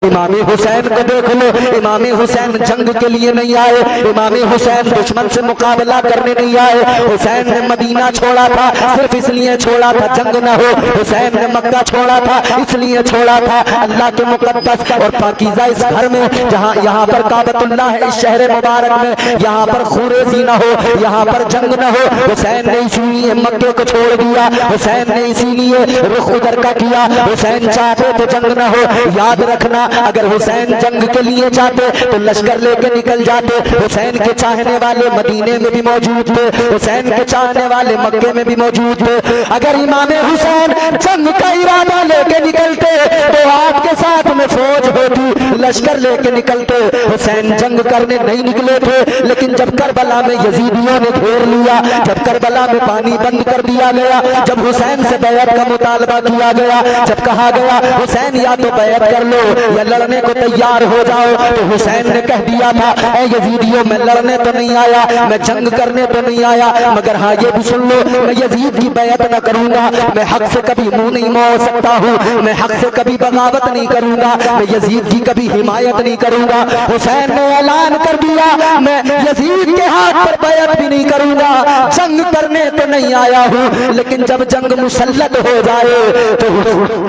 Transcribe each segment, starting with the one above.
इमाम हुसैन को देख लो, इमाम हुसैन जंग के लिए नहीं आए, इमाम हुसैन दुश्मन से मुकाबला करने नहीं आए। हुसैन ने मदीना छोड़ा था सिर्फ इसलिए छोड़ा था जंग न हो। हुसैन ने मक्का छोड़ा था इसलिए छोड़ा था अल्लाह के मुकद्दस और पाकीज़ा इस घर में, जहाँ यहाँ पर काबतुल्लाह है, इस शहर मुबारक में, यहाँ पर खूरेज़ी न हो, यहाँ पर जंग न हो। हुसैन ने इसीलिए मक्के को छोड़ दिया, हुसैन ने इसीलिए रुख उधर का किया। हुसैन चाहते तो जंग न हो। याद रखना, अगर हुसैन जंग के लिए जाते तो लश्कर लेके निकल जाते। हुसैन के चाहने वाले मदीने में भी मौजूद थे, हुसैन के चाहने वाले मक्के में भी मौजूद थे। अगर इमाम हुसैन जंग का इरादा लेके निकलते तो आपके साथ में फौज होती, लश्कर लेके निकलते। हुसैन जंग करने नहीं निकले थे, लेकिन जब करबला में यजीदियों ने घेर लिया, जब करबला में पानी बंद कर दिया गया, जब हुसैन से बैत का मुतालबा किया गया, जब कहा गया हुसैन या तो बैत कर लो या लड़ने को तैयार हो जाओ, तो हुसैन ने कह दिया था ऐ यजीदियों, मैं लड़ने तो नहीं आया, मैं जंग करने तो नहीं आया, मगर हाँ ये भी सुन लो, मैं यजीद की बैत न करूंगा, मैं हक से कभी मुंह नहीं मोड़ सकता हूँ, मैं हक से कभी बगावत नहीं करूंगा, मैं यजीद की कभी हिमायत नहीं करूंगा। हुसैन ने ऐलान कर दिया मैं यजीद के हाथ पर बैत भी नहीं करूंगा, जंग करने तो नहीं आया हूँ। लेकिन जब जंग मुसल्लत हो जाए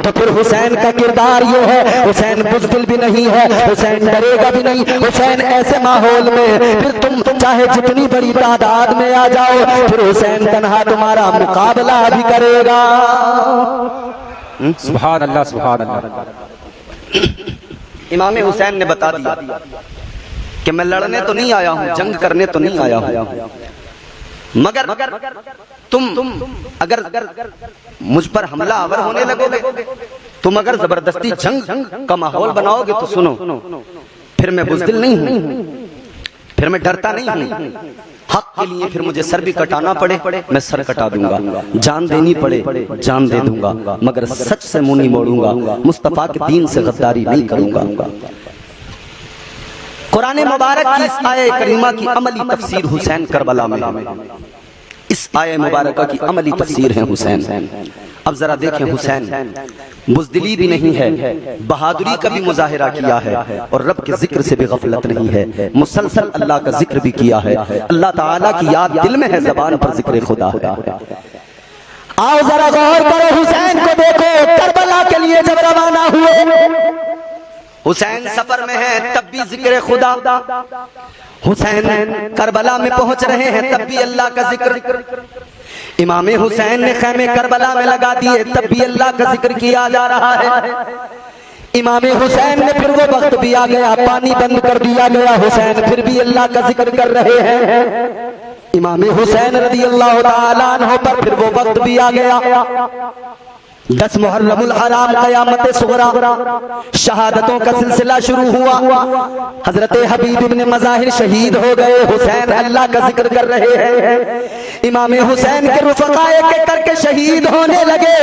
तो फिर हुसैन का किरदार ये है, हुसैन बुज़दिल भी नहीं है, हुसैन डरेगा भी नहीं। हुसैन ऐसे माहौल में फिर तुम चाहे जितनी बड़ी तादाद में आ जाओ, फिर हुसैन तन्हा तुम्हारा मुकाबला भी करेगा। सुभान अल्लाह, सुभान अल्लाह। इमाम हुसैन ने बता दिया कि मैं लड़ने तो नहीं आया हूं, जंग करने तो नहीं आया हूं, मगर तुम अगर मुझ पर हमला आवर होने लगोगे, तुम अगर जबरदस्ती जंग का माहौल बनाओगे तो सुनो, फिर मैं बुज़दिल नहीं हूं, फिर मैं डरता नहीं हूं। हक के लिए फिर मुझे सर भी कटाना पड़े, मैं सर कटा दूंगा, जान देनी पड़े जान दे दूंगा, मगर सच से मुंह नहीं मोड़ूंगा, मुस्तफा के दीन से गद्दारी नहीं करूंगा। कुरान मुबारक की इस आये करीमा की अमली तफसीर हुसैन करबला में, इस आये मुबारक की अमली तफसीर है हुसैन। अब जरा देखें, हुसैन बुज़दिली भी नहीं है, बहादुरी का भी मुजाहिरा किया है, और रब के जिक्र से भी गफलत नहीं है, मुसलसल अल्लाह का जिक्र भी किया है, अल्लाह ताला की याद दिल में है, जबान पर जिक्र खुदा है। आओ जरा गौर करो, हुसैन को देखो, करबला के लिए जब रवाना हुए, हुसैन सफर में है तब भी जिक्र खुदा, हुसैन करबला में पहुंच रहे हैं तब भी अल्लाह का जिक्र, इमाम हुसैन ने खैमे करबला में लगा दिए तब भी अल्लाह का जिक्र किया जा रहा है। इमाम हुसैन ने फिर वो वक्त भी आ गया, पानी बंद कर दिया गया, हुसैन फिर भी अल्लाह का जिक्र कर रहे हैं। इमाम हुसैन रज़ी अल्लाह तआला अन्हु पर फिर वो वक्त भी आ गया, 10 मुहर्रमुल हराम क़यामत सुग़रा, शहादतों का सिलसिला शुरू हुआ। हजरत हबीब इब्न मज़ाहिर शहीद हो गए, हुसैन अल्लाह का जिक्र कर रहे हैं। इमाम हुसैन के रुफ़क़ा एक करके शहीद होने लगे,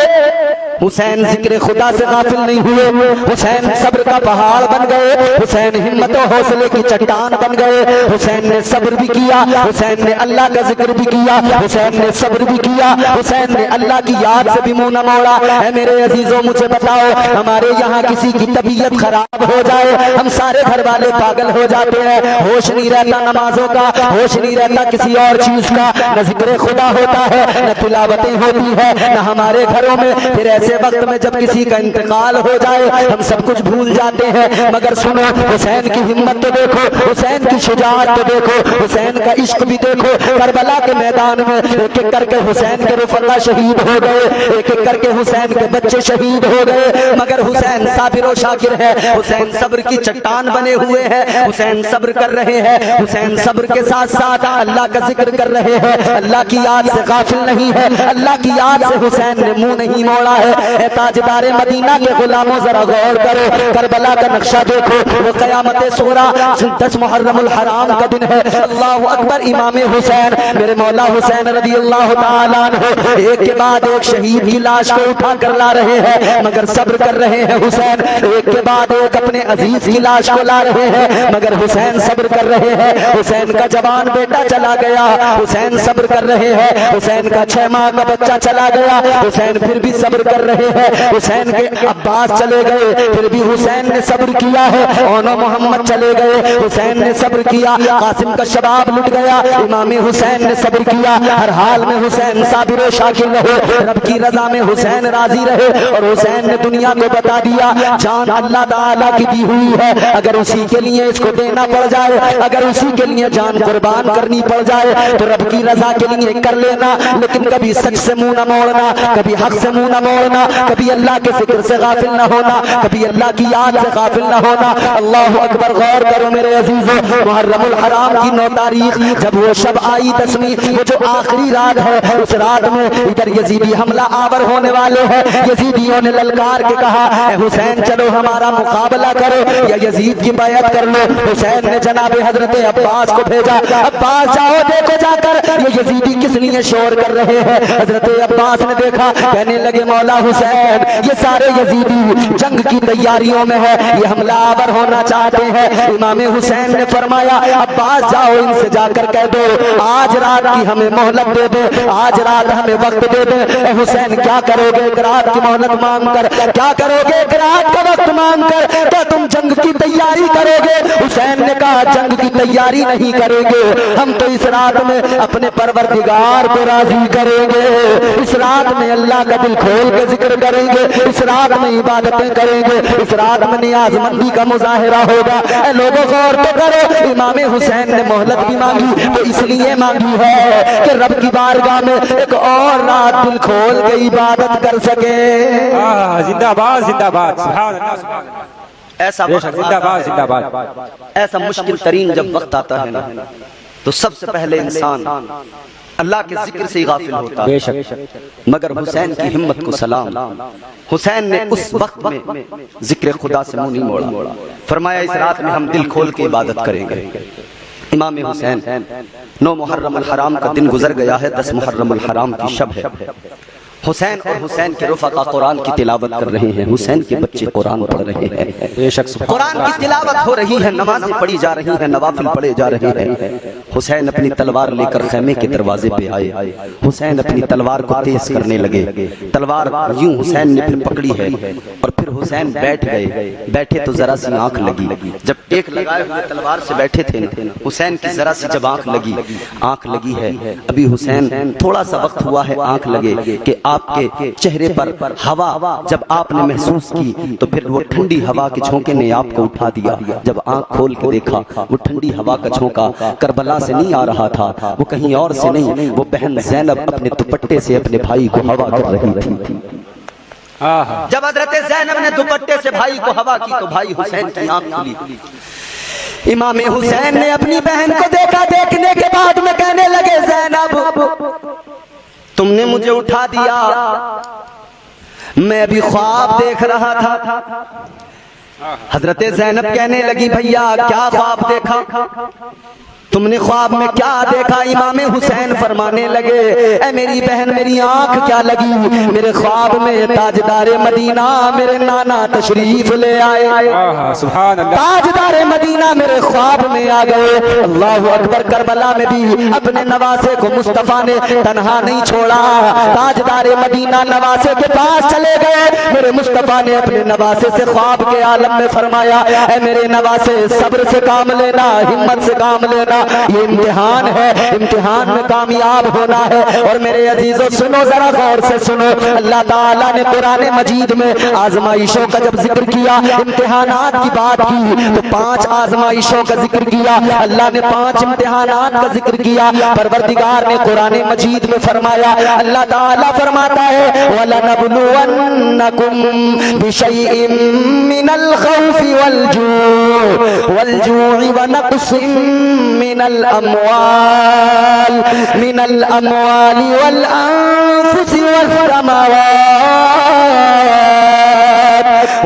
हुसैन जिक्र खुदा से गाफिल नहीं हुए, हुसैन सब्र का पहाड़ बन गए, हुसैन हिम्मत और हौसले की चट्टान बन गए। हुसैन ने सब्र भी किया, हुसैन ने अल्लाह का जिक्र भी किया, हुसैन ने सब्र भी किया, हुसैन ने अल्लाह की याद से भी मुंह न मोड़ा। है मेरे अजीजों, मुझे बताओ, हमारे यहाँ किसी की तबीयत खराब हो जाए, हम सारे घर वाले पागल हो जाते हैं, होश नहीं रहता नमाजों का, होश नहीं रहता किसी और चीज का, न जिक्र खुदा होता है, न तिलावतें होती है, न हमारे घरों में। फिर ऐसे वक्त में जब किसी का इंतकाल हो जाए, हम सब कुछ भूल जाते हैं। मगर सुनो, हुसैन की हिम्मत तो देखो, हुसैन की शुजाअत तो देखो, हुसैन का इश्क भी देखो। करबला के मैदान में एक एक करके हुसैन के रुफ़क़ा शहीद हो गए, एक एक करके हुसैन के बच्चे शहीद हो गए, मगर हुसैन साबिर और शाकिर है, हुसैन सब्र की चट्टान बने हुए हैं, हुसैन सब्र कर रहे हैं, हुसैन सब्र के साथ साथ अल्लाह का जिक्र कर रहे हैं, अल्लाह की याद से गाफिल नहीं है, अल्लाह की याद से हुसैन ने मुंह नहीं मोड़ा है। ताजदारे मदीना के गुलामों, जरा गौर करो, करबला का नक्शा देखो, वो क़यामत सुग़रा 10 मुहर्रमुल हराम का दिन है। अल्लाहु अकबर। इमाम हुसैन, मेरे मौला हुसैन रज़ी अल्लाह तआला अन्हु एक के बाद एक शहीद की लाश को उठा कर ला रहे हैं, मगर सब्र कर रहे हैं। हुसैन एक के बाद एक अपने अजीज की लाश को ला रहे हैं, मगर हुसैन सब्र कर रहे हैं। हुसैन का जवान बेटा चला गया, हुसैन सब्र कर रहे हैं। हुसैन का 6 माह का बच्चा चला गया, हुसैन फिर भी सब्र कर रहे हैं। हुसैन के अब्बास चले गए, फिर भी हुसैन ने सब्र किया है। ओनो मोहम्मद चले गए, हुसैन ने सब्र किया। कासिम का शबाब लुट गया, इमाम हुसैन ने सब्र किया। हर हाल में हुसैन साबिर और शाकिर रहे, रब की रजा में हुसैन राजी रहे। और हुसैन ने दुनिया को बता दिया जान अल्लाह ताला की दी हुई है, अगर उसी के लिए इसको देना पड़ जाए, अगर उसी के लिए जान कुर्बान करनी पड़ जाए तो रब की रजा के लिए कर लेना। लेकिन कभी सच से मुंह न मोड़ना, कभी हक से मुंह न मोड़ना, कभी अल्लाह के फिक्र से गाफिल न होना, कभी अल्लाह की याद से गाफिल न होना। अल्लाह अकबर। गौर करो मेरे अजीजों, मुहर्रमुल हराम की 9 तारीख जब वो शब आई 10वीं, वो जो आखिरी रात है, उस रात में इधर यजीदी हमला आवर होने वाले हैं। यजीदियों ने ललकार के कहा हुसैन चलो हमारा मुकाबला करो या यजीद की बैयत कर लो। हुसैन ने जनाब हजरत अब्बास को भेजा, अब्बास जाओ देखो जाकर ये यजीदी किस लिए शोर कर रहे हैं। हजरत अब्बास ने देखा, कहने लगे मौला हुसैन ये सारे यजीदी जंग की तैयारियों में है, ये हमला आवर होना चाहते हैं। इमाम हुसैन ने फरमाया अब्बास जाओ इनसे जाकर कह दो आज रात की हमें मोहलत दे दे, आज रात हमें वक्त दे दे। हुसैन क्या करोगे एक रात की मोहलत मांग कर, क्या करोगे एक रात का वक्त मांग कर, क्या तुम जंग की तैयारी करोगे? हुसैन ने कहा जंग की तैयारी नहीं करेंगे, हम तो इस रात में अपने परवरदिगार को राजी करेंगे, इस रात में अल्लाह का दिल खोल के जिक्र करेंगे, इस रात में इबादतें करेंगे, इस रात में नियाजमंदी का मुजाहिरा होगा। लोगों गौर तो करो, इमाम हुसैन ने मोहलत भी मांगी तो इसलिए मांगी है कि रब की बारगाह में एक और रात दिल खोल के इबादत कर सके। जिंदाबाद जिंदाबाद, सुभान अल्लाह सुभान अल्लाह। ऐसा जिंदाबाद जिंदाबाद। ऐसा मुश्किल तरीन जब वक्त आता है ना, तो सबसे पहले इंसान अल्लाह के जिक्र से ही गाफिल होता है। मगर हुसैन की हिम्मत को सलाम, हुसैन ने उस वक्त में जिक्र खुदा से मुंह नहीं मोड़ा, फरमाया इस रात में हम दिल खोल के इबादत करेंगे। इमाम हुसैन 9 मुहर्रम अल हराम का दिन गुजर गया है, 10 मुहर्रम अल हराम की शब है। हुसैन और हुसैन के रफ़क़ा कुरान की तिलावत कर रहे हैं, हुसैन के बच्चे कुरान पढ़ रहे हैं, कुरान की तिलावत हो रही है, नमाजें पढ़ी जा रही हैं, नवाफिल पढ़े जा रहे हैं। हुसैन अपनी तलवार लेकर खैमे के दरवाजे पे आए, हुसैन अपनी तलवार को तेज करने लगे, तलवार यूं हुसैन ने फिर पकड़ी है और फिर हुसैन बैठ गए। बैठे तो जरा सी आंख लगी, जब टेक लगाए हुए तलवार से बैठे थे हुसैन की जरा सी जब आंख लगी है, अभी हुसैन थोड़ा सा वक्त हुआ है आंख लगे कि आपके चेहरे पर हवा जब आपने महसूस की तो फिर वो ठंडी हवा के झोंके ने आपको उठा दिया। जब आंख खोल के देखा वो ठंडी हवा का झोंका करबला से नहीं आ रहा था, वो कहीं और से नहीं, वो बहन ज़ैनब अपने दुपट्टे से अपने भाई को हवा कर रही थी। जब हज़रत ज़ैनब ने दुपट्टे से भाई को हवा की तो भाई हुसैन की आंख खुली। इमाम हुसैन ने अपनी बहन को देखा, देखने के बाद में कहने लगे ज़ैनब तुमने मुझे उठा दिया, मैं अभी ख्वाब देख रहा था। हजरत ज़ैनब कहने लगी भैया क्या ख्वाब देखा, तुमने ख्वाब में क्या देखा? इमाम हुसैन फरमाने लगे ऐ मेरी बहन मेरी आंख क्या लगी, मेरे ख्वाब में ताजदारे मदीना मेरे नाना तशरीफ ले आए, ताजदारे मदीना मेरे ख्वाब में आ गए। अल्लाह अकबर। करबला में भी अपने नवासे को मुस्तफा ने तन्हा नहीं छोड़ा, ताजदारे मदीना नवासे के पास चले गए। मेरे मुस्तफा ने अपने नवासे से ख्वाब के आलम में फरमाया ऐ मेरे नवासे सब्र से काम लेना, हिम्मत से काम लेना, ये इम्तिहान है, इम्तिहान में कामयाब होना है। और मेरे अजीजों सुनो जरा गौर से सुनो, अल्लाह ताला ने कुरान मजीद में आजमाइशों का जब जिक्र किया, इम्तिहानात की बात की तो 5 आजमाइशों का जिक्र किया, अल्लाह ने 5 इम्तिहानात का जिक्र किया। परवरदिगार ने कुरान मजीद में फरमाया, अल्लाह ताला फरमाता है वलनबलुवन्नकुम बिशैइन मिनल खौफि वल जू'i व नक़्सिन मिनल अमवाली वल अनफुसि वस्समावात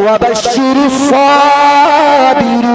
वबश्शिरिस साबिरीन।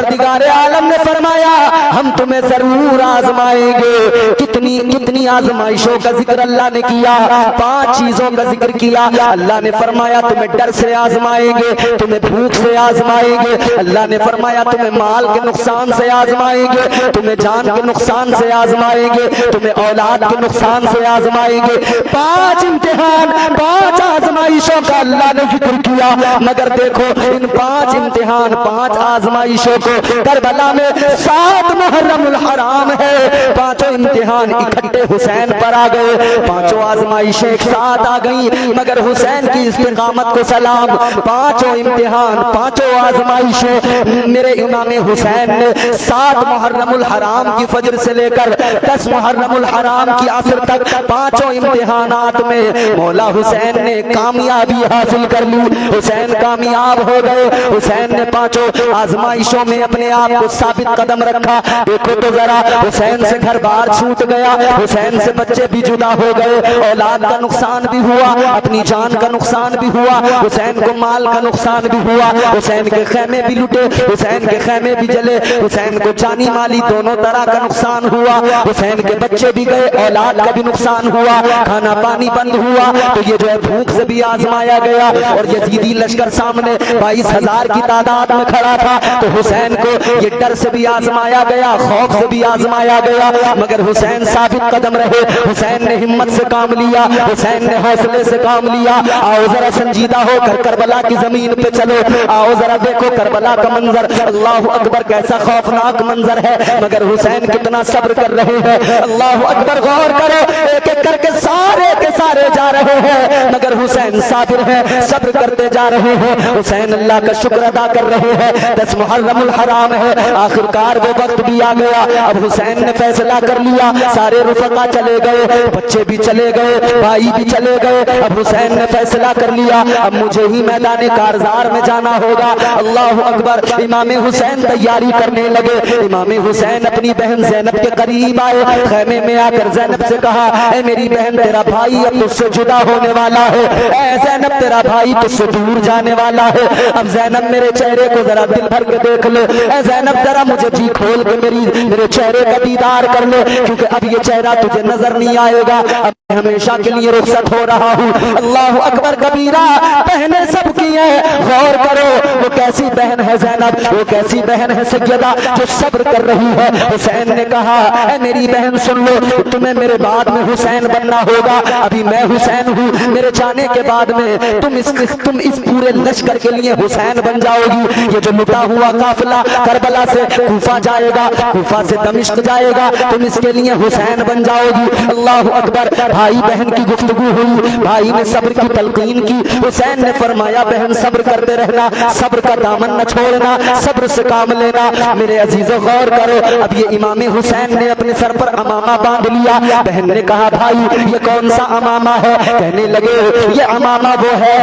परवरदिगार आलम ने फरमाया हम तुम्हें जरूर आजमाएंगे। कितनी कितनी आजमाइशों का जिक्र अल्लाह ने किया, 5 चीजों का जिक्र किया। अल्लाह ने फरमाया तुम्हें डर से आजमाएंगे, तुम्हें भूख से आजमाएंगे। अल्लाह ने फरमाया तुम्हें माल के नुकसान से आजमाएंगे, तुम्हें जान के नुकसान से आजमाएंगे, तुम्हें औलाद के नुकसान से आजमाएंगे। 5 इम्तिहान, 5 आजमाइशों का अल्लाह ने जिक्र किया। मगर देखो इन 5 इम्तिहान, 5 आजमाइशों को करबला में 7 मुहर्रमुल हराम है, 5 इम्तिहान इकट्ठे हुसैन पर आ गए, 5 आजमाइशें एक साथ आ गई। मगर हुसैन की इस्तिकामत को सलाम। 5 इम्तिहान, 5 आजमाइशें मेरे इमाम हुसैन ने 7 मुहर्रमुल हराम की फजर से लेकर 10 मुहर्रमुल हराम की असर तक 5 इम्तिहानात में मौला हुसैन ने कामयाबी हासिल कर ली। हुसैन कामयाब हो गए। हुसैन ने 5 आजमाइशों में अपने आप को साबित कदम रखा। देखो तो जरा, हुसैन से घर बार छूट गया, हुसैन से बच्चे भी जुदा हो गए, औलाद का नुकसान भी हुआ, अपनी जान का नुकसान भी हुआ, हुसैन को माल का नुकसान भी हुआ, हुसैन के खैमे भी लुटे, हुसैन के खैमे भी जले, हुसैन को जानी माली दोनों तरह का नुकसान हुआ, हुसैन के बच्चे भी गए, औलाद का भी नुकसान हुआ, खाना पानी बंद हुआ। तो ये जो है भूख से भी आजमाया गया। और यजीदी लश्कर सामने 22,000 की तादाद में खड़ा था, तो हुसैन को ये डर से भी आजमाया गया, खौफ से भी आजमाया गया। मगर हुसैन साबित कदम रहे, हुसैन ने हिम्मत से काम लिया, हुसैन ने हौसले से काम लिया। आओ जरा संजीदा होकर करबला की जमीन पे चलो, आओ जरा देखो करबला का मंजर, अल्लाह अकबर, कैसा खौफनाक मंजर है। मगर हुसैन कितना सब्र कर रहे हैं, अल्लाह अकबर, गौर करो, एक एक करके सारे के सारे जा रहे हैं, मगर हुसैन साबिर है, सब्र करते जा रहे हैं। हुसैन अल्लाह का शुक्र अदा कर रहे हैं। 10 मुहर्रमुल हराम है, आखिरकार वो वक्त भी आ गया। अब हुसैन ने फैसला कर लिया, सारे रुफका चले गए, बच्चे भी चले गए, भाई भी चले गए। अब हुसैन ने फैसला कर लिया अब मुझे ही मैदान कारजार में जाना होगा। अल्लाह अकबर। इमाम हुसैन तैयारी करने लगे। इमाम हुसैन अपनी बहन जैनब के करीब आए, खैमे में आकर जैनब से कहा, ऐ मेरी बहन, तेरा भाई अब तुझसे जुदा होने वाला है। ऐ जैनब, तेरा भाई तुझसे दूर जाने वाला है। अब जैनब, मेरे चेहरे को जरा दिल भर के देख ले। ऐ जैनब, जरा मुझे जी खोल के मेरे चेहरे का दीदार कर ले, क्योंकि अब ये चेहरा तुझे नजर नहीं आएगा, अब हमेशा के लिए रुखसत हो रहा हूँ। अल्लाह अकबर कबीरा। बहनें सब की है, गौर करो वो कैसी बहन है जैनब, वो कैसी बहन है सैयदा जो सब्र कर रही है। हुसैन ने कहा, ऐ मेरी बहन सुन लो, तुम्हें मेरे बाद में हुसैन बनना होगा। अभी मैं हुसैन हूँ, मेरे जाने के बाद में तुम इस पूरे लश्कर के लिए हुसैन बन जाओगी। ये जो लुटा हुआ काफिला करबला से कूफा जाएगा, कूफा से दमिश्क जाएगा, तुम इसके लिए हुसैन बन जाओगी। अल्लाह अकबर। भाई बहन की गुफ्तगू हुई, भाई ने सब्र की तलकीन की। हुसैन ने फरमाया, बहन सब्र करते रहना, सब्र का दामन न छोड़ना, सब्र से काम लेना। मेरे अजीजों गौर करो, अब ये इमाम हुसैन ने अपने सर पर अमामा बांध लिया। बहन ने कहा, भाई ये कौन सा अमामा है? कहने लगे, ये अमामा वो है,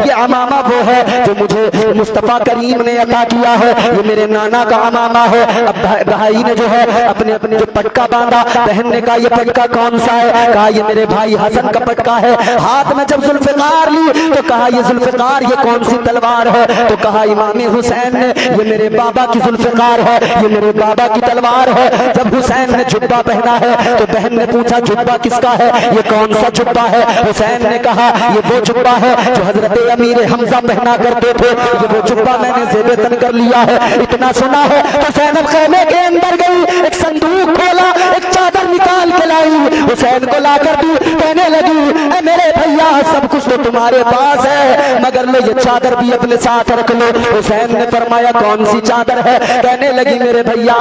ये अमामा वो है जो मुझे मुस्तफा करीम ने अता किया है, ये मेरे नाना का अमामा है। अब भाई ने जो है अपने जो पटका बांधा, बहन ने कहा, ये पटका कौन सा है? कहा, ये मेरे भाई हसन का पटका है। हाथ में जब जुल्फिकार ली तो कहा, ये जुल्फिकार ये कौन सी तलवार है? तो कहा इमाम हुसैन ने, ये मेरे बाबा की जुल्फिकार है, ये मेरे बाबा की तलवार है। जब हुसैन ने जुब्बा पहना है तो बहन ने पूछा, जुब्बा किसका है? ये कौन सा जुब्बा है? हुसैन ने कहा, ये वो जुब्बा है जो हजरत अमीर हमजा पहना करते थे, ये वो जुब्बा मैंने ज़ेबे तन कर लिया है। इतना सुना है तो जैनब खैमे के अंदर गई, एक संदूक खोला, एक चादर निकाल के लाई, हुसैन को लाकर दी, कहने लगी, ऐ मेरे भैया सब कुछ तो तुम्हारे पास है, मगर लो ये चादर भी अपने साथ रख लो। हुसैन ने फरमाया, कौन सी चादर है? कहने लगी, मेरे भैया,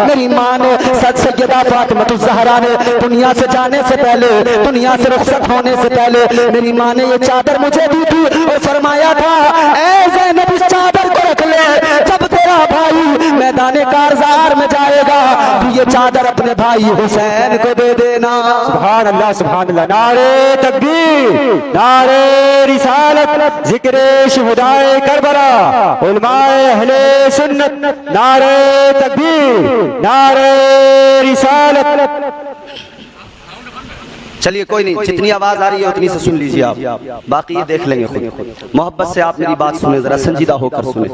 मेरी माँ ने सैयदा फातिमा ज़हरा ने दुनिया से जाने से पहले, दुनिया से रुखसत होने से पहले मेरी माँ ने ये चादर मुझे दी थी और फरमाया था, ऐ ज़ैनब इस चादर को रख ले, जब तेरा भाई मैदाने कारजार में जाएगा तो ये चादर अपने भाई हुसैन को दे देना। सुभान अल्लाह, सुभान अल्लाह। नारे तकबीर, नारे रिसालत, जिक्रे शुहदाए करबला, उलमाए अहले सुन्नत, नारे तकबीर, नारे रिसालत। चलिए कोई नहीं, जितनी आवाज आ रही है उतनी से सुन लीजिए आप, बाकी ये देख लेंगे खुद। मोहब्बत से आप मेरी बात सुने, जरा संजीदा होकर सुने।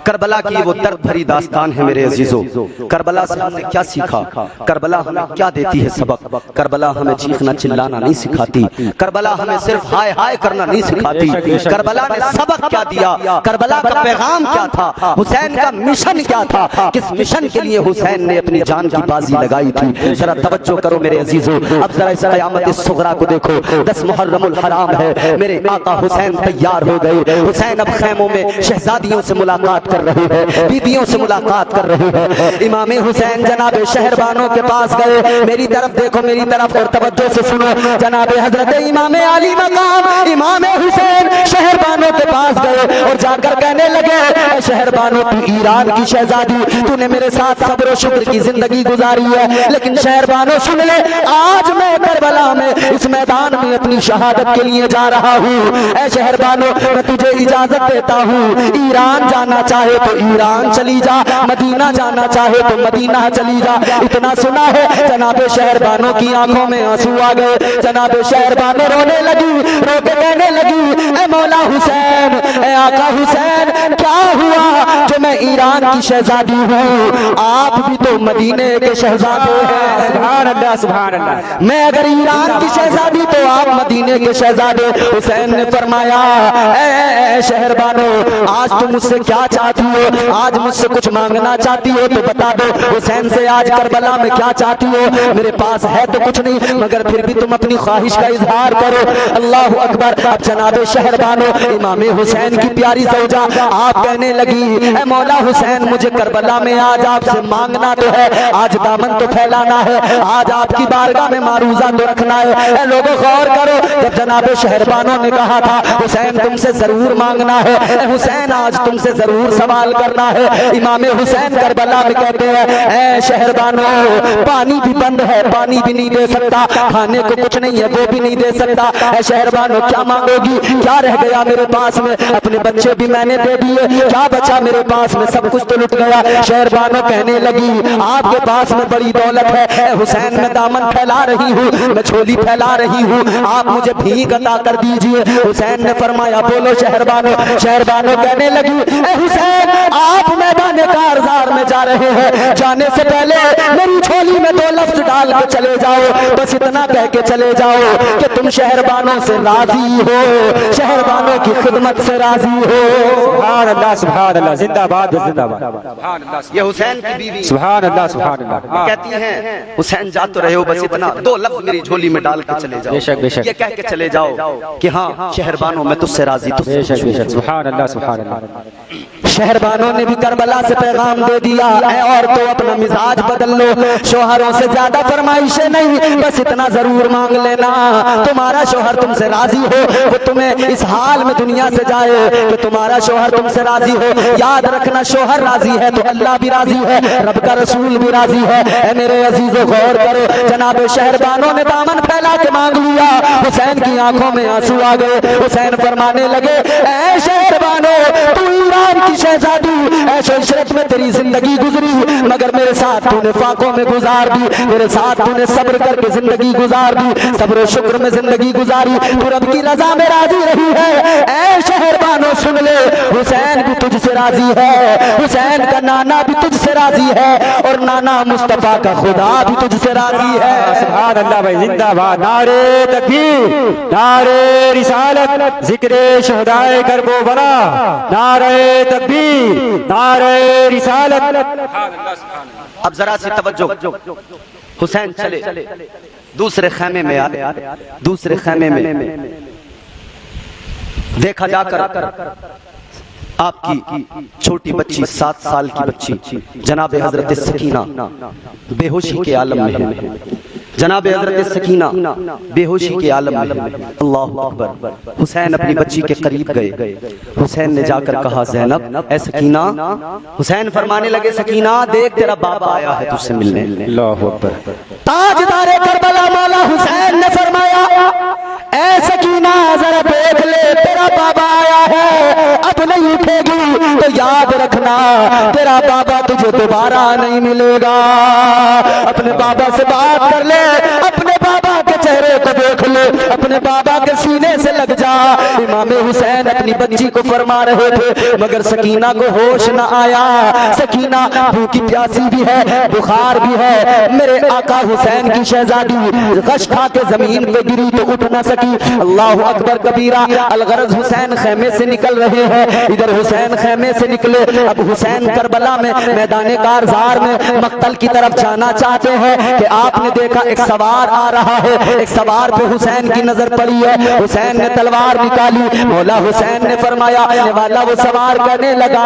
करबला की वो दर्द भरी दास्तान है मेरे अजीजों। करबला से हमने क्या सीखा, करबला हमें क्या देती है सबक। करबला हमें चीखना चिल्लाना नहीं सिखाती, करबला हमें सिर्फ हाय हाय करना नहीं सिखाती। करबला ने सबक क्या दिया, करबला का पैगाम क्या था, हुसैन का मिशन क्या था, किस मिशन के लिए हुसैन ने अपनी जान की बाजी लगाई थी। जरा तवज्जो करो मेरे अजीजों, अब जरा इस क़यामत सुग़रा को देखो। 10 मुहर्रमुल हराम है, मेरे आका हुसैन तैयार हो गए। हुसैन अब खैमों में शहजादियों से मुलाकात कर रहे हैं, बीबियों से मुलाकात कर रहे हैं। इमाम हुसैन जनाबे शहरबानों के पास गए। मेरी तरफ देखो, मेरी तरफ, और तवज्जो से सुनो। जनाबे हजरत इमाम अली मकाम इमाम हुसैन शहरबानों के पास गए और जाकर कहने लगे, शहरबानों तू ईरान की शहजादी, तूने मेरे साथ सब्र और शुक्र की जिंदगी गुजारी है, लेकिन शहरबानों सुन ले, आज मैं करबला में इस मैदान में अपनी शहादत के लिए जा रहा हूँ। ऐ शहरबानों, मैं तुझे इजाजत देता हूँ, ईरान जाना चाहे तो ईरान चली जा, मदीना जाना चाहे तो मदीना चली जा। इतना सुना है, जनाबे शहरबानों की आंखों में आंसू आ गए। जनाबे शहरबानों रोने लगी, रो के कहने लगी, ऐ मौला हुसैन, ऐ आका हुसैन, क्या हुआ जो मैं ईरान की शहजादी हूँ, आप भी तो मदीने के शहजादे हैं। सुभान अल्लाह, सुभान अल्लाह। मैं अगर ईरान की शहजादी तो आप मदीने के शहजादे। हुसैन ने फरमाया, ऐ शहरबानो, आज तुम मुझसे क्या चाहती हो, आज मुझसे कुछ मांगना चाहती हो तो बता दो। हुसैन से आज करबला में क्या चाहती हो, मेरे पास है तो कुछ नहीं, मगर फिर भी तुम अपनी ख्वाहिश का इजहार करो। अल्लाह अकबर। अब जनाबे शहरबानो इमाम हुसैन की प्यारी ज़ौजा आप कहने लगी, ऐ मौला हुसैन, मुझे करबला में आज आपसे मांगना तो है, आज दामन तो फैलाना है, आज आपकी बारगाह में मारूजा तो रखना है। ऐ लोगों गौर करो, जब जनाबे शहरबानों ने कहा था हुसैन तुमसे जरूर मांगना है, ऐ हुसैन आज तुमसे जरूर सवाल करना है। इमाम हुसैन करबला में कहते हैं, ऐ शहरबानो, पानी भी बंद है, पानी भी नहीं दे सकता, खाने को कुछ नहीं है वो भी नहीं दे सकता। ऐ शहरबानो, क्या मांगोगी, क्या रह गया मेरे पास में, अपने बच्चे भी मैंने दे दिए, क्या बचा मेरे पास में, सब कुछ तो लुट गया। शहरबानो कहने लगी, आपके पास में बड़ी दौलत है, हुसैन मैं दामन फैला रही हूँ, मैं झोली फैला रही हूँ, आप मुझे भीख अता कर दीजिए। हुसैन ने फरमाया, बोलो शहरबानो। शहरबानो कहने लगी, ए हुसैन, आप मैदान कारज़ार में जा रहे हैं, जाने से पहले मेरी झोली में 2 लफ्ज डाल के चले जाओ, बस इतना कह के चले जाओ कि तुम शहरबानों से राजी हो, शहरबानों की खिदमत से राजी हो। सुभान अल्लाह, सुभान अल्लाह, जिंदाबाद जिंदाबाद। ये हुसैन की बीवी सुभान अल्लाह, सुभान अल्लाह। कहती हैं, हुसैन जा तो रहे हो, बस इतना 2 लफ्ज मेरी झोली में डाल के चले जाओ, बेशक बेशक, ये कह के चले जाओ कि हाँ शहरबानों मैं तुझसे राजी, तुझसे। बेशक बेशक, सुभान अल्लाह, सुभान अल्लाह। शहरबानों ने भी करबला से पैगाम दे दिया, और तो अपना मिजाज बदल लो, शोहरों से ज्यादा फरमाइशें नहीं, बस इतना जरूर मांग लेना, तुम्हारा शोहर तुमसे राजी हो, वो तुम्हें इस हाल में दुनिया से जाए कि तुम्हारा शोहर तुमसे राजी हो। याद रखना, शोहर राजी है तो अल्लाह भी राजी है, रब का रसूल भी राजी है। ऐ मेरे अजीजों गौर करो, जनाबे शहरबानों ने दामन फैला के मांग लिया, हुसैन की आंखों में आंसू आ गए। हुसैन फरमाने लगे, ऐ शहरबानो, तू ईरान की शहजादी, ऐशो इशरत में तेरी जिंदगी गुजरी, मगर मेरे साथ तूने फाकों में गुजार दी, मेरे साथ तूने सब्र करके जिंदगी गुजार दी, सब्र और शुक्र में जिंदगी गुजारी, तू रब की रजा में राजी रही है। ऐ शहरबानो सुन ले, हुसैन भी तुझसे राजी है, हुसैन का नाना भी तुझसे राजी है, और नाना मुस्तफा का खुदा भी तुझसे राजी है। सुभान अल्लाह भाई, जिंदाबाद। नारे तकबीर, नारे रिसालत, जिक्रे शहदाए करबो बला, नारे तकबीर, नारे रिसालत। अब जरा सी तवज्जो, हुसैन चले दूसरे खैमे में आए, दूसरे खैमे में देखा जाकर आपकी छोटी बच्ची 7 साल की बच्ची जनाब हजरत सकीना बेहोशी के आलम में है, जनाब हजरत सकीना बेहोशी के आलम में। अल्लाह अकबर। हुसैन अपनी बच्ची के करीब गए, हुसैन ने जाकर कहा, ज़ैनब, ऐ सकीना। हुसैन फरमाने लगे, सकीना देख तेरा बाबा आया है तुझसे मिलने। अल्लाह अकबर। ताजदारे करबला मौला हुसैन ने फरमाया, ऐ सकीना जरा देख ले, तेरा बाबा आया है, अब नहीं उठेगी तो याद रखना तेरा बाबा बाबा तुझे दोबारा नहीं मिलेगा। अपने बाबा से बात कर ले, अपने बाबा के चेहरे को देख ले, अपने बाबा के सीने से लग जा। इमाम हुसैन अपनी बच्ची को फरमा रहे थे, मगर सकीना को होश न आया। सकीना भूखी प्यासी भी है, बुखार भी है। मेरे आका हुसैन की शहजादी गश खा के जमीन पे गिरी तो उठ न सकी। अल्लाह अकबर कबीरा। अलगरज हुसैन खेमे से निकल रहे हैं, इधर हुसैन खेमे से निकले। अब हुसैन करबला में मैदान कारजार में मक्तल की तरफ जाना चाहते हैं कि आपने देखा एक सवार आ रहा है। एक सवार पे हुसैन की नजर पड़ी है। हुसैन ने तलवार निकाली। मौला हुसैन ने फरमाया, आने वाला वो सवार करने लगा,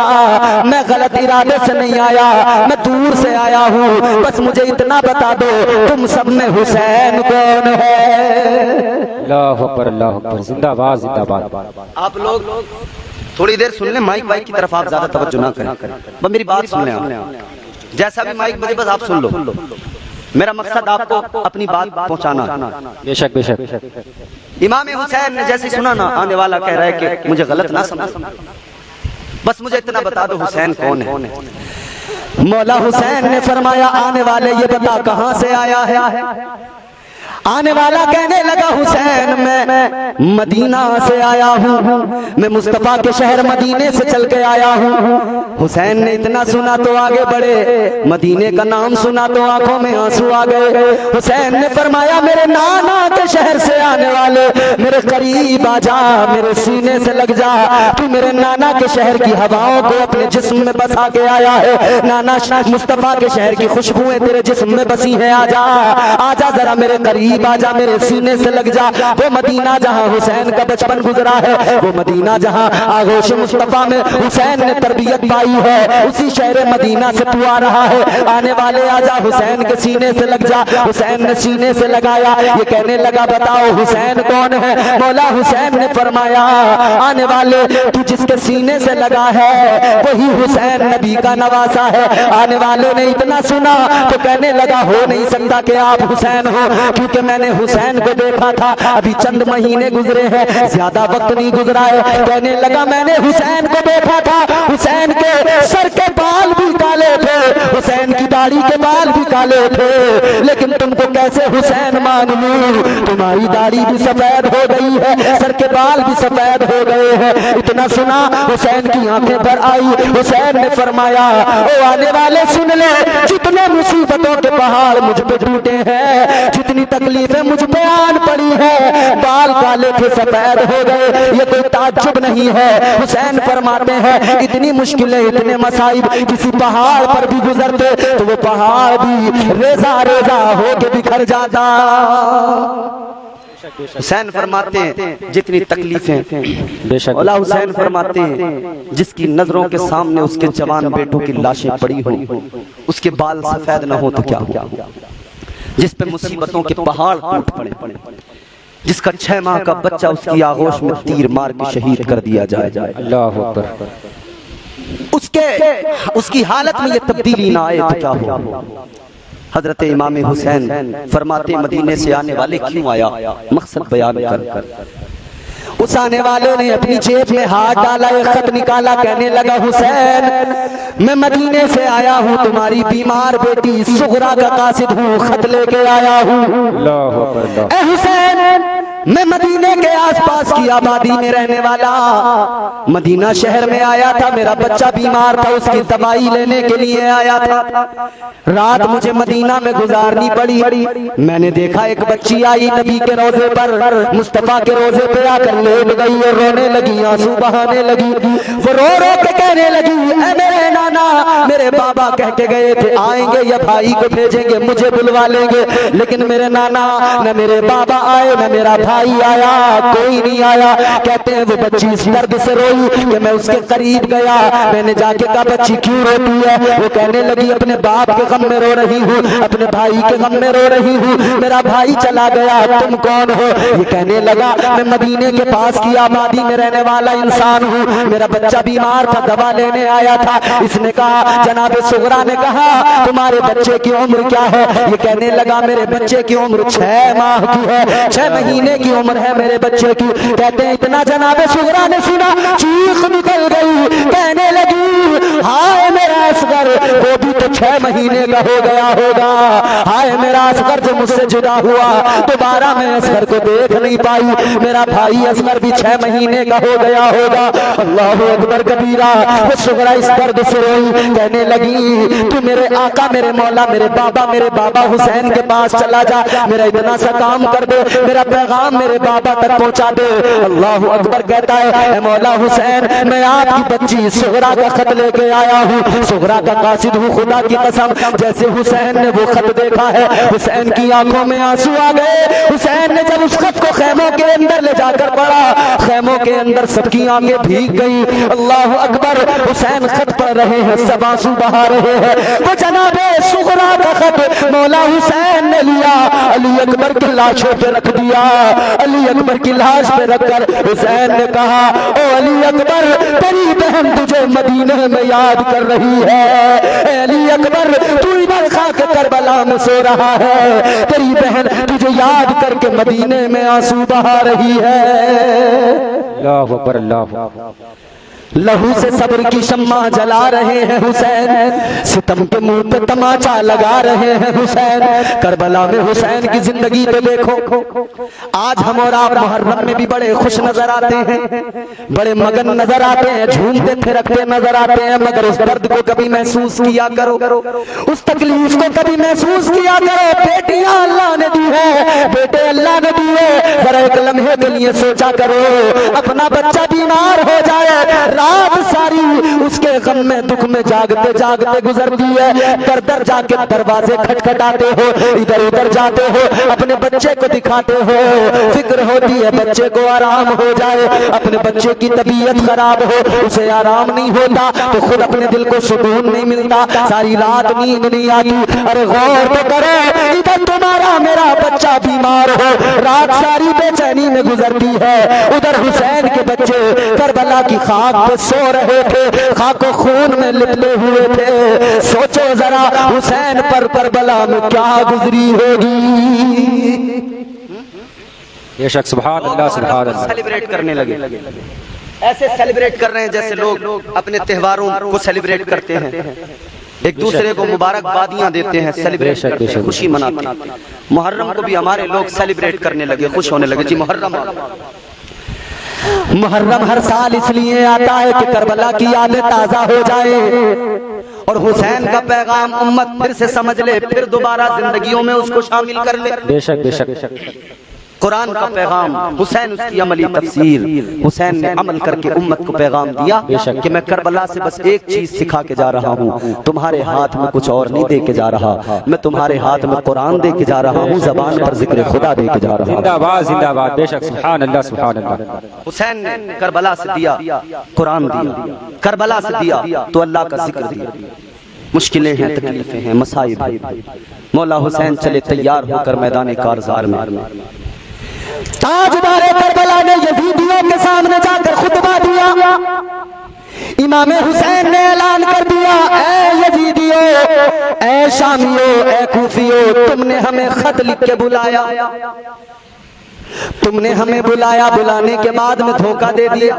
मैं गलत इरादे से नहीं आया, मैं दूर से आया हूँ, बस मुझे इतना बता दो तुम सब में हुसैन कौन है। अल्लाह अकबर जिंदाबाद जिंदाबाद। आप लोग थोड़ी देर सुन ले, माइक वाइक की तरफ आप ज्यादा तवज्जो ना करें, बस मेरी बात सुन लें। जैसा भी माइक बजे बस आप सुन लो। मेरा मकसद आपको अपनी बात पहुंचाना। बेशक बेशक। इमाम हुसैन ने जैसे सुना ना, आने वाला कह रहा है कि मुझे गलत ना समझ, बस मुझे इतना बता दो हुसैन कौन है। मौला हुसैन ने फरमाया, आने वाले ये बता कहां से आया है। आने वाला कहने लगा, हुसैन मैं मदीना से आया हूँ, मैं मुस्तफा के शहर मदीने से चल के आया हूँ। हुसैन ने इतना सुना तो आगे बढ़े, मदीने का नाम सुना तो आंखों में आंसू आ गए। हुसैन ने फरमाया, मेरे नाना के शहर से आने वाले, मेरे करीब आ जा, मेरे सीने से लग जा, तू मेरे नाना के शहर की हवाओं को अपने जिस्म में बसा के आया है। नाना मुस्तफा के शहर की खुशबुएं तेरे जिस्म में बसी है, आजा आजा जरा मेरे करीब आजा, मेरे सीने से लग जा। वो मदीना जहां हुसैन का बचपन गुजरा है, वो मदीना जहां आगोश मुस्तफा में हुसैन ने तरबियत पाई है, उसी शहर मदीना से तू आ रहा है। आने वाले आजा, हुसैन के सीने से लग जा। हुसैन ने सीने से लगाया, ये कहने लगा, बताओ हुसैन कौन है। मौला हुसैन ने फरमाया, आने वाले तू जिसके सीने से लगा है वही हुसैन नबी का नवासा है। आने वाले ने इतना सुना तो कहने लगा, हो नहीं सकता कि आप हुसैन हो, क्योंकि मैंने हुसैन को देखा था, अभी चंद महीने गुजरे हैं, ज्यादा वक्त नहीं गुजरा है। कहने लगा, मैंने हुसैन को देखा था, हुसैन के सर के बाल भी काले थे, हुसैन की दाढ़ी के बाल भी काले थे, लेकिन तुमको कैसे हुसैन मान लूं, तुम्हारी दाढ़ी भी सफेद हो गई है, सर के बाल भी सफेद हो गए हैं। इतना सुना हुसैन की आंखें भर आई। हुसैन ने फरमाया, ओ आने वाले सुन ले, जितने मुसीबतों के पहाड़ मुझ पे टूटे हैं, जितनी तकलीफें मुझ पे आन पड़ी है, बाल काले थे सफेद हो गए, ये कोई ताज्जुब नहीं है। हुसैन फरमाते हैं, इतनी मुश्किलें इतने मसाइब किसी पहाड़ पर भी गुजरते तो वो पहाड़ भी रेजा रेजा होके बिखर जाता। हुसैन फरमाते हैं, जितनी तकलीफें, मौला हुसैन फरमाते हैं, जिसकी नजरों के सामने उसके जवान बेटों की लाशें पड़ी हो, उसके बाल सफेद न हो तो क्या हो, जिस पे मुसीबतों के पहाड़ टूट पड़े, जिसका 6 माह का बच्चा उसकी आगोश में तीर मार के शहीद कर दिया जाए। अल्लाह अकबर। उसकी हालत में ये तब्दीली ना आए तो क्या हो। हजरत इमाम हुसैन फरमाते, मदीने से आने वाले क्यों आया, मकसद बयान कर। उस आने वाले ने अपनी जेब में हाथ डाला, एक खत निकाला, कहने लगा, हुसैन मैं मदीने से आया हूँ, तुम्हारी बीमार बेटी सुगरा का कासिद हूँ, खत लेके आया हूँ। ए हुसैन, मैं मदीने के आसपास की आबादी में रहने वाला, मदीना शहर में आया था, मेरा बच्चा बीमार था, उसकी दवाई लेने के लिए आया था। रात मुझे मदीना में गुजारनी पड़ी। मैंने देखा एक बच्ची आई नबी के रोजे पर, मुस्तफा के रोजे पे आकर लेट गई और रोने लगी, आंसू बहाने लगी। वो रो रो के कहने लगी, ऐ मेरे नाना, मेरे बाबा कह के गए थे आएंगे या भाई को भेजेंगे, मुझे बुलवा लेंगे, लेकिन मेरे नाना न मेरे बाबा आए न मेरा भाई आया, कोई नहीं आया। कहते हैं वो बच्ची इस दर्द से रोई कि मैं उसके करीब गया, मैंने जाके कहा, बच्ची क्यों रोती है। वो कहने लगी, अपने बाप के गम में रो रही हूँ, अपने भाई के गम में रो रही हूँ, मेरा भाई चला गया, तुम कौन हो। ये कहने लगा, मैं मदीने के पास की आबादी में रहने वाला इंसान हूँ, मेरा बच्चा बीमार था, दवा लेने आया था। इसने कहा, जनाब सुगरा ने कहा, तुम्हारे बच्चे की उम्र क्या है। ये कहने लगा, मेरे बच्चे की उम्र 6 माह की है, 6 महीने की उम्र है मेरे बच्चे की। कहते हैं, इतना जनाब सुगरा ने सुना, चीख निकल गई, कहने लगी, हाय मेरा असगर, 6 महीने का हो गया होगा। हाय मेरा असगर जो मुझसे जुदा हुआ, दोबारा मैं असगर को देख नहीं पाई। मेरा भाई असगर भी 6 महीने का हो गया होगा। अल्लाह अकबर कबीरा। वो सुगरा इस दर्द से रोई, कहने लगी तू मेरे आका, मेरे मौला, मेरे बाबा हुसैन के पास चला जा, मेरा इतना सा काम कर दे, मेरा पैगाम मेरे बाबा तक पहुंचा दे। अल्लाह अकबर कहता है मौला हुसैन, मैं आपकी बच्ची सुगरा का खत लेके आया हूँ, सुगरा का कासिद हूँ, खुदा की कसम। जैसे हुसैन ने वो खत देखा है, हुसैन की आंखों में आंसू आ गए। हुसैन ने जब उस खत को खैमों के अंदर ले जाकर पढ़ा, खैमों के अंदर सबकी आंखें भीग गई। अल्लाह अकबर। हुसैन खत पढ़ रहे हैं, सब आंसू बहा रहे हैं। वो जनाबे सुगरा का खत मौला हुसैन ने लिया, अली अकबर की लाशों पे रख दिया। अली अकबर की लाश पे रखकर हुसैन ने कहा, ओ अली अकबर, तेरी बहन तुझे मदीने में याद कर रही है। अली अकबर, तू इधर खाक करबला में सो रहा है, तेरी बहन तुझे याद करके मदीने में आंसू बहा रही है। अल्लाहु अकबर, अल्लाहु। लहू से सब्र की शम्मा जला रहे हैं हुसैन, सितम के मुंह पे तमाचा लगा रहे हैं हुसैन। करबला में हुसैन की जिंदगी पे देखो। आज हम और आप मुहर्रम में भी बड़े खुश नजर आते हैं, बड़े मगन नजर आते हैं, झूमते थिरकते नजर आते हैं, मगर उस दर्द को कभी महसूस किया करो, उस तकलीफ को कभी महसूस किया करो। बेटियां अल्लाह ने दी है, बेटे अल्लाह ने दी है, जरा एक लम्हे के लिए सोचा करो, अपना बच्चा बीमार हो जाए, रात सारी उसके गम में दुख में जागते जागते गुजरती है। दर दर जाके दरवाजे खटखटाते हो, इधर उधर जाते हो, अपने बच्चे को दिखाते हो, फिक्र होती है बच्चे को आराम हो जाए। अपने बच्चे की तबीयत खराब हो, उसे आराम नहीं होता तो खुद अपने दिल को सुकून नहीं मिलता, सारी रात नींद नहीं आती। अरे गौर तो करो, इधर तुम्हारा मेरा बच्चा बीमार हो, रात सारी बेचैनी में गुजरती है, उधर हुसैन के बच्चे करबला की खाक पे सो रहे थे, खाको खून में लिपटे हुए थे। सोचो जरा हुसैन पर करबला में क्या गुजरी होगी। बेशक सुभान अल्लाह, सुभान अल्लाह। सेलिब्रेट करने लगे, ऐसे सेलिब्रेट कर रहे हैं जैसे लोग अपने त्योहारों को सेलिब्रेट करते हैं, एक दूसरे को मुबारकबादियां देते हैं, सेलिब्रेट करते हैं, खुशी मनाते हैं। मुहर्रम को भी हमारे लोग सेलिब्रेट करने लगे, खुश होने लगे। जी मुहर्रम हर साल इसलिए आता है कि करबला की यादें ताजा हो जाए और हुसैन का पैगाम उम्मत फिर से समझ ले, फिर दोबारा जिंदगियों में उसको शामिल कर ले। बेशक बेशक। कुरान का पैगाम, हुसैन उसकी अमली तफसीर, हुसैन ने अमल करके उम्मत को पैगाम दिया कि मैं करबला से बस एक चीज सिखा के जा रहा हूँ, तुम्हारे हाथ में कुछ और नहीं दे के जा रहा, मैं तुम्हारे हाथ में कुरान दे के जा रहा हूँ, जबान पर जिक्र खुदा दे के जा रहा हूँ। जिंदाबाद जिंदाबाद, बेशक सुभान अल्लाह, सुभान अल्लाह। हुसैन ने करबला से दिया, कुरान दिया, करबला से दिया तो अल्लाह का जिक्र दिया। मुश्किलें हैं, तकलीफें हैं, मसाइब हैं, मौला हुसैन चले तैयार होकर मैदान कारज़ार में। ताजदारे करबला ने यजीदियों के सामने जाकर खुतबा दिया। इमाम हुसैन ने ऐलान कर दिया, ऐ यजीदियों, ऐ शामियों, ऐ कूफियों, तुमने हमें खत लिख के बुलाया, तुमने हमें बुलाया, बुलाने के बाद में धोखा दे दिया।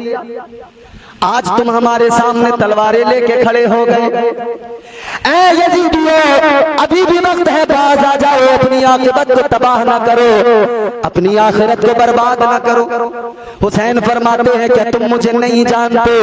आज तुम हमारे सामने तलवारें लेके खड़े हो गए। ऐ यजीदियों, अभी भी वक्त है, बाज आ जाओ, अपनी आखिरत को तबाह ना करो, अपनी आखिरत को बर्बाद ना करो। हुसैन फरमाते हैं क्या तुम मुझे नहीं जानते?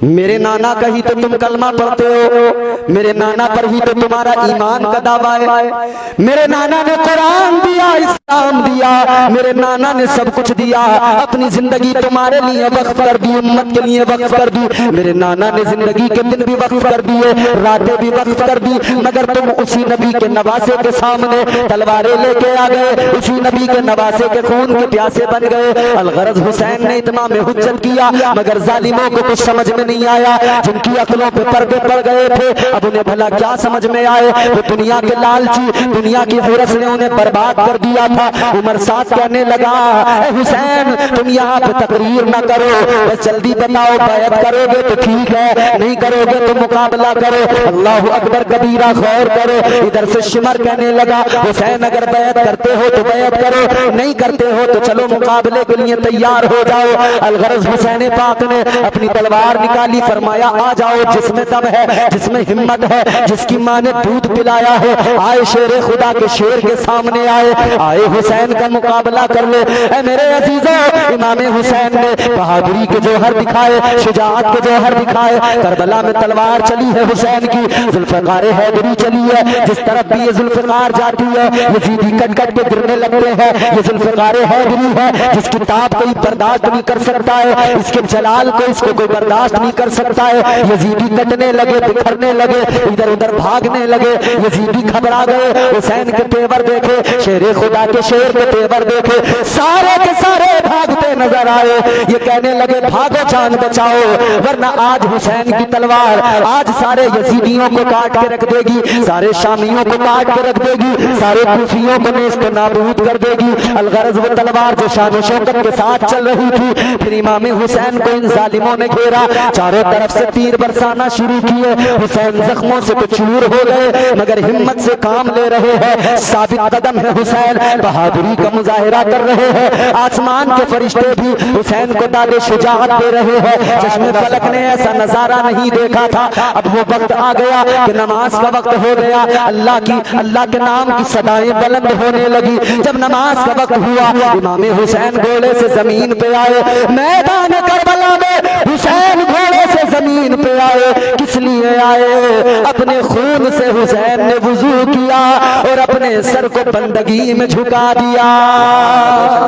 मेरे नाना का ही तो तुम कलमा पढ़ते हो, मेरे नाना पर ही तो तुम्हारा ईमान का दावा है। मेरे नाना ने कुरान दिया, इस्लाम दिया, मेरे नाना ने सब कुछ दिया, अपनी जिंदगी तुम्हारे लिए वक्फ कर दी, उम्मत के लिए वक्फ कर दी। मेरे नाना ने जिंदगी के दिन भी वक्फ कर दिए, रातें भी वक्फ कर दी, मगर तुम उसी नबी के नवासे के सामने तलवारें लेके आ गए, उसी नबी के नवासे के खून के प्यासे बन गए। अलगरज हुसैन ने इतना में हुज्जत किया, मगर जालिमों को कुछ समझ में नहीं आया, जिनकी अकलों पे पर्दे पड़ गए थे, अब उन्हें भला क्या समझ में आए। वो दुनिया के लालची, दुनिया की हुरस ने उन्हें बर्बाद कर दिया था। था। उमर साथ कहने लगा, ए हुसैन तुम यहाँ पे तकरीर ना करो, बस जल्दी बताओ बैत करोगे तो ठीक है, नहीं करोगे तो मुकाबला करो। अल्लाह अकबर कबीरा, गौर करो। इधर से शिमर कहने लगा, हुसैन अगर बैत करते हो तो बैत करो, नहीं करते हो तो चलो मुकाबले के लिए तैयार हो जाओ। अलगरज हुसैन पाक ने अपनी तलवार निकाली, फरमाया आ जाओ, जिसमें दम है, जिसमें हिम्मत है, जिसकी माँ ने दूध पिलाया है, आए शेर खुदा के शेर के सामने आए हुसैन का मुकाबला कर लो। ऐ मेरे अजीजों, इमाम हुसैन ने बहादुरी के जौहर दिखाए, शुजाअत के जौहर दिखाए। करबला में तलवार चली है हुसैन की, जुल्फकार हैदरी चली है, जिस तरफ भी ये जुल्फकार जाती है यजीदी कट कट के गिरने लगते हैं। ये जुल्फकार हैदरी है जिसकी ताप कोई बर्दाश्त नहीं कर सकता है, इसके जलाल को इसको कोई बर्दाश्त नहीं कर सकता है। यजीदी कटने लगे, बिखरने लगे, इधर उधर भागने लगे। यजीदी घबरा गए, हुसैन के तेवर देखे, शेर खुदा के शेर के तेवर देखे, सारे के सारे भागते नजर आए। ये कहने लगे भागो जान बचाओ, वरना आज हुसैन की तलवार आज सारे यजीदियों को काट के रख देगी, सारे शामियों को काट के रख देगी, सारे कुफियों को नेस्त नाबूद कर देगी। अलगरज वो तलवार जो शान शौकत के साथ चल रही थी, फिर इमाम हुसैन को इन जालिमों ने घेरा, चारों तरफ से तीर बरसाना शुरू किए। हुसैन जख्मों से तो चूर हो गए, मगर हिम्मत से काम ले रहे हैं, साबित कदम है हुसैन, बहादुरी का मुजाहिरा कर रहे हैं। आसमान के फरिश्ते भी हुसैन को दादे शुजाअत दे रहे हैं। चश्मे फलक ने ऐसा नजारा नहीं देखा था। अब वो वक्त आ गया कि नमाज का वक्त हो गया, अल्लाह के नाम की सदाएं बुलंद होने लगी। जब नमाज का वक्त हुआ, इमाम हुसैन घोड़े से जमीन पे आए। मैदान करबला में हुसैन घोड़े से जमीन पे आए, किस लिए आए? अपने खून से हुसैन ने वुजू किया और अपने सर को बंदगी में झुका दिया।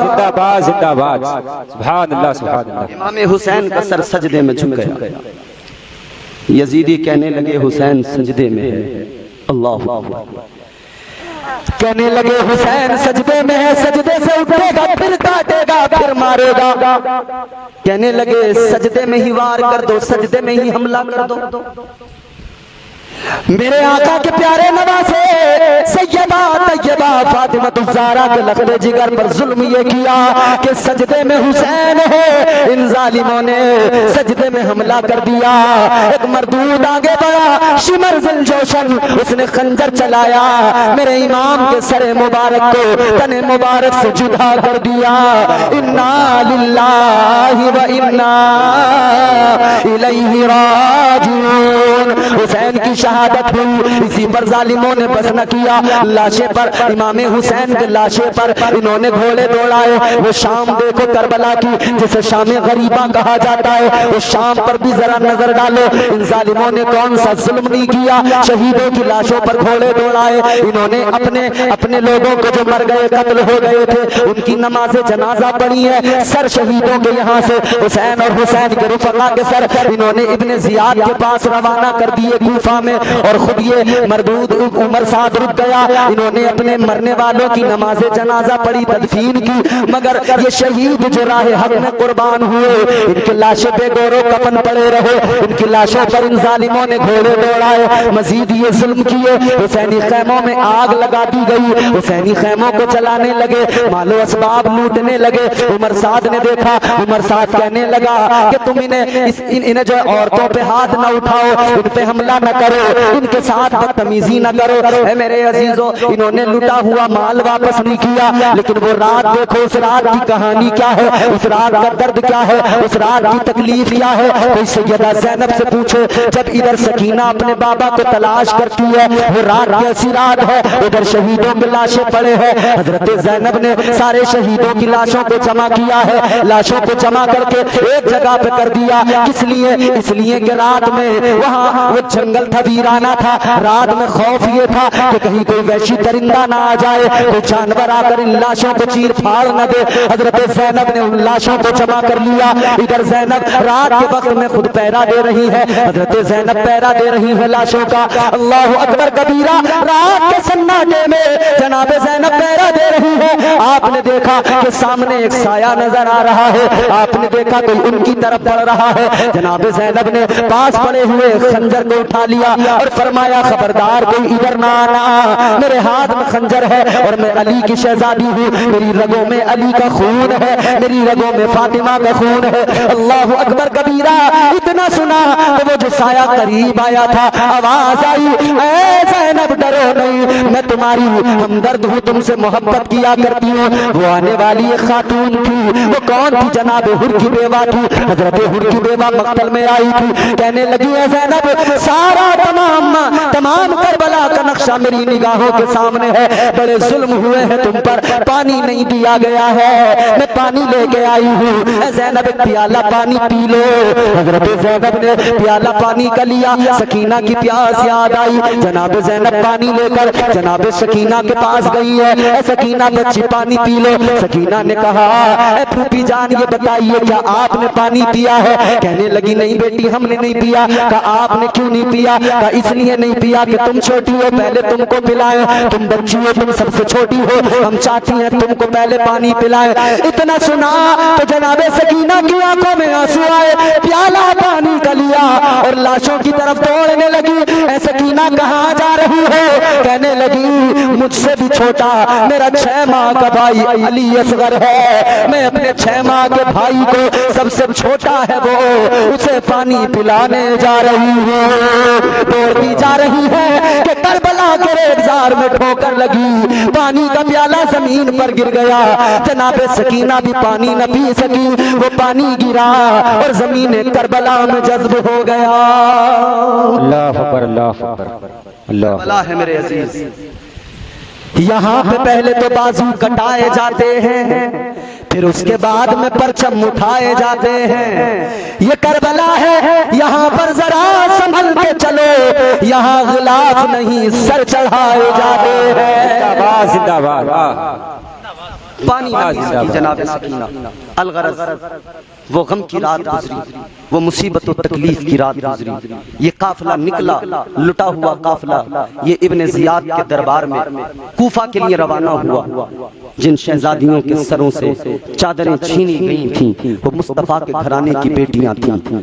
जिंदाबाद जिंदाबाद, सुभान अल्लाह सुभान अल्लाह। इमाम हुसैन का सर सजदे में झुक गया। यजीदी कहने लगे हुसैन सजदे में है। अल्लाह कहने लगे हुसैन सजदे में है, सजदे से उठेगा फिर काटेगा फिर मारेगा। कहने लगे सजदे में ही वार कर दो, सजदे में ही हमला कर दो। मेरे आका के प्यारे नवासे सैयदा तैयबा फातिमा ज़हरा के लख्ते जिगर पर जुल्म ये किया कि सजदे में हुसैन है, इन जालिमों ने सजदे में हमला कर दिया। एक मर्दूद आगे बढ़ा, शिमर ज़िलजोशन, उसने खंजर चलाया, मेरे इमाम के सरे मुबारक को तने मुबारक से जुदा कर दिया। इन्ना लिल्लाहि व इन्ना इलैहि राजिऊन। हुसैन की शहादत हुई, इसी पर जालिमों ने बस न किया। लाशे पर, इमाम हुसैन के लाशे पर इन्होंने घोड़े दौड़ाए। वो शाम देखो करबला की, जिसे शाम गरीबा कहा जाता है, वो शाम पर भी जरा नजर डालो, इन जालिमों ने कौन सा जुल्म नहीं किया। शहीदों की लाशों पर घोड़े दौड़ाए इन्होंने। अपने लोगों को जो मर गए, कत्ल हो गए थे, उनकी नमाज जनाजा पढ़ी है। सर शहीदों के यहाँ से हुसैन और हुसैन के रुफका के सर इन्होंने इब्ने जियाद के पास रवाना कर दिए कूफा में, और खुद ये मरदूद उमर साथ रुक गया। इन्होंने अपने मरने वालों की नमाज जनाजा पढ़ी, तदफीन की, मगर ये शहीद जो राह हक में कुर्बान हुए, इनकी लाशों पे गौरो कफन पड़े रहे। इनकी लाशों पर इन जालिमों ने घोड़े दौड़ाए, मजीद ये जुल्म किए। हुसैनी खैमों में आग लगा दी गई, हुसैनी खैमों को जलाने लगे, मालो असबाब लूटने लगे। उमर साद ने देखा, उमर साद कहने लगा कि तुम इन्हें जो औरतों पे हाथ न उठाओ, इन पे हमला न करो, इनके साथ बदतमीजी न करो। है मेरे अजीजों, इन्होंने लुटा हुआ माल वापस नहीं किया, लेकिन वो रात देखो, उस रात की कहानी क्या है, उस रात का दर्द क्या है, उस रात की तकलीफ क्या है। कोई सैयदा ज़ैनब से पूछे, जब इधर सकीना अपने बाबा को तलाश करती है, वो रात कैसी रात है। उधर शहीदों की लाशें पड़े हैं, हजरत ज़ैनब ने सारे शहीदों की लाशों को जमा किया है, लाशों को जमा करके एक जगह पे कर दिया। किस लिए? इसलिए कि रात में वहाँ वो जंगल था, वीराना था। रात में खौफ ये था कि कहीं कोई वैशी दरिंदा ना आ जाए, कोई जानवर आकर इन लाशों को चीर फाड़ न दे। हजरत ज़ैनब ने उन लाशों को जमा कर लिया। इधर ज़ैनब रात के वक्त में खुद पहरा दे रही है, हजरत ज़ैनब पहरा दे रही है लाशों का। अल्लाह अकबर कबीरा, रात के सन्नाटे में जनाब ज़ैनब पहरा दे रही है। आपने देखा कि सामने एक साया नजर आ रहा है, आपने देखा कोई उनकी तरफ बढ़ रहा है। जनाब ज़ैनब ने पास पड़े हुए खंजर को उठा लिया और फरमाया खबरदार कोई इधर ना आना, मेरे हाथ में खंजर है और मैं अली की शहजादी हूँ, मेरी रगों में अली का खून है, मेरी रगों में फातिमा का खून है। अल्लाह अकबर कबीरा। इतना सुना तो वो जो साया करीब आया था, आवाज आई, ऐ ज़ैनब डरो नहीं, मैं तुम्हारी हमदर्द हूँ, तुमसे मोहब्बत किया करती हूँ। वो आने वाली एक खातून थी, वो कौन थी? जनाब हुर की बेवा थी। हजरत हुर की बेवा मक्तल में आई थी, कहने लगी है ज़ैनब सारा तमाम करबला का नक्शा मेरी निगाहों के सामने है, बड़े जुल्म हुए हैं तुम पर, पानी नहीं दिया गया है, मैं पानी लेके आई हूँ, ज़ैनब प्याला पानी पी लो। हजरत ज़ैनब ने प्याला पानी का लिया, सकीना की प्यास याद आई, जनाब ज़ैनब पानी लेकर जनाब सकीना के पास गई है। सकीना बच्ची पानी पी लो। सकीना ने कहा फूफी जान ये बताइए क्या आपने पानी पिया है? कहने लगी नहीं बेटी हमने नहीं पिया। कहा आपने क्यों नहीं पिया? कहा इसलिए नहीं पिया कि तुम छोटी हो, पहले तुमको पिलाएं, तुम बच्ची हो, तुम सबसे छोटी हो, हम चाहती हैं तुमको पहले पानी पिलाएं। इतना सुना तो जनाबे सकीना की आंखों में आंसू आए, प्याला पानी का लिया और लाशों की तरफ दौड़ने लगी। सकीना कहाँ जा रही है? कहने लगी मुझसे भी छोटा मेरा 6 माह का भाई अली असगर है, मैं अपने 6 माह के भाई को सबसे छोटा है वो, उसे पानी पिलाने जा रही हूँ। दौड़ती जा रही है कि करबला के रेगजार में ठोकर लगी, पानी का प्याला जमीन पर गिर गया। जनाबे सकीना भी पानी न पी सकी, वो पानी गिरा और जमीन करबला में जज्ब हो गया। अल्लाह अकबर, अल्लाह अकबर, अल्लाह करबला है मेरे अजीज। यहाँ पे पहले तो बाजू कटाए जाते हैं, फिर उसके बाद में परचम उठाए जाते हैं। ये करबला है, यहाँ पर जरा संभल के चलो, यहाँ गिलाफ नहीं सर चढ़ाए जाते हैं। जिंदाबाद जिंदाबाद, वाह पानी जनाब सकीना अलगरज वो गम की रात गुजरी, वो मुसीबत और तकलीफ की रात गुजरी। ये काफिला निकला, लुटा हुआ काफिला, ये इब्ने जियाद के दरबार में कूफा के लिए रवाना हुआ। जिन शहजादियों के सरों से चादरें छीनी गई थी वो मुस्तफा के घराने की बेटियां थीं।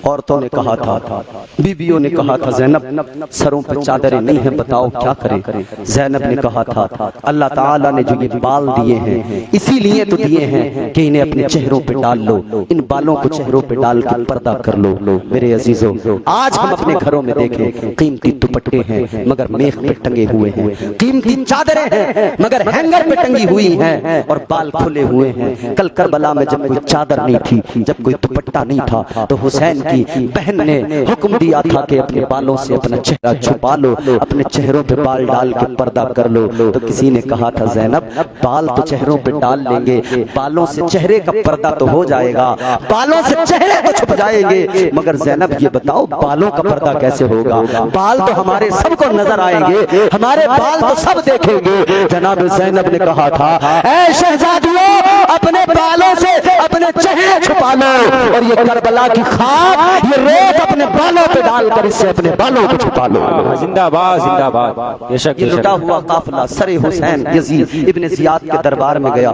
औरतों ने कहा था, बीबियों ने कहा था, ज़ैनब सरों पर चादरें नहीं हैं, बताओ क्या करें? ज़ैनब ने कहा था अल्लाह ताला ने जो ये बाल दिए हैं इसीलिए तो दिए हैं कि इन्हें अपने चेहरों पे डाल लो, इन बालों को चेहरों पे डाल कर पर्दा कर लो। मेरे अजीजों, आज हम अपने घरों में देखें कीमती दुपट्टे हैं मगर मेख पे टंगे हुए हैं, कीमती चादरें हैं मगर हैंगर पे टंगी हुई हैं और बाल खुले हुए हैं। कल करबला में जब कोई चादर नहीं थी, जब कोई दुपट्टा नहीं था, तो हुसैन की बहन ने हुक्म दिया था कि अपने बालों से अपना चेहरा छुपा लो, अपने चेहरों पे बाल डाल के पर्दा कर लो। तो किसी ने कहा था ज़ैनब बाल तो चेहरों पे डाल लेंगे, बालों से चेहरे का पर्दा तो हो जाएगा, बालों से चेहरे तो छुप जाएंगे, मगर ज़ैनब ये बताओ बालों का पर्दा कैसे होगा? बाल तो हमारे सबको नजर आएंगे, हमारे बाल तो सब देखेंगे। जनाब ज़ैनब ने कहा था ऐ शहजादियों अपने बालों से अपने चेहरे छुपा लो, और ये करबला की खाक ये रेत अपने बालों पे डालकर इससे अपने बालों को छुपा लो। जिंदाबाद जिंदाबाद। ये लुटा हुआ काफिला सरे हुसैन यजीद इब्ने जियाद के दरबार में गया।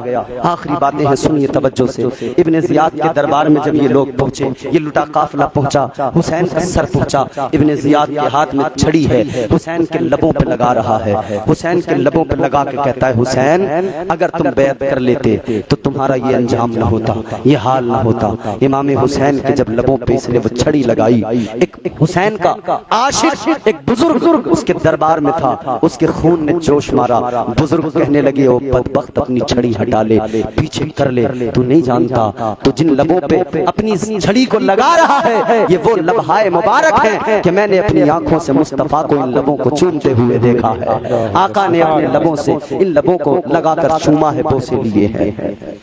आखिरी बातें हैं, सुनिए तवज्जो से। इब्ने जियाद के दरबार में जब ये लोग पहुंचे, ये लुटा काफिला पहुंचा, हुसैन का सर पहुंचा, इब्ने जियाद के हाथ में छड़ी है, हुसैन के लबों पे लगा रहा है, हुसैन के लबों पे लगा के कहता है हुसैन अगर तुम बैत कर लेते तो तुम्हारा ये अंजाम न होता, ये हाल न होता। इमाम हुसैन के जब लबों पे इसने वो छड़ी लगाई, एक हुसैन का आशिक एक बुजुर्ग उसके दरबार में था, उसके खून ने जोश मारा। बुजुर्ग कहने लगे ओ बदबख्त अपनी छड़ी हटा ले, पीछे कर ले, तू नहीं जानता तो जिन लबों पे अपनी छड़ी को लगा रहा है ये वो लम्हाए मुबारक है कि मैंने अपनी आंखों से मुस्तफा को इन लबों को चूमते हुए देखा है। आका ने अपने लबों से इन लबों को लगाकर चूमा है, बोसे लिए हैं।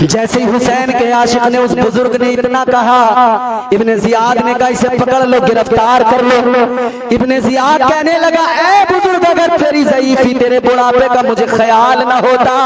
जैसे ही हुसैन के आशिक ने उस बुजुर्ग ने इतना कहा, इब्ने जियाद ने कहा इसे पकड़ लो, गिरफ्तार कर लो। इब्ने जियाद कहने लगा ऐ बुजुर्ग अगर तेरी ज़ईफ़ी तेरे बुढ़ापे का मुझे ख्याल न होता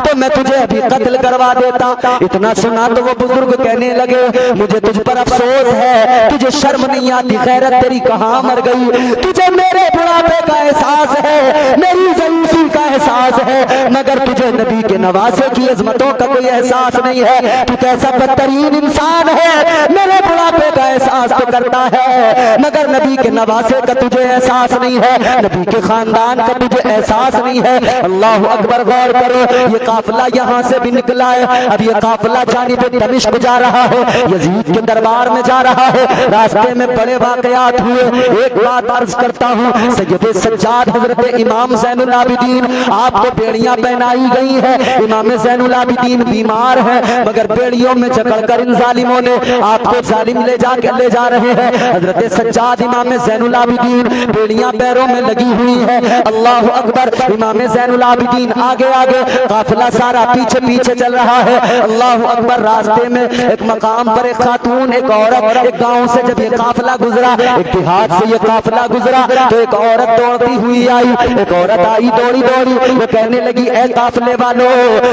तो मैं तुझे अभी कत्ल करवा देता। इतना सुना तो वो बुजुर्ग कहने लगे मुझे तुझ पर अफसोस है, तुझे शर्म नहीं आती, गैरत तेरी कहाँ मर गई? तुझे मेरे बुढ़ापे का एहसास है, मेरी ज़ईफ़ी का एहसास है, मगर तुझे नबी के नवासे की अजमतों का कोई एहसास एहसास नहीं है, तू कैसा बदतरीन इंसान है, मेरे बुढ़ापे का एहसास तो करता है मगर नबी के नवासे का तुझे एहसास नहीं है, नबी के खानदान का तुझे एहसास नहीं है। अल्लाह अकबर, गौर करो, ये काफिला यहाँ से भी निकला है, अब ये काफिला जानिब दमिश्क जा रहा है, यजीद के दरबार में जा रहा है। रास्ते में बड़े वाकयात हुए। एक बात अर्ज करता हूँ, सैयद सज्जाद हजरत इमाम ज़ैनुल आबिदीन, आपको बेड़ियां पहनाई गई है, इमाम ज़ैनुल आबिदीन बीमार है मगर बेड़ियों में जकड़कर इन जालिमों ने आपको जालिम ले जा रहे हैं। हजरत सज्जाद इमाम ज़ैनुल आबिदीन, बेड़ियां पैरों में लगी हुई है। अल्लाह अकबर, इमाम ज़ैनुल आबिदीन आगे आगे, काफिला सारा पीछे पीछे चल रहा है। अल्लाह अकबर, रास्ते में एक मकाम पर एक खातून, एक औरत, एक गांव से जब ये काफिला गुजरा, एक देहात से ये काफिला गुजरा तो एक औरत दौड़ती हुई आई। एक औरत आई दौड़ी दौड़ी, वो कहने लगी, ए काफिले वालों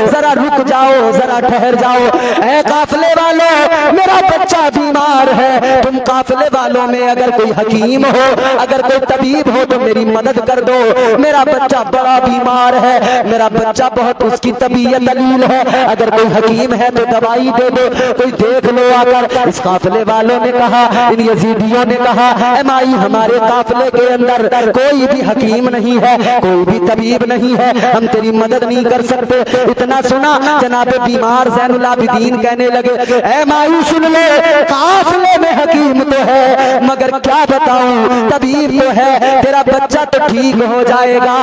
जरा रुक जाओ, जरा ठहर जाओ, ए काफिले वालों मेरा बच्चा बीमार है, तुम काफिले वालों में अगर कोई हकीम हो, अगर कोई तबीब हो तो मेरी मदद कर दो, मेरा बच्चा बड़ा बीमार है, मेरा बच्चा बहुत, उसकी तबीयत दलील है, अगर कोई हकीम है तो दवाई दे दो, कोई देख लो आकर। इस काफिले वालों ने कहा, इन यजीदियों ने कहा, ए माई हमारे काफिले के अंदर कोई भी हकीम नहीं है, कोई भी तबीब नहीं है, हम तेरी मदद नहीं कर सकते। इतना सुना, जनाबे बीमार ज़ैनुल आबिदीन कहने लगे, ए माई सुन ले, काफिले में हकीम तो है मगर क्या बताऊं, तबीब तो है, तेरा बच्चा तो ठीक हो जाएगा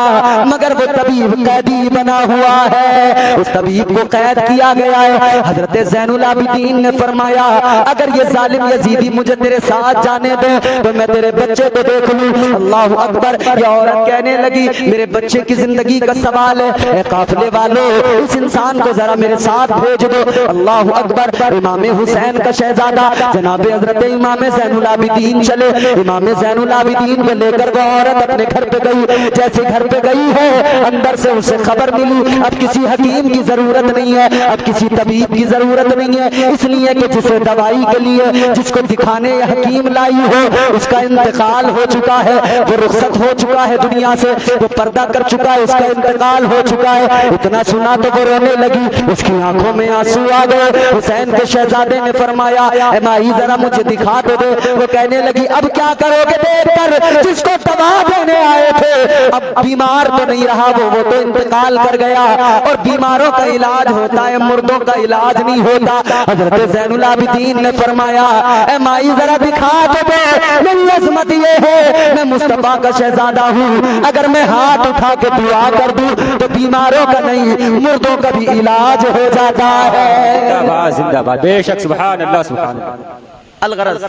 मगर वो तबीब कैदी बना हुआ है, उस तबीब को कैद किया गया है। हजरत ज़ैनुल आबिदीन ने फरमाया, अगर ये जालिम यजीदी मुझे तेरे साथ जाने दे तो मैं तेरे बच्चे को देख लूं। अल्लाह अकबर, ये औरत कहने लगी, मेरे बच्चे की जिंदगी का सवाल है, ए काफिले वालों इस इंसान को जरा मेरे साथ भेज दो। अल्लाह अकबर, इमाम हुसैन का शहजादा जनाब हजरत इमाम ज़ैनुल आबिदीन चले। इमाम ज़ैनुल आबिदीन को लेकर वो औरत अपने घर पे गई। जैसे घर पे गई है, अंदर से उसे खबर मिली, अब किसी हकीम की जरूरत नहीं है, अब किसी तबीब की जरूरत नहीं है, इसलिए कि जिसे दवाई के लिए, जिसको दिखाने हकीम लाई हो, उसका इंतकाल हो चुका है, वो रुखसत हो चुका है दुनिया से, वो पर्दा कर चुका है, उसका इंतकाल हो चुका है। इतना सुना तो वो रोने लगी, उसकी आंखों में आंसू आ गए। हुसैन के शहजादे ने फरमाया, ए माई जरा मुझे दिखा तो दे। वो कहने लगी, अब क्या करोगे देखकर, जिसको दवा देने आए थे अब बीमार तो नहीं रहा, वो तो इंतकाल कर गया, और बीमारों का इलाज होता है, मुर्दों का इलाज नहीं होता। हजरत ज़ैनुल आबिदीन ने फरमाया, ए माई जरा दिखा तो दे, मेरी अजमत ये है, मैं मुस्तफा का शहजादा हूँ, अगर मैं हाथ उठा के दुआ कर दूं तो बीमारों का नहीं मुर्दों का भी इलाज हो जाता है। जिंदाबाद जिंदाबाद, बेशक, सुभान अल्लाह सुभान अल्लाह। अलगरज,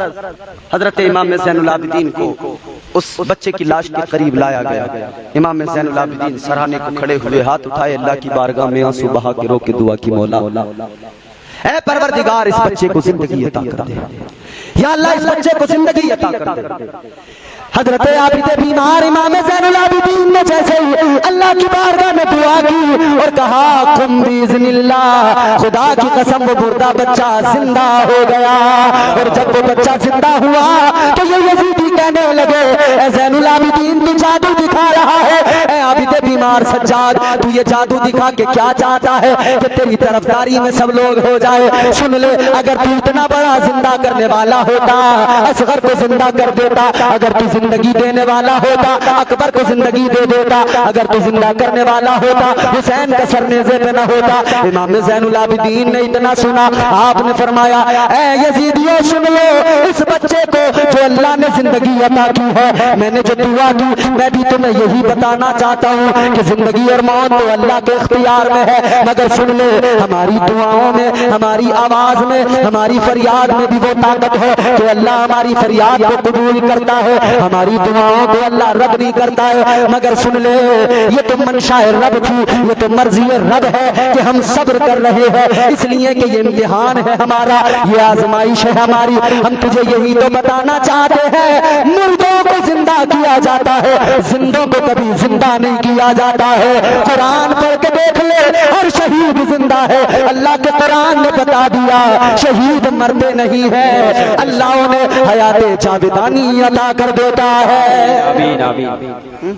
हजरत इमाम ज़ैनुल आबिदीन को उस बच्चे की लाश के करीब लाया गया। इमाम ज़ैनुल आबिदीन सराहने को खड़े हुए, हाथ उठाए, अल्लाह की बारगाह में आंसू बहा के रो के दुआ की, मौला ऐ परवरदिगार इस बच्चे को जिंदगी अता कर दे, या अल्लाह इस बच्चे को जिंदगी अता कर दे। हजरत आबिद बीमार इमाम ज़ैनुल आबिदीन ने जैसे ही अल्लाह की बारगाह में दुआ की और कहा, कुम बिइज़्निल्लाह, खुदा की कसम वो मुर्दा बच्चा जिंदा हो गया। और जब वो बच्चा जिंदा हुआ तो ये यजीदी कहने लगे, ए ज़ैनुल आबिदीन तू जादू दिखा रहा है, ए आबिद बीमार सज्जाद तू ये जादू दिखा के क्या चाहता है कि तेरी तरफदारी में सब लोग हो जाए। सुन ले, अगर तू इतना बड़ा जिंदा करने वाला होता, असगर को जिंदा कर देता, अगर तू जिंदगी देने वाला होता, अकबर को जिंदगी दे देता, अगर तू जिंदा करने वाला होता, हुसैन का सर नेज़े पे न होता। इमाम ज़ैनुल आबिदीन ने इतना सुना, आपने फरमाया, ऐ यजीदियों सुन लो, इस बच्चे को जो अल्लाह ने जिंदगी अता की है, मैंने जो दुआ की, मैं भी तुम्हें यही बताना चाहता हूँ कि जिंदगी और मौत तो अल्लाह के इख्तियार में है, मगर सुन ले, हमारी दुआओं में, हमारी आवाज में, हमारी फरियाद में भी वो ताकत है कि अल्लाह हमारी फरियाद को कबूल करता है, हमारी दुआओं को अल्लाह रद्द नहीं करता है। मगर सुन ले, ये तो मंशाए रब थी, ये तो मर्जी रब है कि हम सब्र कर रहे हैं, इसलिए कि ये इम्तिहान है हमारा, ये आजमाइश है हमारी। हम तुझे यही तो बताना चाहते हैं, मुर्दों को जिंदा किया जाता है, जिंदों को कभी जिंदा नहीं किया जाता है। कुरान पढ़ के देख ले, हर शहीद जिंदा है। अल्लाह के कुरान ने बता दिया, शहीद मरते नहीं है, अल्लाह उन्हें हयाते जावेदानी अता कर देता है। आमीन आमीन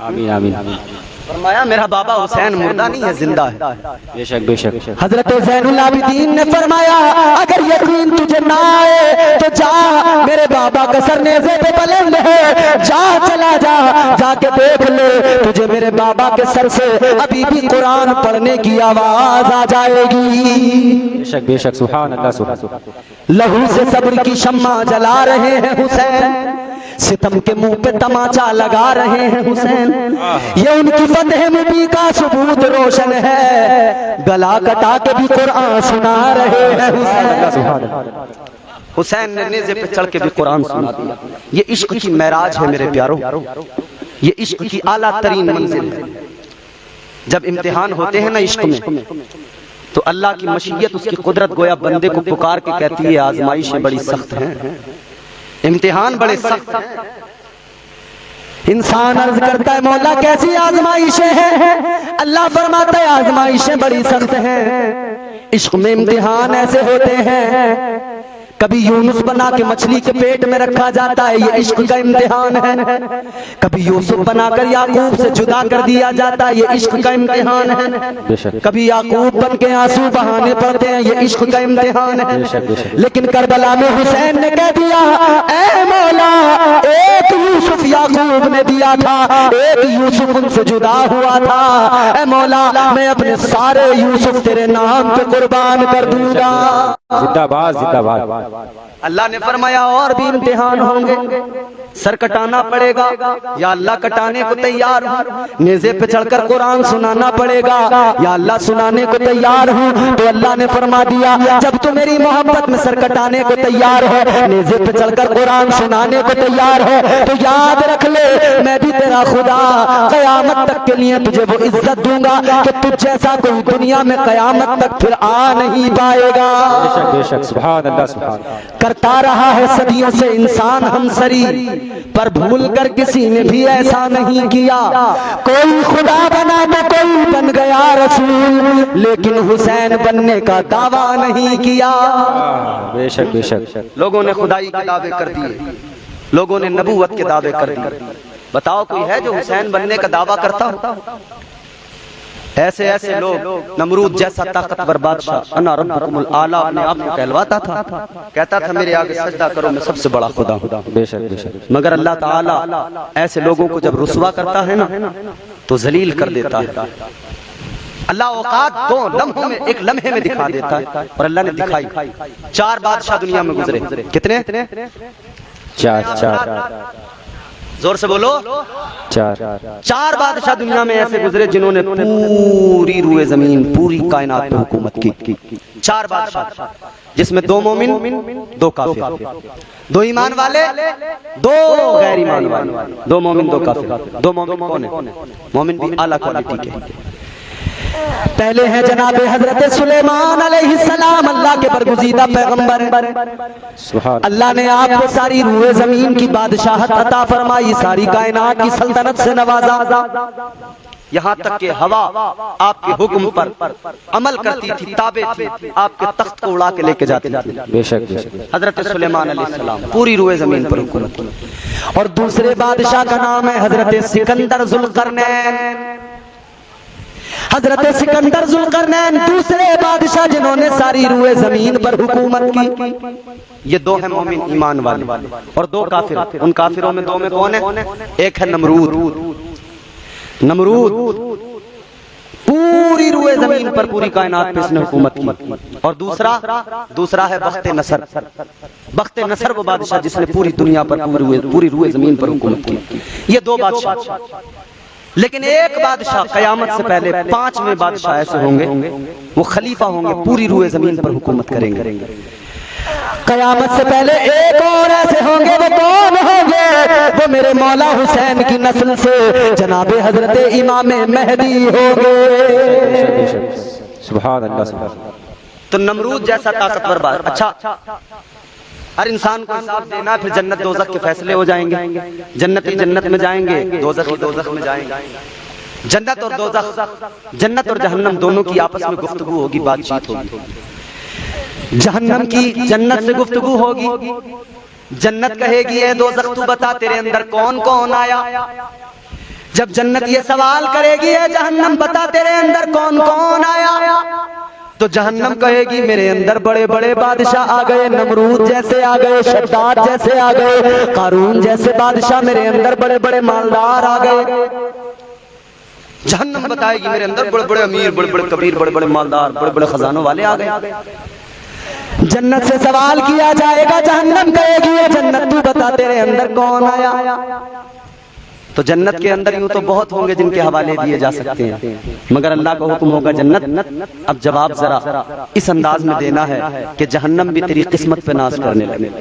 आमीन आमीन। फरमाया मेरा बाबा हुसैन मुर्दा नहीं है, जिंदा है। बेशक बेशक। हजरत ज़ैनुल आबिदीन ने फरमाया अगर यकीन तुझे ना आए तो जा, मेरे बाबा का सर नेज़े पे बुलंद है, जा चला जा, जाके देख ले, तुझे मेरे बाबा के सर से अभी भी कुरान पढ़ने की आवाज आ जाएगी। बेशक बेशक। सुभान अल्लाह सुभान। लहू से सब्र की शम्मा जला रहे हैं हुसैन, सितम के मुंह पे तमाचा लगा रहे हैं हुसैन, ये उनकी फतह मुबी का सबूत रोशन है, गला कटा के भी कुरान सुना रहे हैं हुसैन। हुसैन ने नेज़े पे चढ़ के भी कुरान सुना दिया। ये इश्क की महराज है मेरे प्यारों, ये इश्क की आला तरीन मंजिल है। जब इम्तिहान होते हैं ना इश्क में, तो अल्लाह की मशीयत, उसकी कुदरत गोया बंदे को पुकार के कहती है आजमाइशें बड़ी सख्त हैं, इम्तिहान बड़े सख्त हैं। इंसान अर्ज करता है मौला कैसी आजमाइशें हैं, अल्लाह फरमाता है आजमाइशें बड़ी सख्त हैं। इश्क में इम्तिहान ऐसे होते हैं, कभी यूनुस बना के मछली के पेट में रखा जाता है, ये इश्क का इम्तिहान है। कभी यूसुफ बनाकर याकूब से जुदा कर दिया जाता है, ये इश्क का इम्तिहान है। कभी याकूब बन के आंसू बहाने पड़ते हैं, ये इश्क का इम्तिहान है। लेकिन करबला में हुसैन ने कह दिया ऐ मौला, एक यूसुफ याकूब ने दिया था, एक यूसुफ उनसे जुदा हुआ था, ऐ मौला मैं अपने सारे यूसुफ तेरे नाम पे कुर्बान कर दूंगा। जिंदाबाद जिंदाबाद। अल्लाह ने फरमाया और भी इम्तिहान होंगे, सर कटाना पड़ेगा, या अल्लाह कटाने को तैयार हूँ, नेज़े पे चढ़कर कुरान सुनाना पड़ेगा, या अल्लाह सुनाने को तैयार हूँ। तो अल्लाह ने फरमा दिया जब तू मेरी मोहब्बत में सर कटाने को तैयार है, नेज़े पे चढ़कर कुरान सुनाने को तैयार है, तो याद रख ले मैं भी तेरा खुदा कयामत तक के लिए तुझे वो इज्जत दूंगा कि तुझ जैसा कोई दुनिया में कयामत तक फिर आ नहीं पाएगा। बेशक बेशक। सुभान अल्लाह सुभान। करता रहा है सदियों से इंसान हमसरी, पर भूल कर किसी ने भी ऐसा नहीं किया। कोई खुदा बना तो कोई बन गया रसूल, लेकिन हुसैन बनने का दावा नहीं किया। बेशक बेशक। लोगों ने खुदाई के दावे कर दिए, लोगों ने नबूवत के दावे कर दिए। बताओ कोई है जो हुसैन बनने का दावा करता हो? ऐसे ऐसे लोग, नमरूद जैसा ताकतवर बादशाह अना रब्बुकुमुल आला अपने आप को कहलवाता था, कहता था मेरे आगे सजदा करो मैं सबसे बड़ा खुदा हूं। बेशक बेशक। मगर अल्लाह ताला ऐसे लोगों को जब रुसवा करता है ना, तो जलील कर देता है। अल्लाह औकात दो लम्हों में, एक लम्हे में दिखा देता है, और अल्लाह ने दिखाई। 4 बादशाह दुनिया में गुजरे। कितने? 4। जोर से बोलो। 4 बादशाह दुनिया में ऐसे गुजरे जिन्होंने पूरी रूए जमीन, पूरी कायनात पर हुकूमत की। 4 बादशाह, जिसमें 2 मोमिन 2 काफिर, 2 ईमान वाले 2 गैर ईमान वाले, 2 मोमिन 2 काफिर। 2 मोमिन कौन है? मोमिन भी आला क्वालिटी के। पहले है जनाब हजरत सुलेमान अलैहिस्सलाम, अल्लाह के बरगुज़ीदा पैगंबर। अल्लाह ने आपको सारी रूए जमीन की बादशाहत अता फरमाई, सारी कायनात की सल्तनत से नवाजा, यहाँ तक कि हवा आपके हुक्म पर अमल करती थी, ताबे थी, आपके तख्त को उड़ा के लेके जाती थी। बेशक बेशक। हजरत सुलेमान अलैहिस्सलाम पूरी रूए जमीन पर हुकूमत की। और दूसरे बादशाह का नाम है हजरत सिकंदर जुल्करनैन। हजरत सिकंदर जुल्करनैन दूसरे बादशाह जिन्होंने सारी रूए जमीन पर हुकूमत की। ये 2 हैं मोमिन ईमान वाले, और 2 काफिर। उन काफिरों में 2 में कौन है? एक है नमरूद। नमरूद पूरी रूए जमीन पर, पूरी कायनात पे इसने हुकूमत की। और दूसरा है बख्ते नसर। बख्ते नसर वो बादशाह जिसने पूरी दुनिया पर, पूरी रूए जमीन पर हुकूमत की। ये 2 बादशाह। लेकिन एक बादशाह कयामत से पहले 5वें बादशाह ऐसे होंगे, वो खलीफा होंगे, पूरी रूए जमीन पर हुकूमत करेंगे। कयामत से पहले एक और ऐसे होंगे, वो कौन होंगे? वो मेरे मौला हुसैन की नस्ल से जनाबे हजरत इमाम महदी होंगे। सुभान अल्लाह सुभान। तो नमरूद जैसा ताकतवर बात। अच्छा, हर इंसान को हिसाब देना, फिर जन्नत दोज़ख के फैसले हो जाएंगे। जन्नती जन्नत में जाएंगे, दोज़खी दोज़ख में जाएंगे। जन्नत और दोज़ख, जन्नत और जहन्नम दोनों की आपस में गुफ्तगू होगी, बातचीत होगी। जहन्नम की जन्नत से गुफ्तगू होगी। जन्नत कहेगी ए दोज़ख तू बता तेरे अंदर कौन कौन आया। जब जन्नत ये सवाल करेगी है जहन्नम बता तेरे अंदर कौन कौन आया, तो जहन्नम कहेगी मेरे अंदर बड़े बड़े बादशाह आ गए, नमरूद जैसे आ गए, शद्दाद जैसे आ गए, कारून जैसे बादशाह मेरे अंदर बड़े बड़े मालदार आ गए। जहन्नम बताएगी मेरे अंदर बड़े बड़े अमीर, बड़े बड़े कबीर, बड़े बड़े मालदार, बड़े बड़े खजानों वाले आ गए। जन्नत से सवाल किया जाएगा, जहन्नम कहेगी ये जन्नत तू बता तेरे अंदर कौन आया। तो जन्नत के अंदर यूं तो बहुत होंगे जिनके हवाले दिए जा सकते हैं, मगर अल्लाह का हुक्म होगा जन्नत। अब जवाब जरा इस अंदाज में देना है कि जहन्नम भी तेरी किस्मत पे नाज करने लगे।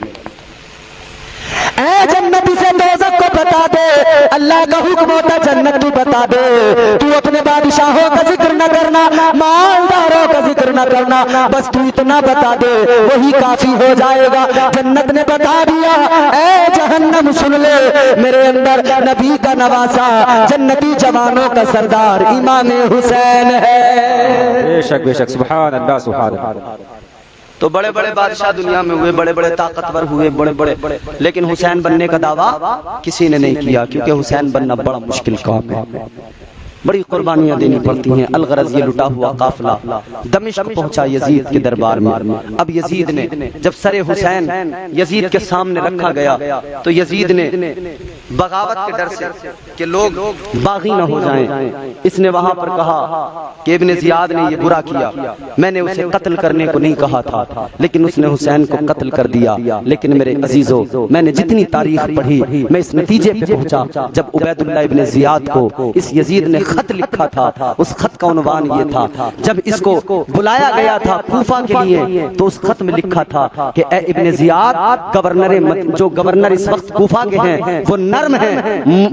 ऐ जन्नती से दोज़ख को बता दे, अल्लाह का हुक्म होता जन्नत तू बता दे, तू अपने बादशाहों का जिक्र न करना, मालदारों का जिक्र न करना, बस तू इतना बता दे वही काफी हो जाएगा। जन्नत ने बता दिया ऐ जहन्नम सुन ले, मेरे अंदर नबी का नवासा, जन्नती जवानों का सरदार इमाम हुसैन है। बेशक बेशक, सुभान अल्लाह सुभान अल्लाह। तो बड़े बड़े बादशाह दुनिया में हुए, बड़े बड़े ताकतवर हुए, बड़े बड़े, लेकिन हुसैन बनने का दावा किसी ने नहीं किया, क्योंकि हुसैन बनना बड़ा मुश्किल काम है, बड़ी कुर्बानियां देनी पड़ती हैं। अलगरज ये लुटा हुआ काफिला दमिश्क पहुंचा यजीद के दरबार में। अब यजीद ने जब सरे हुसैन यजीद के सामने रखा गया, तो यजीद ने बगावत के डर से कि लोग बागी न हो जाएं, इसने वहां पर कहा कि इब्ने जियाद ने ये बुरा किया, मैंने उसे कत्ल करने को नहीं कहा था, लेकिन उसने हुसैन को कत्ल कर दिया। लेकिन मेरे अजीजों, मैंने जितनी तारीख पढ़ी मैं इस नतीजे पे पहुंचा, जब उबैदुल्लाह इब्ने जियाद को इस यजीद ने खत लिखा था, उस खत का उन्वान ये था, जब इसको बुलाया गया था कूफा के लिए, तो उस खत में लिखा था कि ए इब्ने जियाद, जो गवर्नर इस वक्त कूफा के हैं वो नर्म हैं,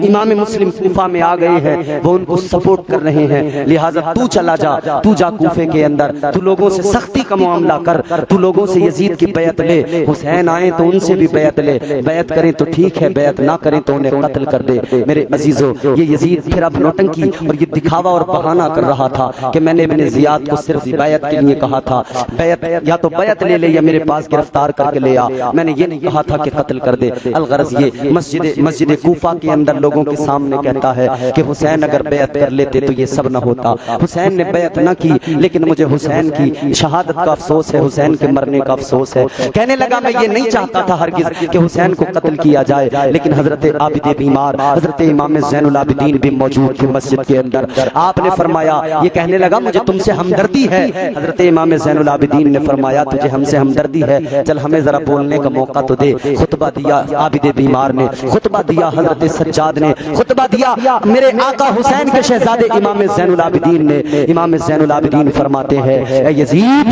इमाम मुस्लिम कूफा में आ गए हैं, वो उनको सपोर्ट कर रहे हैं, लिहाजा तू चला जा, तू जा कूफे के अंदर, तू लोगों से सख्ती का मामला कर, तू लोगों से यजीद की बैत ले, हुसैन आए तो उनसे भी बैत ले, बैत करें तो ठीक है, बैत ना करें तो उन्हें कत्ल कर दे। मेरे अजीजों, ये यजीद फिर अब नौटंकी और ये दिखावा और बहाना कर रहा था कि मैंने इब्ने जियाद को सिर्फ बैत के लिए कहा था, बैत या तो बैत ले ले या मेरे पास गिरफ्तार करके ले आ, मैंने ये नहीं कहा था कि कत्ल कर दे। अलगरज ये मस्जिद कूफा के अंदर लोगों के सामने कहता है कि हुसैन अगर बैत कर लेते तो ये सब न होता। हुसैन ने बैत न की, लेकिन मुझे हुसैन की शहादत का अफसोस है, हुसैन के मरने का अफसोस है। कहने लगा मैं ये नहीं चाहता था हरगिज कि हुसैन को कत्ल किया जाए, लेकिन हजरत आबिद बीमार, हजरत इमाम ज़ैनुल आबिदीन भी मौजूद थे मस्जिद के अंदर। आपने फरमाया, ये कहने लगा मुझे तुमसे हमदर्दी है। हजरत इमाम ज़ैनुल आबिदीन ने फरमाया तुझे हमसे हमदर्दी है, चल हमें जरा बोलने का मौका तो दे। खुतबा दिया आबिद बीमार ने, खुतबा दिया हजरत सज्जाद ने, खुतबा दिया मेरे आका हुसैन के शहजादे इमाम ज़ैनुल आबिदीन ने। इमाम ज़ैनुल आबिदीन फरमाते हैं, ए यजीद,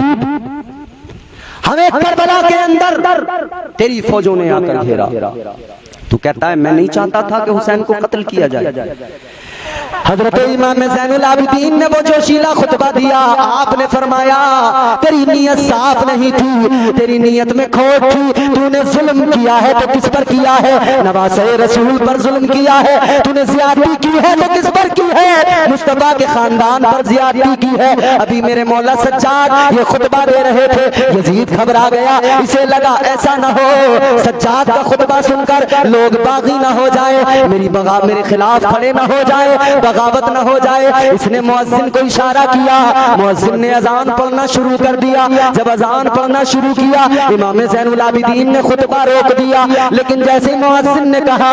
हमें करबला के अंदर तेरी फौजों ने आकर घेरा। तू कहता है मैं नहीं चाहता था कि हुसैन को कत्ल किया जाए। हजरत इमाम ज़ैनुल आबिदीन ने वो जोशीला खुतबा दिया, आपने फरमाया तेरी नीयत साफ नहीं थी, तेरी नीयत में खोट थी, तूने जुल्म किया है तो किस पर किया है? नवासे रसूल पर जुल्म किया है, तूने ज्यादती की है तो किस पर की है? मुस्तफा के खानदान पर ज्यादती की है। अभी मेरे मौला सज्जाद ये खुतबा दे रहे थे, यजीद घबरा गया, इसे लगा ऐसा न हो सज्जाद का खुतबा सुनकर लोग बागी न हो जाए, मेरे खिलाफ खड़े न हो जाए, बगावत न हो जाए। इसने मुअज्जिन को इशारा किया, मुअज्जिन ने अजान पढ़ना शुरू कर दिया। जब अजान पढ़ना शुरू किया, इमाम ज़ैनुल आबिदीन ने खुतबा रोक दिया, लेकिन जैसे मुअज्जिन ने कहा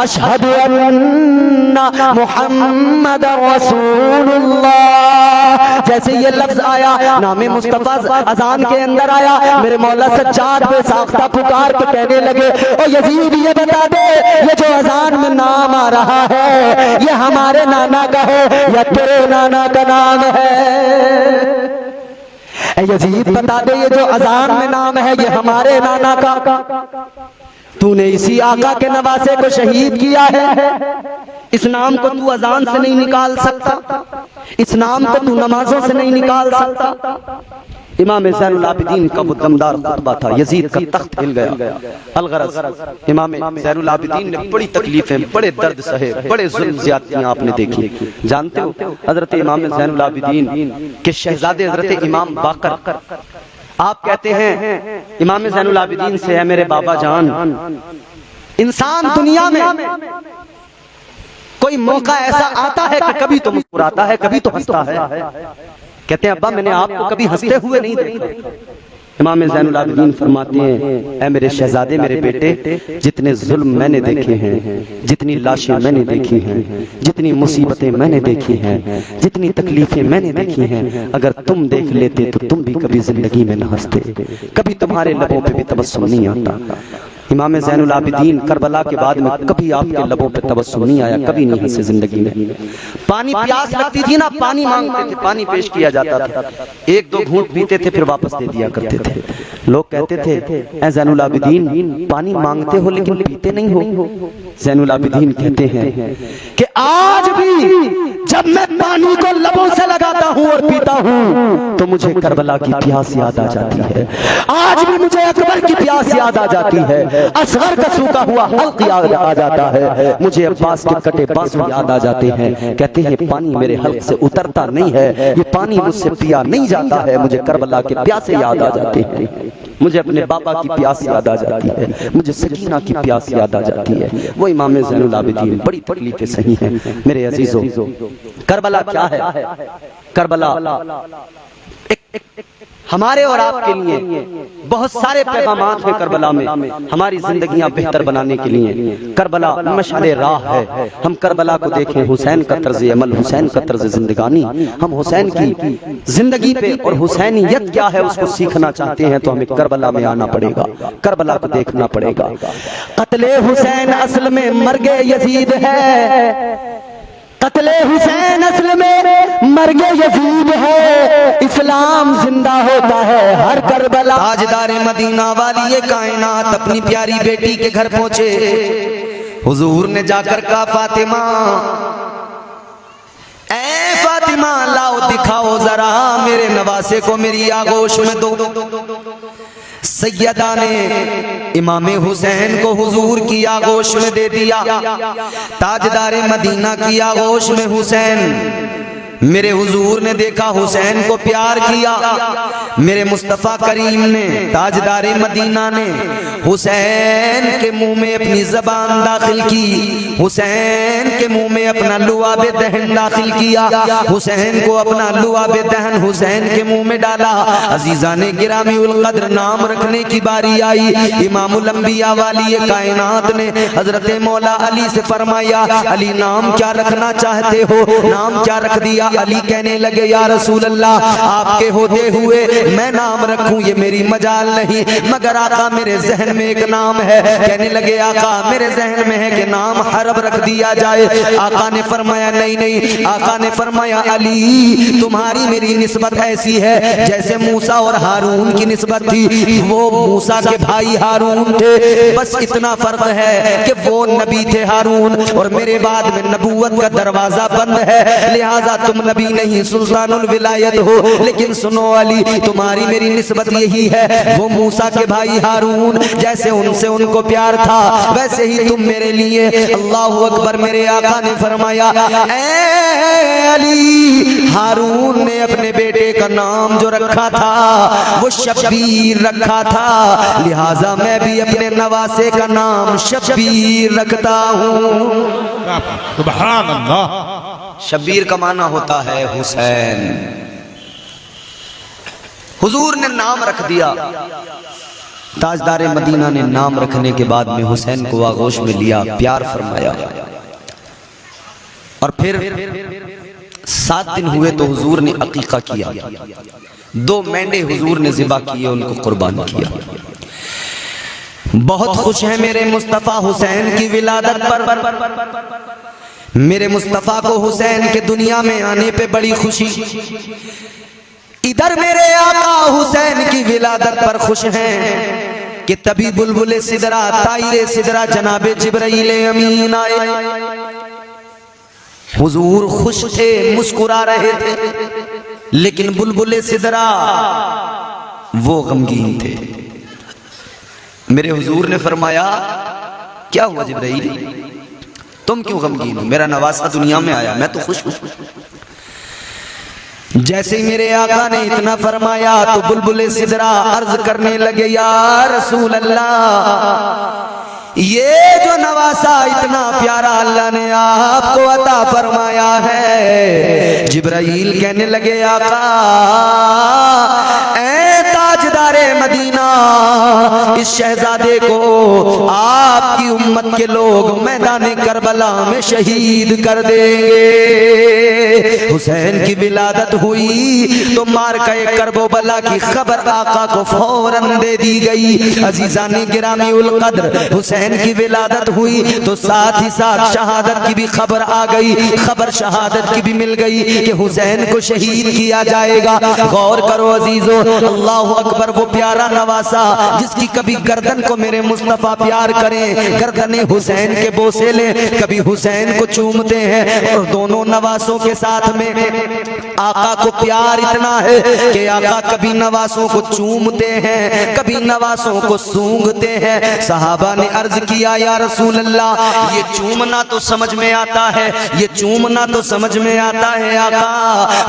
अशहदु अन्ना मुहम्मदर रसूलुल्लाह, जैसे ये लफ्ज आया, नामे मुस्तफा अजान के अंदर आया, मेरे मौला सज्जाद बेसाख्ता पुकार के कहने लगे, ओ यजीद ये बता दे, ये जो अजान में नाम आ रहा है ये हमारे नाना का है या तेरे नाना का नाम है? यजीद बता दे, ये जो अजान में नाम है ये हमारे नाना का। तूने इसी आका के नवासे को शहीद किया है, इस नाम को तू अजान से नहीं निकाल सकता, इस नाम को तू नमाजों से नहीं निकाल सकता। इमाम ज़ैनुल आबिदीन का वो दमदार खुतबा था, यजीद का तख्त हिल गया। अलगरज इमाम ज़ैनुल आबिदीन ने बड़ी तकलीफें, बड़े दर्द सहे, बड़े जुल्म ज़्यादतियां आपने देखी। जानते हो हजरत इमाम ज़ैनुल आबिदीन के शहजादे हजरत इमाम बाकर, आप कहते हैं इमाम ज़ैनुल आबिदीन से, है मेरे बाबा जान, इंसान दुनिया में कोई मौका ऐसा आता है कि कभी तो मुस्कुराता है, कभी तो हंसता है। कहते हैं अब्बा मैंने आपको कभी हंसते हुए नहीं देखा। इमाम ज़ैनुल आबिदीन फरमाते हैं, ऐ मेरे शहजादे, मेरे बेटे, जितने जुल्म मैंने देखे हैं, जितनी लाशें मैंने देखी हैं, जितनी मुसीबतें मैंने देखी हैं, जितनी तकलीफें मैंने देखी हैं, अगर तुम देख लेते तो तुम भी कभी जिंदगी में न हंसते, कभी तुम्हारे लबों पे भी तबस्सुम नहीं आता। इमाम ज़ैनुल आबिदीन करबला के बाद में कभी आपके लबों पे तबस्सुम नहीं आया, कभी नहीं हंसे जिंदगी में। पानी प्यास लगती थी ना, पानी मांगते थे, पानी पेश किया जाता था, एक दो घूंट पीते थे फिर वापस दे दिया करते थे। लोग कहते थे ऐ ज़ैनुल आबिदीन पानी मांगते हो लेकिन पीते नहीं हो। ज़ैनुल आबिदीन कहते हैं कि आज भी जब मैं पानी को लबों से लगाता हूँ और पीता हूँ तो मुझे करबला की प्यास याद आ जाती है। आज भी मुझे अकबर की प्यास याद आ जाती है, असगर का सूखा हुआ हल्क याद आ जाता है, मुझे अब्बास के कटे बांसुर याद आ जाते हैं। कहते हैं पानी मेरे हल्क से उतरता नहीं है, ये पानी मुझसे पिया नहीं जाता है, मुझे करबला के प्यासे याद आ जाते हैं, मुझे अपने बाबा की प्यास याद आ जाती है, मुझे सकीना की प्यास याद आ जाती है। वो इमाम ज़ैनुल आबिदीन बड़ी तकलीफें सही हैं मेरे अजीजों। करबला क्या है? करबला एक हमारे और आपके लिए बहुत सारे पैगामात हैं करबला में, हमारी जिंदगियां बेहतर बनाने के लिए। करबला मशाले राह है, हम करबला को देखें, हुसैन का तर्ज अमल, हुसैन का तर्ज जिंदगानी, हम हुसैन की जिंदगी पे और हुसैनियत क्या है उसको सीखना चाहते हैं तो हमें करबला में आना पड़ेगा, करबला को देखना पड़ेगा। कत्ले हुसैन असल में मर्गे यजीद है, कत्ले हुसैन असल में मर्गे यजीद है, इस्लाम जिंदा होता है हर करबला। ताजदार मदीना वाली ये कायनात अपनी प्यारी बेटी के घर पहुंचे, हुजूर ने जाकर कहा फातिमा, ऐ फातिमा लाओ दिखाओ जरा मेरे नवासे को मेरी आगोश में दो। सैयदा ने इमाम हुसैन को हुजूर की आगोश में दे दिया। ताजदार मदीना की आगोश में हुसैन, मेरे हुजूर ने देखा हुसैन को प्यार किया, मेरे मुस्तफ़ा करीम ने ताजदार मदीना ने हुसैन के मुंह में अपनी ज़बान दाखिल की, हुसैन के मुंह में अपना लुआबे दहन दाखिल किया, हुसैन को अपना लुआबे दहन हुसैन के मुंह में डाला। अजीज़ा ने गिरामी उल कद्र नाम रखने की बारी आई। इमामुल अंबिया वाली कायनात ने हजरत मौला अली से फरमाया, अली नाम क्या रखना चाहते हो? नाम क्या रख दिया? अली कहने लगे या रसूल अल्लाह, आपके होते हुए मैं नाम रखूं ये मेरी मजाल नहीं, मगर आका मेरे जहन में एक नाम है। कहने लगे आका मेरे जहन में है कि नाम हरब रख दिया जाए। आका ने फरमाया नहीं नहीं, आका ने फरमाया अली तुम्हारी मेरी निस्बत ऐसी है जैसे मूसा और हारून की निस्बत थी, वो मूसा के भाई हारून थे, बस इतना फर्क है कि वो नबी थे हारून और मेरे बाद में नबूवत का दरवाजा बंद है, लिहाजा तुम नबी नहीं सुल्तानुल विलायत हो। लेकिन सुनो अली तुम्हारी मेरी निस्बत यही है, वो मूसा के भाई हारून जैसे उनसे उनको प्यार था वैसे ही तुम मेरे लिए। अल्लाह अकबर। मेरे आका ने फरमाया ऐ अली, हारून ने अपने बेटे का नाम जो रखा था वो शब्बीर रखा था, लिहाजा मैं भी अपने नवासे का नाम शब्बीर रखता हूँ। सुभान अल्लाह। शब्बीर का माना होता है हुसैन। हुजूर ने नाम रख दिया। ताजदार मदीना ने नाम रखने के बाद में हुसैन को आगोश में लिया, प्यार फरमाया और फिर 7 दिन हुए तो हुजूर ने अकीका किया, 2 मेंढे हुजूर ने ज़िबा किए, उनको कुर्बान किया। बहुत खुश है मेरे मुस्तफ़ा हुसैन की विलादत पर, मेरे मुस्तफ़ा को हुसैन के दुनिया में आने पे बड़ी खुशी। इधर मेरे आका हुसैन की विलादत पर खुश हैं कि तभी बुलबुले सिदरा ताइरे सिदरा जनाबे जिब्राइल अमीन आए। हुजूर खुश थे, मुस्कुरा रहे थे, लेकिन बुलबुले सिदरा वो गमगीन थे। मेरे हुजूर ने फरमाया क्या हुआ जिब्राइल, तुम क्यों गमगीन हो? मेरा नवासा दुनिया में आया, मैं तो खुश हूं। जैसे ही मेरे आका ने इतना फरमाया तो बुलबुले सिदरा अर्ज करने लगे या रसूल अल्लाह, ये जो नवासा नवासा इतना प्यारा अल्लाह ने आपको अता फरमाया है। जिब्राइल कहने लगे आका ऐ ताजदारे मदीना, इस शहजादे को आपकी उम्मत के लोग मैदान करबला में शहीद कर देंगे। हुसैन की विलादत हुई तो मारका करबला की खबर आका को फौरन दे दी गई। अजीजानी गिरामी उल कद्र, हुसैन की विलादत हुई तो साथ ही साथ शहादत की भी खबर आ गई। खबर शहादत की भी मिल गई कि हुसैन को शहीद किया जाएगा। गौर करो अजीजों, अल्लाह अकबर, वो प्यारा नवासा जिसकी कभी गर्दन को मेरे मुस्तफा प्यार करें, गर्दन हुसैन के बोसे ले, कभी हुसैन को चूमते हैं। और दोनों नवासों के साथ में आका को प्यार इतना है कि आका कभी नवासों को चूमते हैं, कभी नवासों को सूंघते हैं। सहाबा ने अर्ज किया या रसूल अल्लाह, ये चूमना तो समझ में आता है, ये चूमना तो समझ में आता है आका,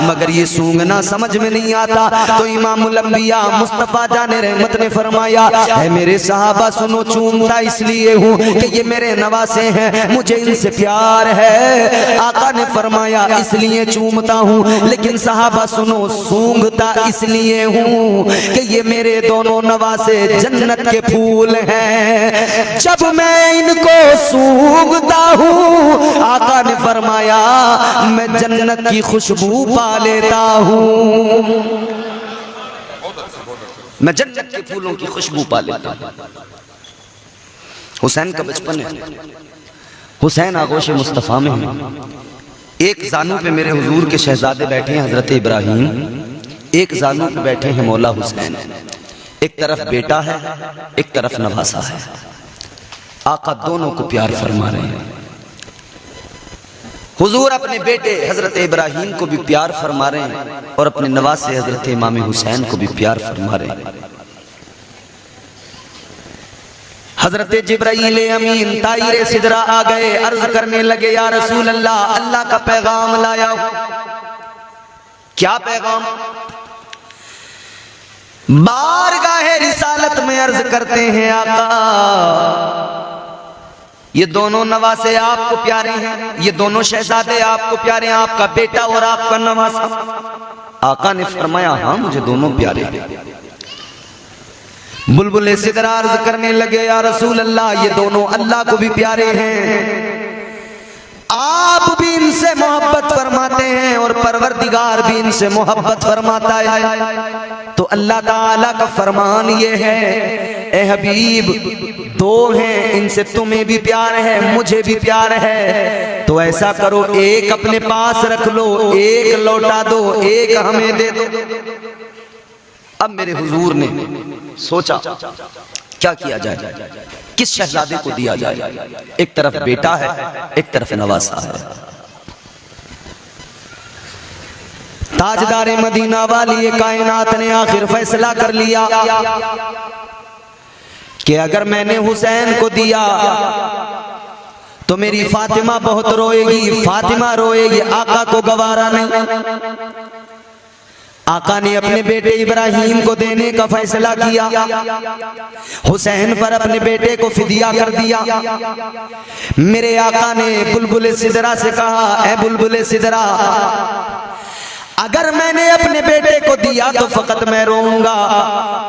मगर ये सूंघना समझ में नहीं आता। तो इमामुल अंबिया मुस्तफा जाने रहमत ने फरमाया है मेरे सहाबा सुनो, चूमता इसलिए हूँ कि ये मेरे नवासे हैं, मुझे इनसे प्यार है। आका ने फरमाया इसलिए चूमता हूँ, लेकिन सहाबा सुनो, सूंघता इसलिए हूँ कि ये मेरे दोनों नवासे जन्नत के फूल हैं। जब मैं इनको सूंघता हूँ, आका ने फरमाया मैं जन्नत की खुशबू पा लेता हूँ, मैं जन्नत के फूलों की खुशबू पा लेता हूँ। हुसैन का बचपन है, हुसैन आगोश मुस्तफा में है। एक जानू पे मेरे हुजूर के शहजादे बैठे हैं हजरत इब्राहीम, एक जानू पे बैठे हैं मौला हुसैन। एक तरफ बेटा है, एक तरफ नवासा है। आका दोनों को प्यार फरमा रहे हैं। हुजूर अपने बेटे हजरत इब्राहीम को भी प्यार फरमा रहे हैं और अपने नवासे हजरत इमाम हुसैन को भी प्यार फरमा रहे हैं। हजरत जिब्राईल अमीन ताईरे सिदरा आ गए, अर्ज करने लगे या रसूल अल्लाह, अल्लाह का पैगाम लाया हूं। क्या पैगाम? बारगाहे रिसालत में अर्ज करते हैं आका, ये दोनों नवासे आपको प्यारे हैं, ये दोनों शहजादे आपको प्यारे हैं, आपका बेटा और आपका नवासा। आका ने फरमाया हाँ मुझे दोनों प्यारे हैं। बुलबुल सिदरा अर्ज करने लगे या रसूल अल्लाह, ये दोनों अल्लाह को भी प्यारे हैं, आप भी इनसे मोहब्बत फरमाते हैं और परवरदिगार भी इनसे मोहब्बत फरमाता है। तो अल्लाह ताला का फरमान ये है ए हबीब, दो हैं, इनसे तुम्हें भी प्यार है, मुझे भी प्यार है, तो ऐसा करो एक अपने पास रख लो, एक लौटा दो, एक हमें दे दो। अब मेरे हुजूर ने सोचा क्या किया जाए, किस शहजादे को दिया जाए। एक तरफ बेटा है, एक तरफ नवासा है। ताजदारे मदीना वाली कायनात ने आखिर फैसला कर लिया कि अगर मैंने हुसैन को दिया तो मेरी फातिमा बहुत रोएगी, फातिमा रोएगी, आका को गवारा नहीं। आका ने अपने बेटे इब्राहीम को देने का फैसला किया, हुसैन पर अपने बेटे को फिदिया कर दिया। मेरे आका ने बुलबुल सिदरा से कहा ऐ बुलबुल सिदरा, अगर मैंने अपने बेटे को दिया तो फकत मैं रोऊंगा,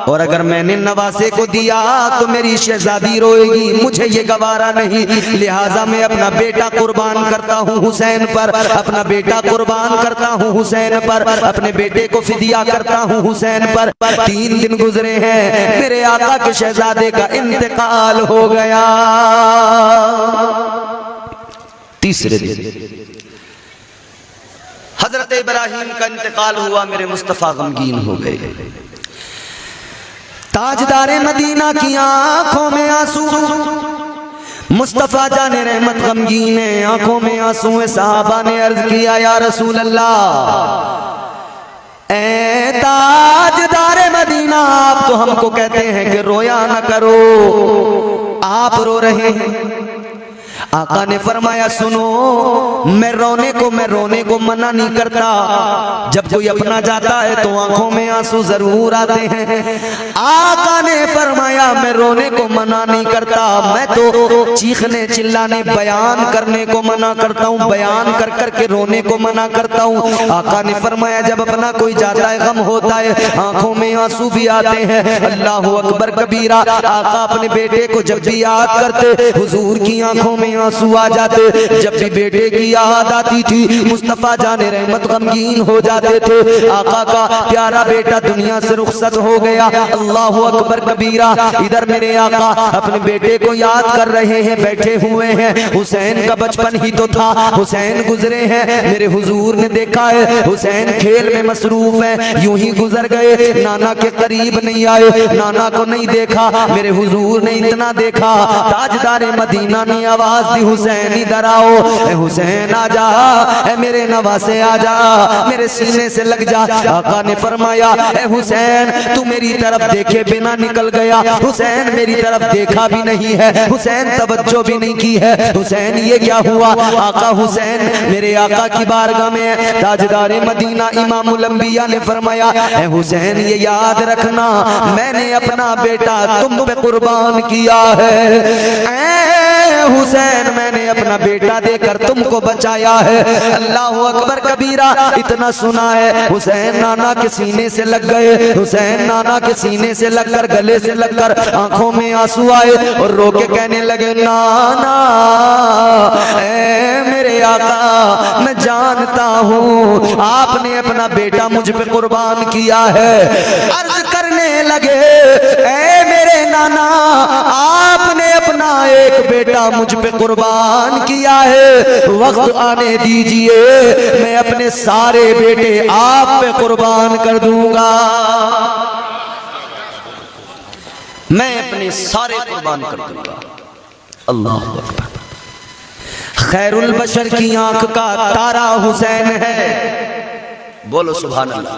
और अगर मैंने नवासे को दिया तो मेरी शहजादी रोएगी, मुझे ये गवारा नहीं। लिहाजा मैं अपना बेटा कुर्बान करता हूँ हुसैन पर, अपना बेटा कुर्बान करता हूँ हुसैन पर, अपने बेटे को फिदिया करता हूँ हुसैन पर। 3 दिन गुजरे हैं, मेरे आका के शहजादे का इंतकाल हो गया। तीसरे दिन हजरत इब्राहीम का इंतकाल हुआ, मेरे मुस्तफा गमगीन हो गए। ताजदारे मदीना की आंखों में आंसू, मुस्तफा जाने रहमत गमगीन है, आंखों में आंसू है। साहबा ने अर्ज किया या रसूल अल्लाह, ऐ ताजदारे मदीना, आप तो हमको कहते हैं कि रोया न करो, आप रो रहे हैं, आका ने फरमाया सुनो, मैं रोने को मना नहीं करता। जब कोई अपना जाता है तो आंखों में आंसू जरूर आते हैं। आका ने फरमाया मैं रोने को मना नहीं करता, मैं तो चीखने चिल्लाने बयान करने को मना करता हूँ, बयान कर कर के रोने को मना करता हूँ। आका ने फरमाया जब अपना कोई जाता है गम होता है, आंखों में आंसू भी आते हैं। अल्लाह अकबर कबीरा। आका अपने बेटे को जब भी याद करते, हुजूर की आंखों में आंसू आ जाते। जब भी बेटे की याद आती थी, मुस्तफा जाने रहमत गमगीन हो जाते थे। आका का प्यारा बेटा दुनिया से रुखसत हो गया। अल्लाह अकबर कबीरा। इधर मेरे आका अपने बेटे को याद कर रहे हैं, बैठे हुए हैं। हुसैन का बचपन ही तो था, हुसैन गुजरे हैं। मेरे हुजूर ने देखा है हुसैन खेल में मसरूफ है, यूं ही गुजर गए, नाना के करीब नहीं आए, नाना को नहीं देखा। मेरे हुजूर ने इतना देखा, ताजदार मदीना ने आवाज दी हुसैन इधर आओ, ए हुसैन आजा, ए मेरे नवासे आजा, मेरे सीने से लग जा। आका ने फरमाया ए हुसैन तू मेरी तरफ देखे बिना निकल गया। हुसैन मेरी तरफ देखा भी नहीं है, हुसैन तवज्जो भी नहीं की है। हुसैन ये क्या हुआ? आका हुसैन मेरे आका की बारगाह में ताजदार मदीना इमामुल अंबिया ने फरमाया ए हुसैन ये याद रखना, मैंने अपना बेटा तुम पे कुर्बान किया है। हुसैन मैंने अपना बेटा देकर तुमको बचाया है। अल्लाह अकबर कबीरा। इतना सुना है हुसैन नाना के सीने से लग गए, हुसैन नाना के सीने से लगकर गले से लगकर आंखों में आंसू आए और रो के कहने लगे नाना ए मेरे आका मैं जानता हूँ आपने अपना बेटा मुझ पे कुर्बान किया है। अर्ज करने लगे ए मेरे नाना आपने अपना एक बेटा मुझ पे कुर्बान किया है, वक्त आने दीजिए मैं अपने सारे बेटे आप पे कुर्बान कर दूंगा, मैं अपने सारे कुर्बान कर दूंगा। अल्लाह अकबर। खैरुल बशर की आंख का तारा हुसैन है। बोलो सुभान अल्लाह।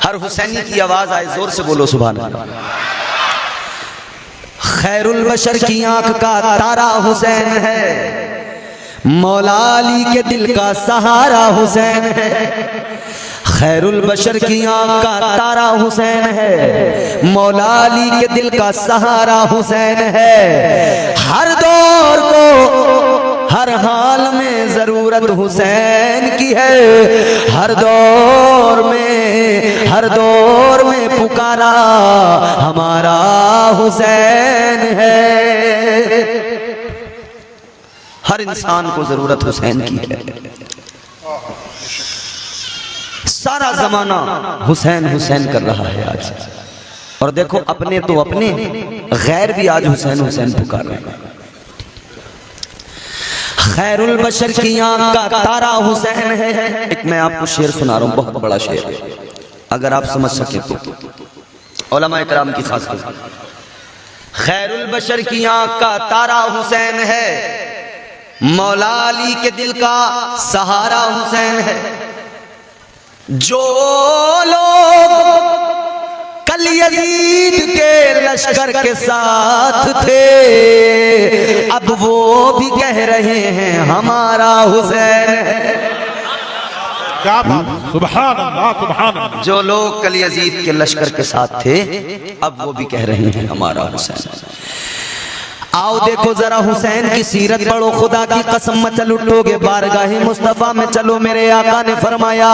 हर हुसैनी की आवाज आए, जोर से बोलो सुभान अल्लाह। खैरुल बशर की आंख का तारा हुसैन है, मौला अली के दिल का सहारा हुसैन है। खैरुल बशर की आंख का तारा हुसैन है, मौला अली के दिल का सहारा हुसैन है। हर दौर को हर हाल में जरूरत हुसैन की है, हर दौर में पुकारा हमारा हुसैन है। हर इंसान को जरूरत हुसैन की है। सारा जमाना हुसैन हुसैन कर रहा है आज, और देखो अपने तो अपने, गैर भी आज हुसैन हुसैन पुकार रहे हैं। खैरुल बशर की आंख का तारा हुसैन है। एक मैं आपको शेर सुना रहा हूं, बहुत बड़ा शेर, अगर आप समझ सके तो। उलमा इकराम की खास बात। खैरुल बशर की आंख का तारा हुसैन है, मौला अली के दिल का सहारा हुसैन है। जो लोग कल यजीद के लश्कर के साथ थे, अब वो भी कह रहे हैं हमारा हुसैन है। क्या बात, सुभान अल्लाह सुभान अल्लाह। जो लोग कल यजीद के लश्कर के साथ थे, अब वो भी कह रहे हैं हमारा हुसैन। आओ देखो जरा हुसैन की सीरत पढ़ो, खुदा की कसम मचल उठोगे बारगाहे मुस्तफा में चलो। मेरे आका ने फरमाया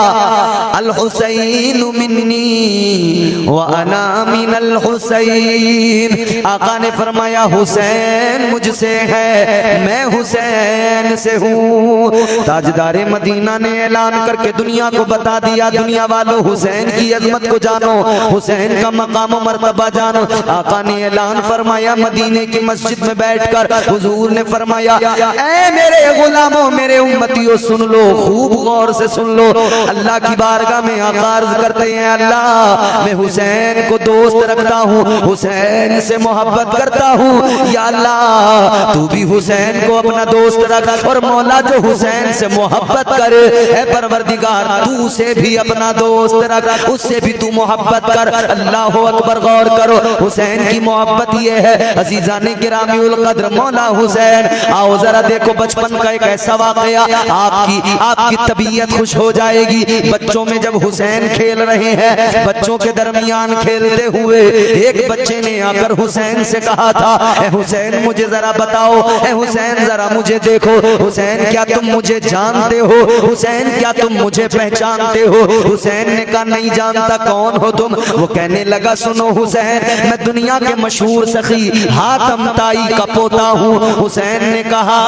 अल हुसैन मिन्नी व अना मिनल हुसैन। आका ने फरमाया हुसैन मुझसे है, मैं हुसैन से हूँ। ताजदारे मदीना ने ऐलान करके दुनिया को बता दिया, दुनिया वालों हुसैन की अजमत को जानो, हुसैन का मकाम व मर्तबा जानो। आका ने ऐलान फरमाया मदीने की मस्जिद में बैठकर हुजूर ने फरमाया ऐ मेरे गुलामों मेरे उम्मतियों सुन लो, खूब गौर से सुन लो। अल्लाह की बारगाह में आका अर्ज करते हैं अल्लाह मैं हुसैन को दोस्त रखता हूँ, हुसैन से मोहब्बत करता हूँ, या अल्लाह तू भी हुसैन को अपना दोस्त रख। और मौला जो हुसैन से मोहब्बत करे ऐ परवरदिगार तू उसे भी अपना दोस्त रख, उससे भी तू मोहब्बत कर। अल्लाह अकबर। गौर करो हुसैन की मोहब्बत ये है अजीजाने गिरामी जामिउल कद्र मौला हुसैन। आओ जरा देखो बचपन का एक ऐसा वाकया, आपकी तबीयत खुश हो जाएगी। बच्चों में जब हुसैन खेल रहे हैं, बच्चों के दरमियान खेलते हुए एक बच्चे ने आकर हुसैन से कहा था, ए हुसैन मुझे जरा बताओ, ए हुसैन जरा मुझे देखो, हुसैन क्या तुम मुझे जानते हो, हुसैन क्या तुम मुझे पहचानते हो। हुसैन ने कहा नहीं जानता, कौन हो तुम। वो कहने लगा सुनो हुसैन, मैं दुनिया के मशहूर सखी हातम ताई का पोता हूँ। हुसैन ने कहा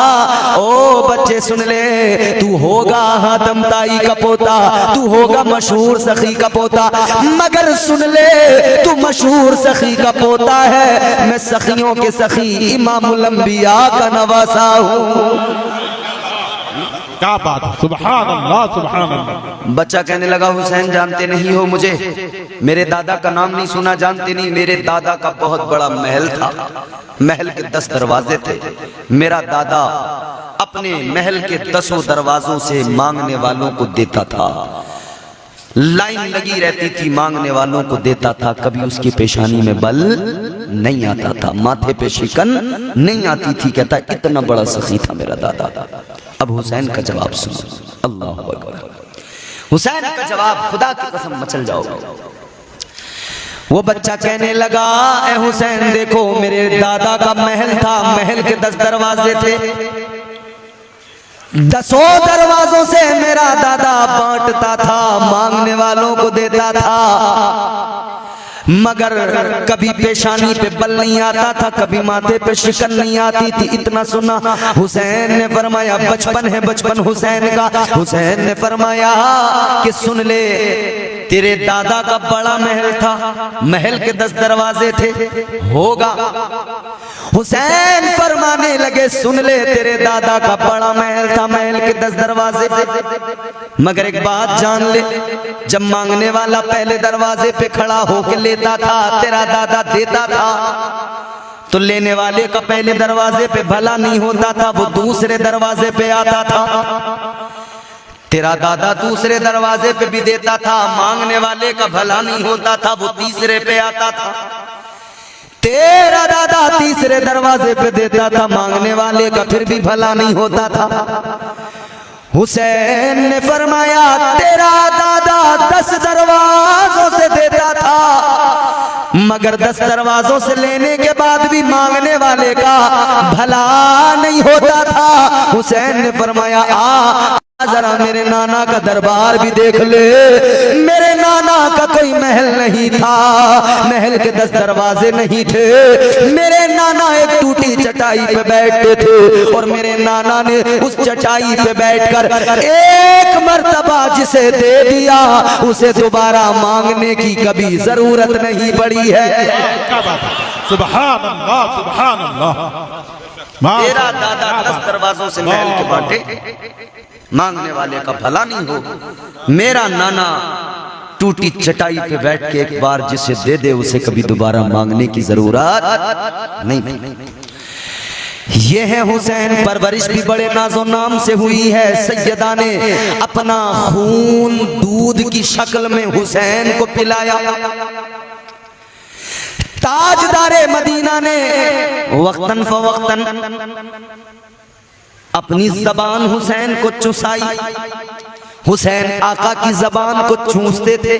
ओ बच्चे सुन ले, तू होगा हातम ताई का पोता, तू होगा मशहूर सखी का पोता, मगर सुन ले तू मशहूर सखी का पोता है, मैं सखियों के सखी इमामुल अंबिया का नवासा हूँ। क्या बात है, सुभान अल्लाह सुभान अल्लाह। बच्चा कहने लगा हुसैन जानते नहीं हो मुझे, मेरे दादा का नाम नहीं सुना, जानते नहीं, मेरे दादा का बहुत बड़ा महल था, महल के 10 दरवाजे थे, मेरा दादा अपने महल के 10 दरवाजों से मांगने वालों को देता था, लाइन लगी रहती थी, मांगने वालों को देता था, कभी उसकी पेशानी में बल नहीं आता था, माथे पे शिकन नहीं आती थी। कहता इतना बड़ा सखी था मेरा दादा। अब हुसैन का जवाब सुनो, अल्लाह अकबर। हुसैन का जवाब, खुदा की कसम मचल जाओगे। वो बच्चा कहने लगा ए हुसैन देखो, मेरे दादा का महल था, महल के 10 दरवाजे थे, 10 दरवाजों से मेरा दादा बांटता था, मांगने वालों को देता था, मगर कभी पेशानी पे बल नहीं आता था, कभी माथे पे शिकन नहीं आती थी। इतना सुना हुसैन ने फरमाया, बचपन है बचपन हुसैन का, हुसैन ने फरमाया कि सुन ले, तेरे दादा का बड़ा महल था, महल के 10 दरवाजे थे, होगा। हुसैन फरमाने लगे सुन ले, तेरे दादा का बड़ा महल था, महल के 10 दरवाजे, मगर एक बात जान ले, जब मांगने वाला पहले दरवाजे पे खड़ा होके लेता था, तेरा दादा देता था, तो लेने वाले का पहले दरवाजे पे भला नहीं होता था, वो दूसरे दरवाजे पे आता था। तेरा दादा दूसरे दरवाजे पे भी देता था, मांगने वाले का भला नहीं होता था, वो तीसरे पे आता था। तेरा दादा तीसरे दरवाजे पे देता था, मांगने वाले का फिर भी भला नहीं होता था। हुसैन ने फरमाया तेरा दादा 10 दरवाजों से देता था, मगर 10 दरवाजों से लेने के बाद भी मांगने वाले का भला नहीं होता था। हुसैन ने फरमाया आ जरा मेरे नाना का दरबार भी देख ले। मेरे नाना का कोई महल नहीं था, महल के 10 दरवाजे नहीं थे, मेरे नाना एक टूटी चटाई पे बैठते थे, और मेरे नाना ने उस चटाई पे बैठकर एक मर्तबा जिसे दे दिया, उसे दोबारा मांगने की कभी जरूरत नहीं पड़ी है। क्या बात है, सुभान अल्लाह सुभान अल्लाह। तेरा दादा 10 दरवाजों से महल के बांटे, मांगने वाले का भला नहीं हो। मेरा नाना टूटी चटाई पे बैठ के एक बार जिसे दे दे, उसे कभी दोबारा मांगने की जरूरत नहीं। ये है हुसैन, परवरिश भी बड़े नाजो नाम से हुई है। सैयदा ने अपना खून दूध की शक्ल में हुसैन को पिलाया। ताजदारे मदीना ने वक्तन फवक्तन अपनी जबान हुसैन को चुसाई। हुसैन आका की जबान को चूसते थे,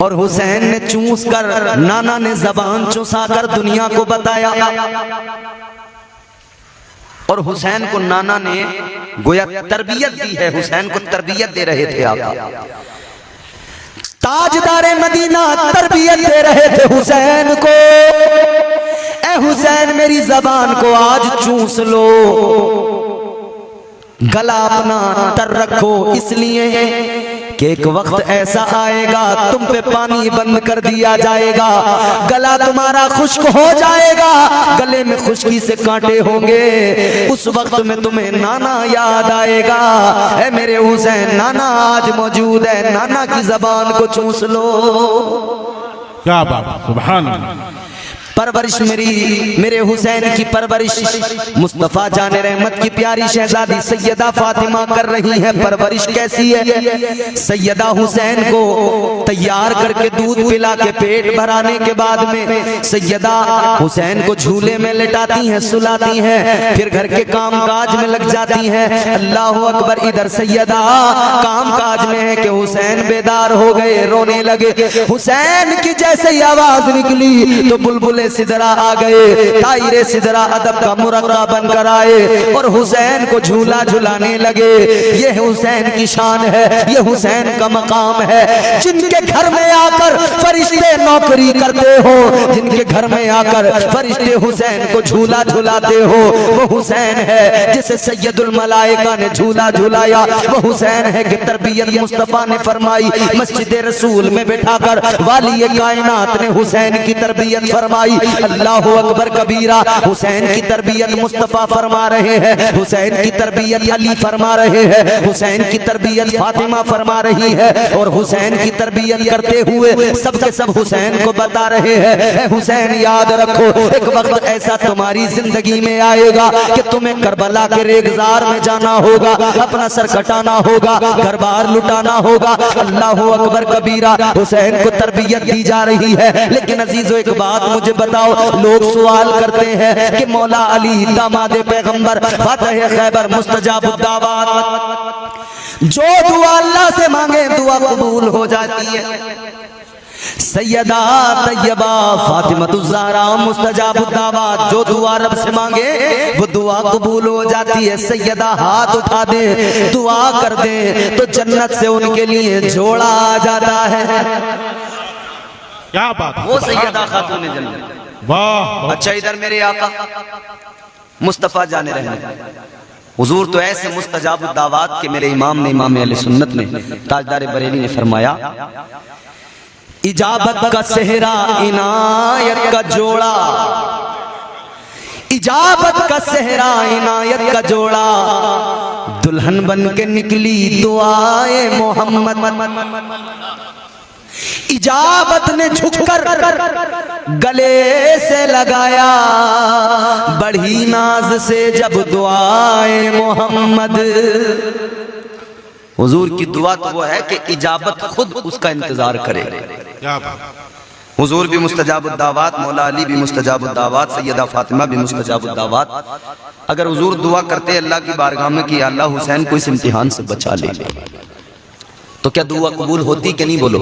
और हुसैन ने चूस कर, नाना ने जबान चुसाकर दुनिया को बताया। और हुसैन को नाना ने गोया तरबियत दी है, हुसैन को तरबियत दे रहे थे आका। ताजदारे मदीना तरबियत दे रहे थे हुसैन को। ए हुसैन मेरी जबान को आज चूस लो, गला अपना तर रखो, इसलिए कि एक वक्त ऐसा आएगा तुम पे पानी बंद कर दिया जाएगा, गला तुम्हारा खुश्क हो जाएगा, गले में खुश्की से कांटे होंगे, उस वक्त में तुम्हें नाना याद आएगा। है मेरे हुसैन, नाना आज मौजूद है, नाना की जबान को चूस लो। क्या बात, सुभान अल्लाह। परवरिश मेरे हुसैन की परवरिश मुस्तफा जाने रहमत की प्यारी शहजादी सैयदा फातिमा कर रही है। परवरिश कैसी है? सैयदा हुसैन को तैयार करके दूध पिला के पेट भराने के बाद में सैयदा हुसैन को झूले में लेटाती हैं, सुलाती हैं, फिर घर के काम काज में लग जाती हैं। अल्लाह अकबर। इधर सैयदा काम काज में है कि हुसैन बेदार हो गए, रोने लगे। हुसैन की जैसे ही आवाज निकली तो बुलबुले सिदरा आ गए, तायरे सिदरा अदब का मुरक्का बनकर आए और हुसैन को झूला झुलाने लगे। ये हुसैन की शान है, ये हुसैन का मकाम है। जिनके घर में आकर फरिश्ते नौकरी करते हो, जिनके घर में आकर फरिश्ते हुसैन को झूला झुलाते हो, वो हुसैन है जिसे सैयदुल मलाइका ने झूला झुलाया। वो हुसैन है कि तरबियत मुस्तफा ने फरमाई। मस्जिद रसूल में बैठाकर वाली कायनात ने हुसैन की तरबियत फरमाई। अल्लाह अकबर कबीरा। हुसैन की तरबियत मुस्तफा फरमा रहे हैं, हुसैन की तरबियत अली फरमा रहे हैं, हुसैन की तरबियत फातिमा फरमा रही है और हुसैन की तरबियत करते हुए सबके सब हुसैन को बता रहे हैं, हुसैन याद रखो एक वक्त ऐसा तुम्हारी जिंदगी में आएगा कि तुम्हें करबला के रेगजार में जाना होगा, अपना सर कटाना होगा, घर बार लुटाना होगा। अल्लाह अकबर कबीरा। हुसैन को तरबियत दी जा रही है। लेकिन अजीजो एक बात मुझे बताओ, लोग सवाल करते हैं कि मौला अली दामाद पैगंबर फातह खैबर मुस्तजाबुद्दावात, जो दुआ अल्लाह से मांगे दुआ कबूल हो जाती है। सैयदा तैयबा फातिमतुज़्ज़हरा मुस्तजाबुद्दावात, जो दुआ रब से मांगे वो दुआ कबूल हो जाती है। सैयदा हाथ उठा दे, दुआ कर दे तो जन्नत से उनके लिए जोड़ा आ जाता है। क्या बात, वो सैयदा खातून जन्नत। वाह। अच्छा इधर मेरे आका मुस्तफा जाने रहने हुजूर तो ऐसे मुस्तजाबुद्दावात के मेरे इमाम ने, इमाम अहले सुन्नत ने, ताजदार बरेली ने फरमाया, इजाबत का सेहरा इनायत का जोड़ा, इजाबत का सेहरा इनायत का जोड़ा, दुल्हन बन के निकली दुआए मोहम्मद। इजाबत ने झुककर गले से लगाया, बढ़ी नाज से जब दुआए मोहम्मद। हुजूर की दुआ तो वो है कि इजाबत खुद उसका इंतजार करे। क्या बात। हुजूर भी मुस्तजाबुद्दावात, मौला अली भी मुस्तजाबुद्दावात, सैयदा फातिमा भी मुस्तजाबुद्दावात। अगर हुजूर दुआ करते अल्लाह की बारगाह में कि अल्लाह हुसैन को इस इम्तिहान से बचा ले, तो क्या दुआ कबूल होती कि नहीं? बोलो।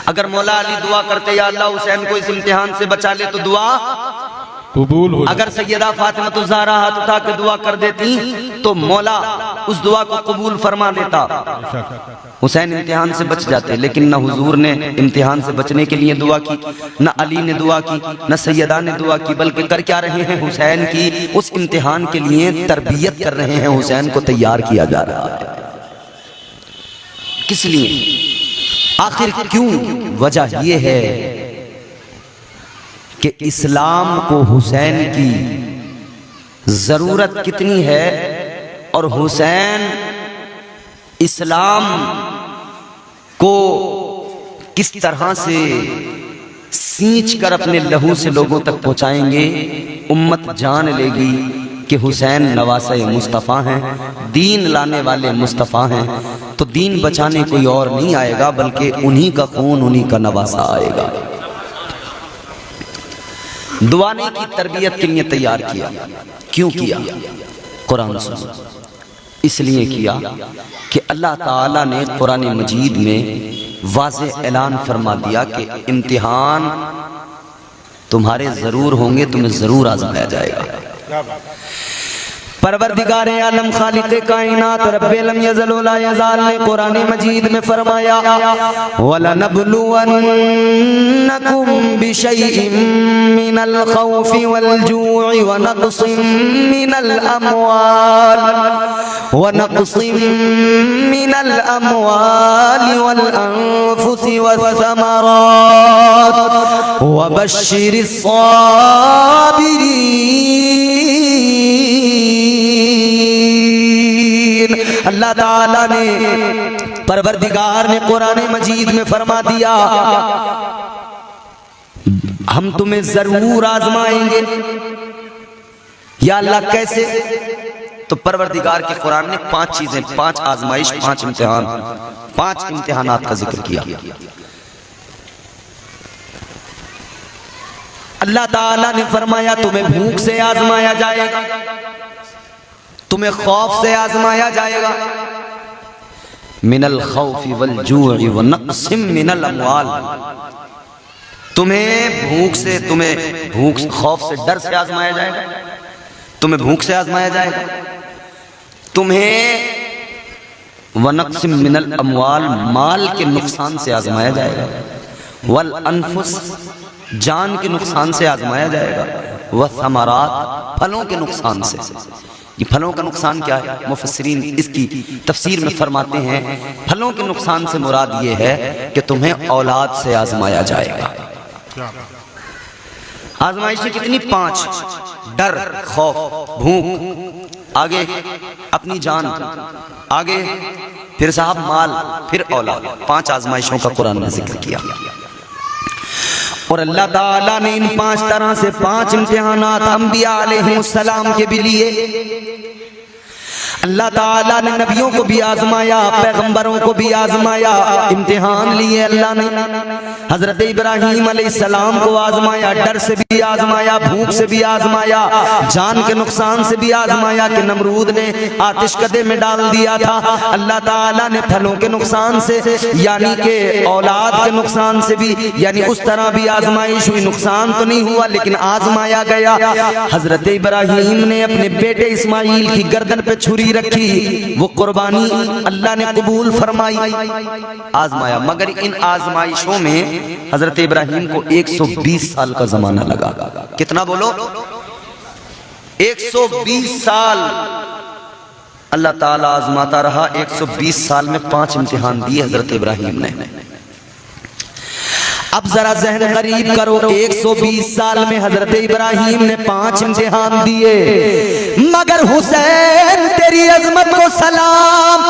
अगर मौला अली दुआ करते या अल्लाह हुसैन को इस इम्तिहान से बचा ले तो दुआ कबूल हो। अगर सैयदा फातिमतुज़्ज़हरा हाथ उठा के दुआ कर देती तो मौला उस दुआ को कबूल फरमा देता, हुसैन इम्तिहान से बच जाते। लेकिन न हुजूर ने इम्तिहान से बचने के लिए दुआ की, न अली ने दुआ की, न सैयदा ने दुआ की, बल्कि कर क्या रहे हैं? हुसैन की उस इम्तिहान के लिए तरबियत कर रहे हैं, हुसैन को तैयार किया जा रहा है। किस लिए? आखिर क्यों? वजह यह है कि इस्लाम को हुसैन की जरूरत कितनी है और हुसैन इस्लाम को किस तरह से सींच कर अपने लहू से लोगों तक पहुंचाएंगे। उम्मत जान लेगी कि हुसैन नवासे मुस्तफ़ा हैं, दीन लाने वाले मुस्तफ़ा हैं, तो दीन बचाने कोई और नहीं आएगा बल्कि उन्हीं का खून, उन्हीं का नवासा आएगा। दुआने की तरबियत के लिए तैयार किया। क्यों किया? कुरान सुनो। इसलिए किया कि अल्लाह ताला ने कुरान मजीद में वाज़ेह ऐलान फरमा दिया कि इम्तिहान तुम्हारे जरूर होंगे, तुम्हें जरूर आजमाया जाएगा। परवरदिगार आलम खालिक़े कायनात रब्बे लम यज़ल व ला यज़ाल ने कुरान मजीद में फरमाया, वलनब्लुवन्नकुम बिशैइन मिनल खौफि वल जू'i व नक़्सिन मिनल अमवाल वल अनफुसि वस्समरात व बश्शिरिस साबिरीन। अल्लाह ताला ने, परवरदिगार ने कुरान मजीद में फरमा दिया हम तुम्हें जरूर आजमाएंगे। या अल्लाह कैसे? तो परवरदिगार के कुरान ने 5 चीजें, 5 आजमाइश, 5 इम्तिहान, 5 इम्तिहानात का जिक्र किया। अल्लाह ताला ने फरमाया तुम्हें भूख से आजमाया जाएगा, तुम्हें खौफ से आजमाया जाएगा। मिनल खौफी वल जू'i व नक़्सिम मिनल अमवाल। तुम्हें भूख खौफ से, डर से आजमाया जाएगा, तुम्हें भूख से आजमाया जाएगा, तुम्हें व नक़्सिम मिनल अमवाल, माल के नुकसान से आजमाया जाएगा, वल अनफुस, जान के नुकसान से आजमाया जाएगा, व समरात, फलों के नुकसान से। ये फलों का नुकसान क्या है? मुफस्सिरीन इसकी तफसीर में फरमाते हैं फलों के नुकसान से मुराद ये है कि तुम्हें औलाद से आजमाया जाएगा। आजमाइशें कितनी? 5। डर, खौफ, भूख, आगे अपनी जान, आगे फिर साहब माल, फिर औलाद। 5 आजमाइशों का कुरान ने जिक्र किया। और अल्लाह ताला ने इन 5 तरह से 5 इम्तिहानात अंबिया अलैहिस्सलाम के भी लिए। अल्लाह ताला ने नबियों को भी आजमाया, पैगंबरों को भी आजमाया, इम्तिहान लिए अल्लाह ने। हजरत इब्राहीम अलैहिस्सलाम को आजमाया, डर से भी आजमाया, भूख से भी आजमाया, जान के नुकसान से भी आजमाया कि नमरूद ने आतिश कदे में डाल दिया था। अल्लाह ताला ने फलों के नुकसान से, यानी कि औलाद के नुकसान से भी, यानी उस तरह भी आजमाइश हुई। नुकसान तो नहीं हुआ लेकिन आजमाया गया। हजरत इब्राहीम ने अपने बेटे इस्माइल की गर्दन पे छुरी रखी, वो कुर्बानी अल्लाह ने कबूल फरमाई, आजमाया। मगर इन आजमाइशों में हजरत इब्राहीम को 120 साल का जमाना लगा। कितना बोलो? 120 साल अल्लाह ताला आजमाता रहा। 120 साल में 5 इम्तिहान दिए हजरत इब्राहीम ने। अब जरा जहन करीब करो, 120 साल में हजरत इब्राहीम ने 5 इम्तिहान दिए, मगर हुसैन तेरी अजमत को सलाम,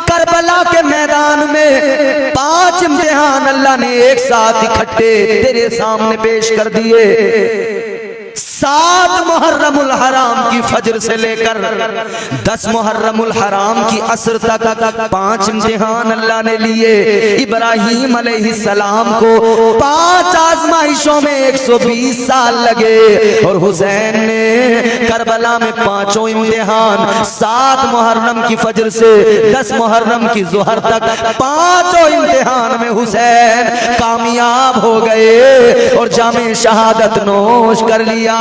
करबला के मैदान में 5 इम्तिहान अल्लाह ने एक साथ इकट्ठे तेरे सामने पेश कर दिए। 7 मुहर्रमुल हराम की फजर से लेकर 10 मुहर्रमुल हराम की असर तक 5 इम्तिहान अल्लाह ने लिए। इब्राहीम अलैहिस्सलाम को 5 आजमाइशों में 120 साल लगे और हुसैन ने करबला में 5 इम्तिहान, 7 मुहर्रम की फजर से 10 मुहर्रम की ज़ुहर तक 5 इम्तिहान में हुसैन कामयाब हो गए और जामे शहादत नोश कर लिया।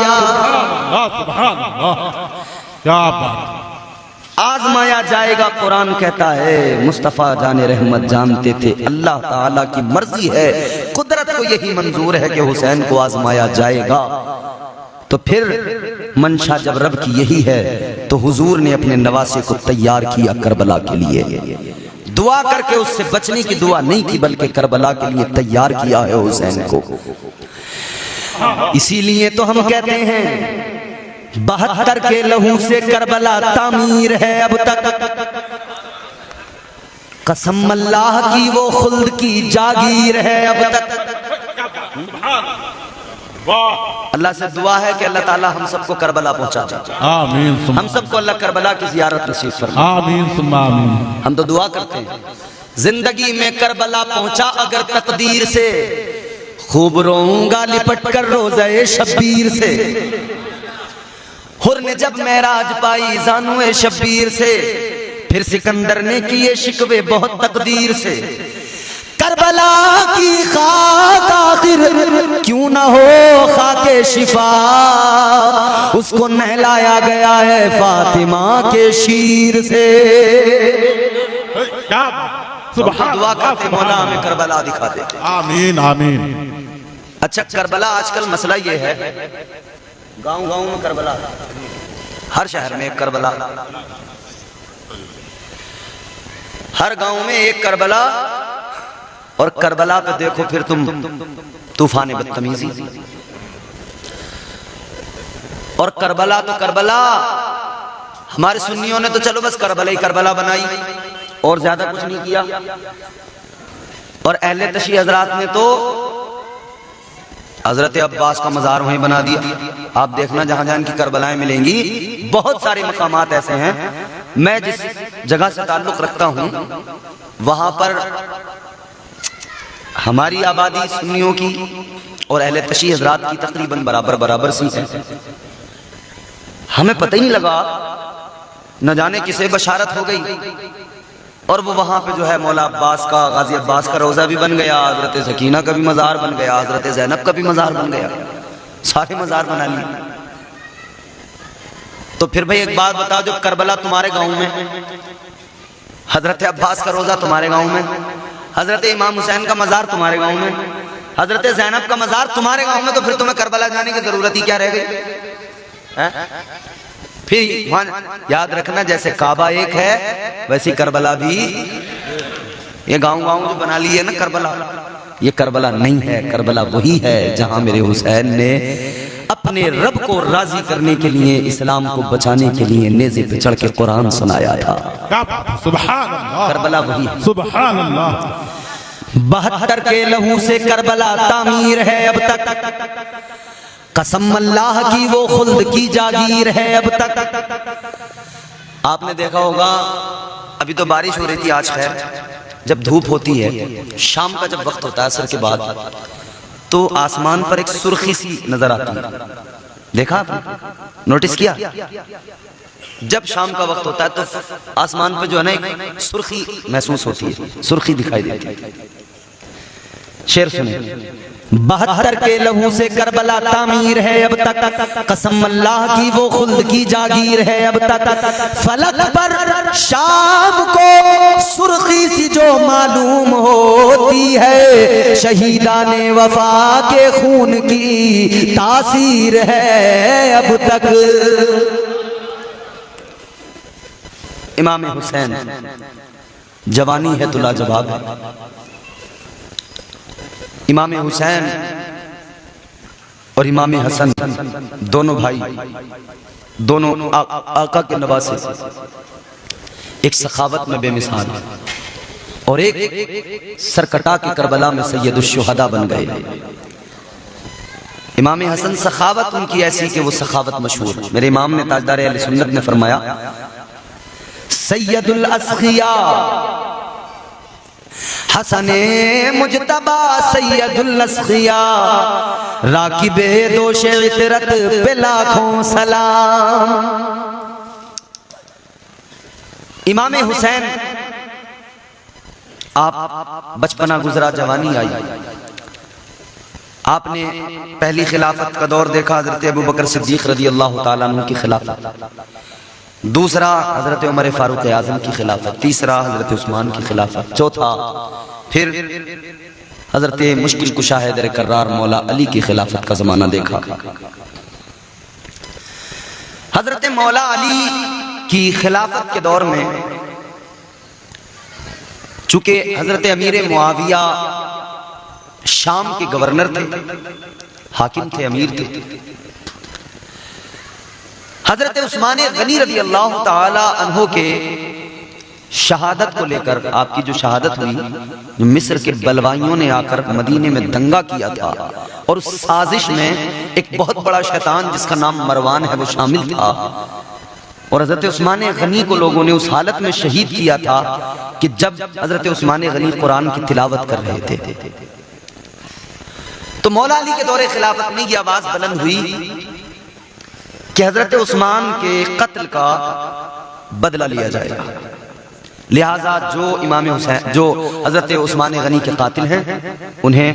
क्या बात। आजमाया जाएगा, कुरान कहता है। मुस्तफ़ा जाने रहमत जानते थे अल्लाह ताला की मर्जी है, कुदरत को यही मंजूर है कि हुसैन को आजमाया जाएगा। तो फिर मंशा जब रब की यही है तो हुजूर ने अपने नवासे को तैयार किया करबला के लिए। दुआ करके उससे बचने की दुआ नहीं की, बल्कि करबला के लिए तैयार किया है हुसैन को। इसीलिए तो हम कहते हैं 72 के लहू से करबला तामीर है अब तक। कसम अल्लाह की वो खुल्द की जागीर है अब तक। अल्लाह से दुआ है कि अल्लाह ताला हम सबको करबला पहुंचा दे। आमीन। हम सबको अल्लाह करबला की ज़ियारत नसीब फरमाए। आमीन आमीन। हम तो दुआ करते हैं जिंदगी में करबला पहुंचा अगर तकदीर से, खूब रोऊंगा लिपट कर रोज़े शब्बीर से। हुर ने जब महराज पाई ज़ानुए शब्बीर से, फिर सिकंदर ने किए शिकवे बहुत तकदीर से। करबला की खाक आखिर क्यों ना हो खाके शिफा, उसको नहलाया गया है फातिमा के शीर से। क्या दुआ करते मौला हमें करबला दिखा दे। आमीन आमीन। अच्छा, करबला आजकल मसला ये है, गांव-गांव में करबला, हर शहर में एक करबला, हर गांव में एक करबला। और करबला पे देखो फिर तुम तूफान बदतमीजी। और करबला तो करबला, हमारे सुन्नियों ने तो चलो बस करबला ही करबला बनाई और ज्यादा कुछ नहीं किया। और अहले तशी हजरात ने तो हजरत अब्बास का मज़ार वहीं बना दिया। आप देखना जहां जहां की करबलाएं मिलेंगी, बहुत सारे मकामात ऐसे हैं। मैं जिस जगह से ताल्लुक रखता हूं वहां पर हमारी आबादी सुन्नियों की और अहले तशी हजरात की तकरीबन बराबर बराबर सी है। हमें पता ही नहीं लगा, न जाने किसे बशारत हो गई और वो वहां पे जो है मौला अब्बास का, गाजी अब्बास का रोजा भी बन गया, हजरत सकीना का भी मज़ार बन गया, हजरत ज़ैनब का भी मज़ार बन गया, सारे मज़ार बना लिए। तो फिर भाई एक बात बताओ, जब करबला तुम्हारे गांव में, हजरत अब्बास का रोजा तुम्हारे गांव में, हजरत इमाम हुसैन का मज़ार तुम्हारे गांव में, हजरत ज़ैनब का मज़ार तुम्हारे गांव में, तो फिर तुम्हें करबला जाने की जरूरत ही क्या रह गई? फिर वहां याद रखना, जैसे काबा एक है वैसी करबला भी, ये गांव गांव जो बना ली है ना करबला, ये करबला नहीं है। करबला वही है जहां मेरे हुसैन ने अपने रब को राजी करने के लिए, इस्लाम को बचाने के लिए नेज़े पे चढ़ के कुरान सुनाया था। सुभान अल्लाह, करबला वही है। सुभान अल्लाह। 72 के लहू से करबला तामीर है अब तक, कसम अल्लाह की वो खुल्द की जागीर है अब तक। आपने देखा होगा, अभी तो बारिश हो रही थी आज, खैर जब धूप होती है, शाम का जब वक्त होता है असर के बाद, तो आसमान पर एक सुर्खी सी नजर आती है। देखा आपने, नोटिस किया? जब शाम का वक्त होता है तो आसमान पर जो है ना एक सुर्खी महसूस होती है, सुर्खी दिखाई देती है। शेर सुने, 72 के लहू से करबला तामीर है अब तक, कसम अल्लाह की वो खुल्द की जागीर है अब तक। फलक पर शाम को सुर्खी सी जो मालूम होती है, शहीदाने वफा के खून की तासीर है अब तक। इमाम हुसैन जवानी है तो लाजवाब है। इमाम हुसैन और इमाम हसन दोनों भाई, दोनों आका के नवासे, एक सखावत में बेमिसाल और एक सरकटा के करबला में सैयदुश्शुहदा बन गए। इमाम हसन सखावत उनकी ऐसी कि वो सखावत मशहूर। मेरे इमाम ने, ताजदार अहले सुन्नत ने फरमाया, सैयदुल अस्खिया हसने मुजतबा सैयदुल अस्खिया, राकिबे दोशे इतरत पे लाखों सलाम। इमाम हुसैन, आप बचपना गुजरा, जवानी आई, आपने पहली खिलाफत का दौर देखा, हजरत अबू बकर सिद्दीक रज़ी अल्लाह ताला अन्हु की खिलाफत, दूसरा हजरत उमर फारूक आजम की खिलाफत, तीसरा हजरत उस्मान की खिलाफत, चौथा फिर हजरत मुश्किल कुशा हैदर कर्रार मौला अली की खिलाफत का जमाना देखा। हजरत मौला अली की खिलाफत के दौर में चूंकि हजरत अमीर मुआविया शाम के गवर्नर थे, हाकिम थे, अमीर थे, हजरत उस्मान गनी रज़ी अल्लाह ताला अन्हो के शहादत को लेकर, आपकी जो शहादत हुई, जो मिस्र के बलवाइयों ने आकर मदीने में दंगा किया था, और उस साजिश में एक बहुत बड़ा शैतान जिसका नाम मरवान है वो शामिल था, और हजरत उस्मान गनी को लोगों ने उस हालत में शहीद किया था कि जब हजरत उस्मान गनी कुरान की तिलावत कर रहे थे। तो मौला अली के दौरे खिलाफत में ये आवाज बुलंद हुई कि हजरत उस्मान के कत्ल का बदला लिया जाएगा, लिहाजा जो इमाम हुसैन, जो हजरत उस्मान गनी के कातिल हैं, उन्हें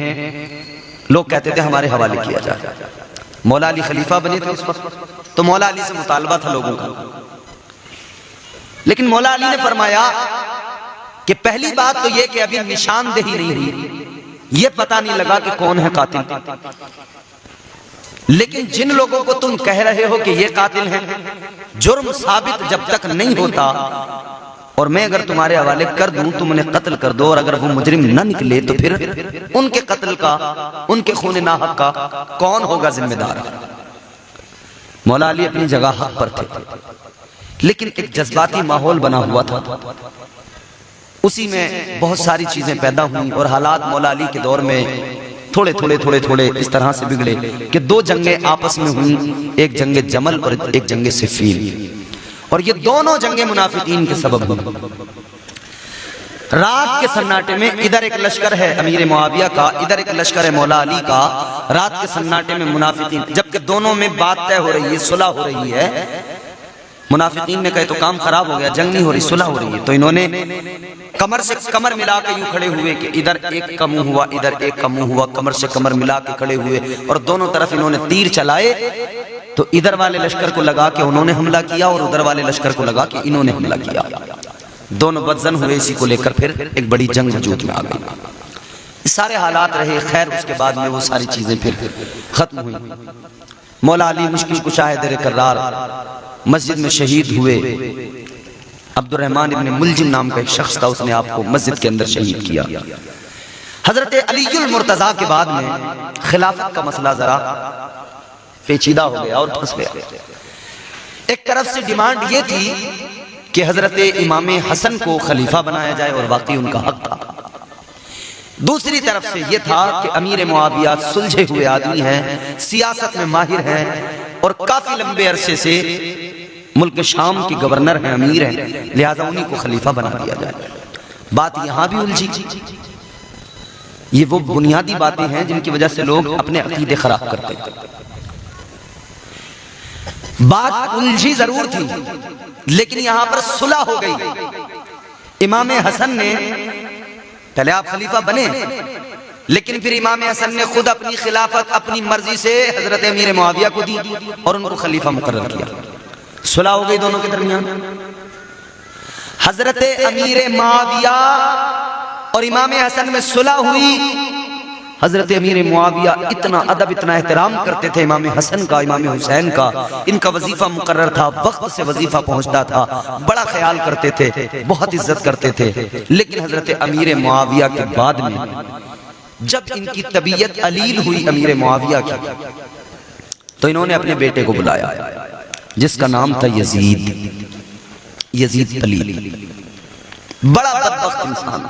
लोग कहते थे हमारे हवाले किया जाए। मौला अली खलीफा बने थे उस वक्त, तो मौला अली से मुतालबा था लोगों का, लेकिन मौला अली ने फरमाया कि पहली बात तो यह कि अभी निशानदेही नहीं हुई, ये पता नहीं लगा कि कौन है कातिल, लेकिन जिन लोगों को तुम कह रहे हो कि ये कातिल हैं, जुर्म साबित जब तक नहीं होता और मैं अगर तुम्हारे हवाले कर दूं, तुम उन्हें कत्ल कर दो, और अगर वो मुजरिम न निकले तो फिर उनके कत्ल का, उनके खून नाहक का कौन होगा जिम्मेदार। मौला अली अपनी जगह हक पर थे, लेकिन एक जज्बाती माहौल बना हुआ था, उसी में बहुत सारी चीजें पैदा हुई और हालात मौला अली के दौर में थोड़े इस तरह से बिगड़े कि दो जंगें आपस में हुई, एक जंगे जमल और एक जंगे सिफ़ीन, और ये दोनों जंगे मुनाफिकीन के सबब हुई। रात के सन्नाटे में इधर एक लश्कर है अमीर मुआविया का, इधर एक लश्कर है मौला अली का। रात के सन्नाटे में मुनाफिकीन, जबकि दोनों में बात तय हो रही है, सुलह हो रही है। मुनाफिकीन ने कहे तो काम खराब हो गया, जंग नहीं हो रही, सुलह हो रही है। तो इन्होंने कमर से कमर मिला के यूं खड़े हुए कि इधर एक का मुंह हुआ, इधर एक का मुंह हुआ, कमर से कमर मिला के खड़े हुए, और दोनों तरफ इन्होंने तीर चलाए। तो इधर वाले लश्कर को लगा के उन्होंने हमला किया और उधर वाले लश्कर को लगा के इन्होंने हमला किया। दोनों बदजन हुए, इसी को लेकर फिर एक बड़ी जंग वजूद में आ गई। सारे हालात रहे। खैर उसके बाद में वो सारी चीजें फिर खत्म हुई। मौला अली मुश्किल कुशा हैदर कर्रार मस्जिद में शहीद हुए। अब्दुर्रहमान इब्न मुलजिम नाम का एक शख्स था, उसने आपको मस्जिद के अंदर शहीद किया। हजरत अलीयुल मुर्तजा के बाद में खिलाफत का मसला जरा पेचीदा हो गया और फंस गया। एक तरफ से डिमांड ये थी कि हजरत इमाम हसन को खलीफा बनाया जाए और वाकई उनका हक था। दूसरी तरफ से यह था कि अमीर मुआविया सुलझे हुए आदमी हैं, सियासत में माहिर हैं और काफी लंबे अरसे से मुल्क शाम के गवर्नर हैं, अमीर हैं, लिहाजा उन्हीं को खलीफा बना दिया जाए। बात यहां भी उलझी। ये वो बुनियादी बातें हैं जिनकी वजह से लोग अपने अकीदे खराब करते हैं। बात उलझी जरूर थी, लेकिन यहां पर सुलह हो गई। इमाम हसन ने पहले आप खलीफा बने, लेकिन फिर इमाम हसन ने खुद अपनी खिलाफत अपनी मर्जी से हजरत अमीर मुआविया को दी और उनको खलीफा मुकर्रर किया। सुलह हो गई दोनों के दरमियान। हजरत अमीर मुआविया और इमाम हसन में सुलह हुई। हजरत अमीर मुआविया इतना अदब, इतना एहतराम करते थे इमाम हसन का, इमाम हुसैन का। इनका वजीफा मुकर्रर था, वक्त से वजीफा पहुंचता था, बड़ा ख्याल करते थे, बहुत इज्जत करते थे। लेकिन हजरत अमीर मुआविया के बाद में जब इनकी तबीयत अलील हुई अमीर मुआविया की, तो इन्होंने अपने बेटे को बुलाया जिसका नाम था यजीद, यजीद अलील। बड़ा बदबख्त इंसान।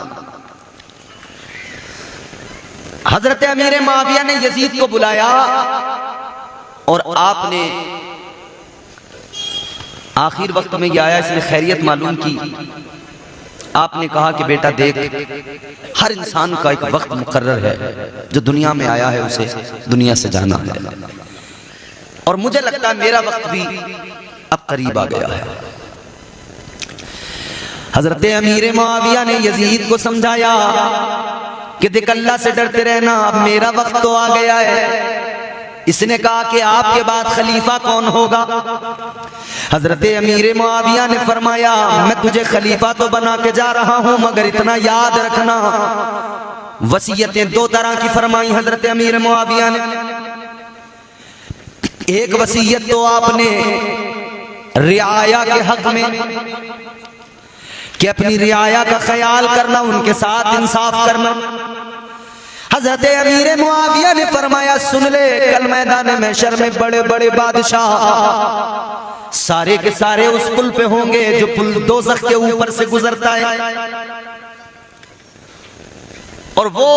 हजरत अमीर मुआविया ने यजीद को बुलाया और आपने आखिर वक्त में यह आया, इसने खैरियत मालूम की। आपने कहा कि बेटा देख, हर इंसान का एक वक्त मुकर्रर है, जो दुनिया में आया है उसे दुनिया से जाना है, और मुझे लगता है मेरा वक्त भी अब करीब आ गया है। हजरत अमीर मुआविया ने यजीद को समझाया कि देख, अल्लाह से डरते रहना, अब मेरा वक्त तो आ गया है। इसने कहा कि आपके बाद खलीफा कौन होगा? हजरत अमीर मुआविया ने फरमाया, मैं तुझे खलीफा तो बना के जा रहा हूं, मगर इतना याद रखना, वसीयतें दो तरह की फरमाई हजरत अमीर मुआविया ने। एक वसीयत तो आपने रियाया के हक में कि अपनी रियाया का ख्याल करना, उनके साथ इंसाफ करना। हजरत अमीर मुआविया ने फरमाया, सुन ले, कल मैदान महशर में बड़े बड़े बादशाह सारे के सारे उस पुल पे होंगे जो पुल दोज़ख के ऊपर से गुजरता है, और वो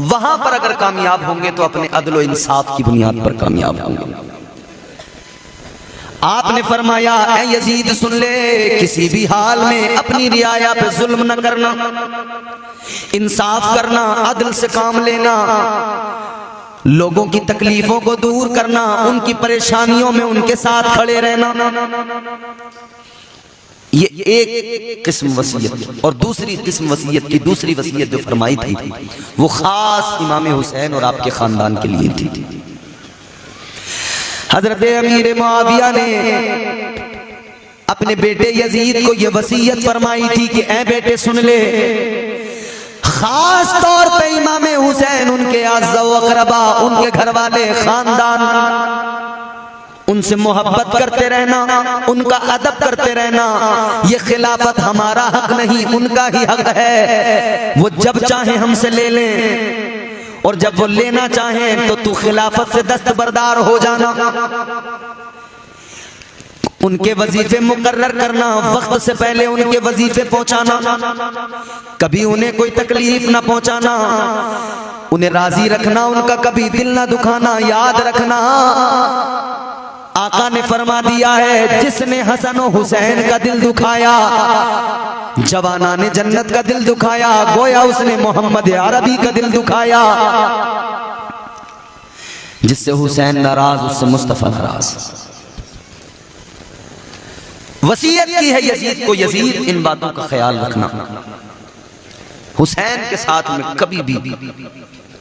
वहां पर अगर कामयाब होंगे तो अपने अदल और इंसाफ की बुनियाद पर कामयाब होंगे। आपने फरमाया, ऐ यजीद सुन ले, किसी भी हाल में अपनी रियाया पे जुल्म न करना, इंसाफ करना, अदल से काम लेना, लोगों की तकलीफों को दूर करना, उनकी परेशानियों में उनके साथ खड़े रहना। ये एक किस्म वसीयत। और दूसरी किस्म वसीयत की दूसरी वसीयत जो फरमाई थी वो खास इमाम हुसैन और आपके खानदान के लिए थी। हजरत अमीर मुआविया ने अपने बेटे यजीद को यह वसीयत फरमाई थी कि ऐ बेटे सुन ले, खास तौर पे इमाम हुसैन, उनके आज़ा व अक़रबा, उनके घर वाले, खानदान, उनसे मोहब्बत करते रहना, उनका अदब करते रहना। ये खिलाफत हमारा हक नहीं, उनका ही हक है। वो जब चाहे हमसे ले लें, और जब वो लेना चाहें तो तू खिलाफत से दस्तबरदार हो जाना। उनके वजीफे मुकर्रर करना, वक्त से पहले उनके वजीफे पहुंचाना, कभी उन्हें कोई तकलीफ ना पहुंचाना। उन्हें राजी रखना, उनका कभी दिल ना दुखाना, याद रखना। आका ने फरमा दिया है, जिसने हसन और हुसैन का दिल दुखाया, जवाना ने जन्नत का दिल दुखाया, गोया उसने मोहम्मद अरबी का दिल दुखाया। जिससे हुसैन नाराज, उससे मुस्तफा नाराज। वसीयत की है यजीद को, यजीद इन बातों का ख्याल रखना। हुसैन के साथ में कभी भी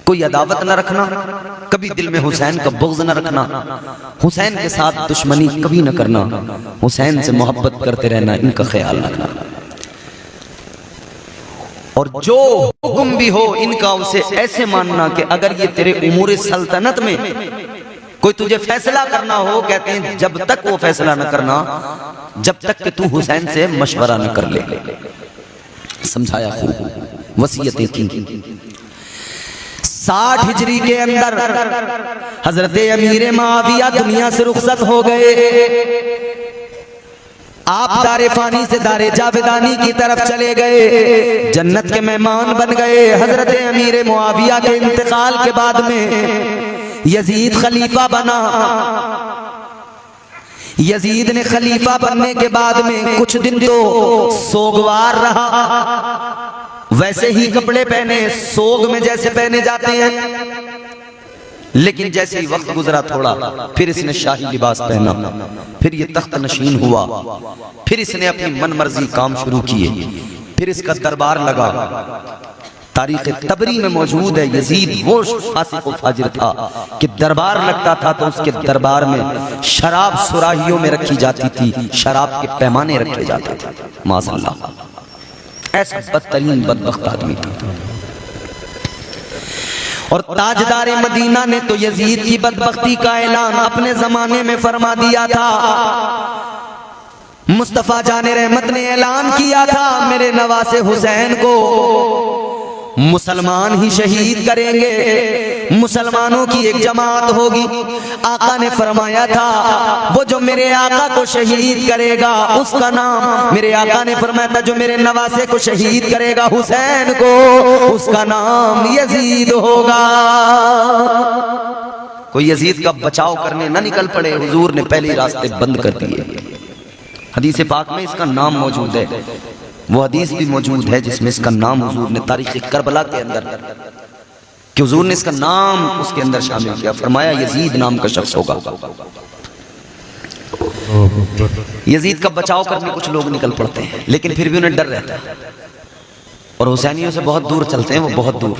कोई अदावत न रखना, कभी दिल में हुसैन का बुग़्ज़ न रखना, हुसैन के साथ दुश्मनी कभी न करना, हुसैन से मोहब्बत करते रहना, इनका ख्याल रखना। और जो हुक्म भी हो इनका, उसे ऐसे मानना कि अगर ये तेरे उमूर सल्तनत में कोई तुझे फैसला करना हो, कहते हैं जब तक वो फैसला न करना जब तक कि तू हुसैन से मशवरा न कर ले। समझाया खूब, वसीयतें की। 60 हिजरी के अंदर हजरत अमीर मुआविया दुनिया से रुखसत हो गए। आप दारे फानी से दारे जावेदानी की तरफ चले गए, जन्नत के मेहमान बन गए। हजरत अमीर मुआविया के इंतकाल के बाद में यजीद खलीफा बना। यजीद ने खलीफा बनने के बाद में कुछ दिन तो सोगवार रहा, वैसे ही कपड़े पहने, सोग में जैसे पहने जाते हैं। लेकिन जैसे ही वक्त गुजरा थोड़ा, फिर इसने शाही लिबास पहना, फिर ये तख्त नशीन हुआ, फिर इसने अपनी मन मर्जी काम शुरू किए, फिर इसका दरबार लगा। तारीख तबरी में मौजूद है, यजीद वो फासिक व फाजिर था कि दरबार लगता था तो उसके दरबार में शराब सुराहियों में रखी जाती थी, शराब के पैमाने रखे जाते थे। माशाअल्लाह, ऐसा बदतरीन बदबख्त आदमी था। और ताजदारे मदीना ने तो यजीद की बदबख्ती का ऐलान अपने जमाने में फरमा दिया था। मुस्तफा जाने रहमत ने ऐलान किया था, मेरे नवासे हुसैन को मुसलमान ही शहीद करेंगे, मुसलमानों की एक जमात होगी। आका ने फरमाया था, वो जो मेरे आका को शहीद करेगा उसका नाम, मेरे आका ने फरमाया था जो मेरे नवासे को शहीद करेगा हुसैन को, उसका नाम यजीद होगा। कोई यजीद का बचाव करने न निकल पड़े, हुजूर ने पहले ही रास्ते बंद कर दिए। हदीस पाक में इसका नाम मौजूद है, वो हदीस भी मौजूद है जिसमें इसका नाम हुजूर ने तारीख करबला के अंदर, कि हुजूर ने इसका नाम उसके अंदर शामिल किया। फरमाया यजीद नाम का शख्स होगा। यजीद का बचाव करने कुछ लोग निकल पड़ते हैं, लेकिन फिर भी उन्हें डर रहता है और हुसैनियों से बहुत दूर चलते हैं, वो बहुत दूर,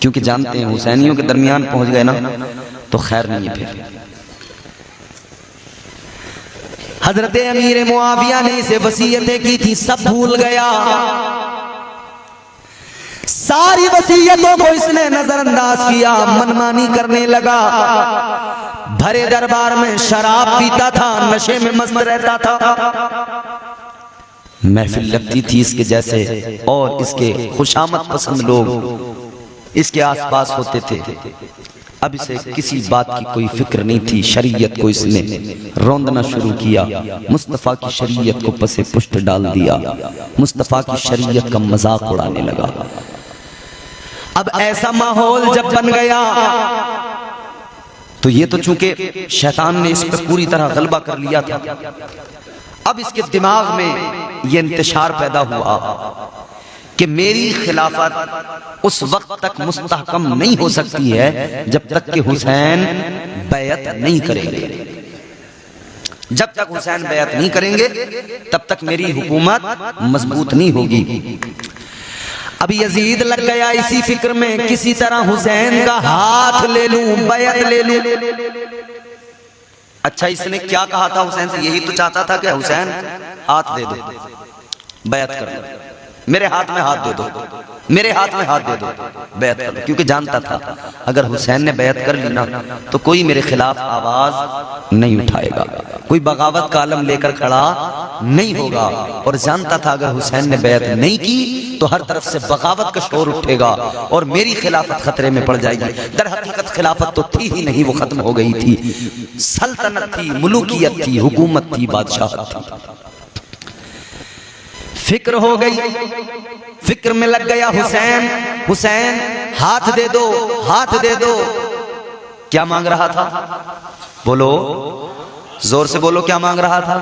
क्योंकि जानते हैं हुसैनियों के दरमियान पहुंच गए ना तो खैर नहीं है। फिर हजरत अमीर मुआविया ने इसे वसीयतें की थी, सब भूल गया। सारी वसीयतों को इसने नजरअंदाज किया, मनमानी करने लगा। भरे दरबार में शराब पीता था, नशे में मस्त रहता था। महफिल लगती थी इसके जैसे और इसके खुशामद पसंद लोग इसके आसपास होते थे। अब इसे किसी बात की कोई फिक्र नहीं थी। शरीयत को इसने रौंदना शुरू किया, मुस्तफ़ा की शरीयत को पसे पुष्ट डाल दिया, मुस्तफ़ा की शरीयत का मजाक उड़ाने लगा। अब ऐसा माहौल जब बन गया तो ये तो चूंकि शैतान ने इस पर पूरी तरह गलबा कर लिया था, अब इसके दिमाग में ये इंतशार पैदा हुआ कि मेरी खिलाफत उस वक्त तक मुस्तहकम नहीं हो सकती है जब तक कि हुसैन बैअत नहीं करेंगे। जब तक हुसैन बैअत नहीं करेंगे तब तक मेरी हुकूमत मजबूत नहीं होगी। अब यजीद लग गया इसी फिक्र में, किसी तरह हुसैन का हाथ ले लूं, बैअत ले लूं। अच्छा, इसने क्या कहा था हुसैन से? यही तो चाहता था कि हुसैन हाथ दे दो, बैअत कर दो, मेरे हाथ में हाथ दे दो, मेरे हाथ में हाथ दे दो, बैअत कर दो। क्योंकि जानता था अगर हुसैन ने बैअत कर ली ना तो कोई मेरे खिलाफ आवाज नहीं उठाएगा, कोई बगावत का आलम लेकर खड़ा नहीं होगा। और जानता था अगर हुसैन ने बैअत नहीं की तो हर तरफ से बगावत का शोर उठेगा और मेरी खिलाफत खतरे में पड़ जाएगी। दर हकीकत खिलाफत तो थी ही नहीं, वो खत्म हो गई थी। सल्तनत थी, मुलूकियत थी, हुकूमत थी, बादशाहत थी। फिक्र हो गई, फिक्र में लग गया हुसैन, हुसैन हाथ दे दो, हाथ दे दो। क्या मांग रहा था? बोलो, जोर से बोलो, क्या मांग रहा था?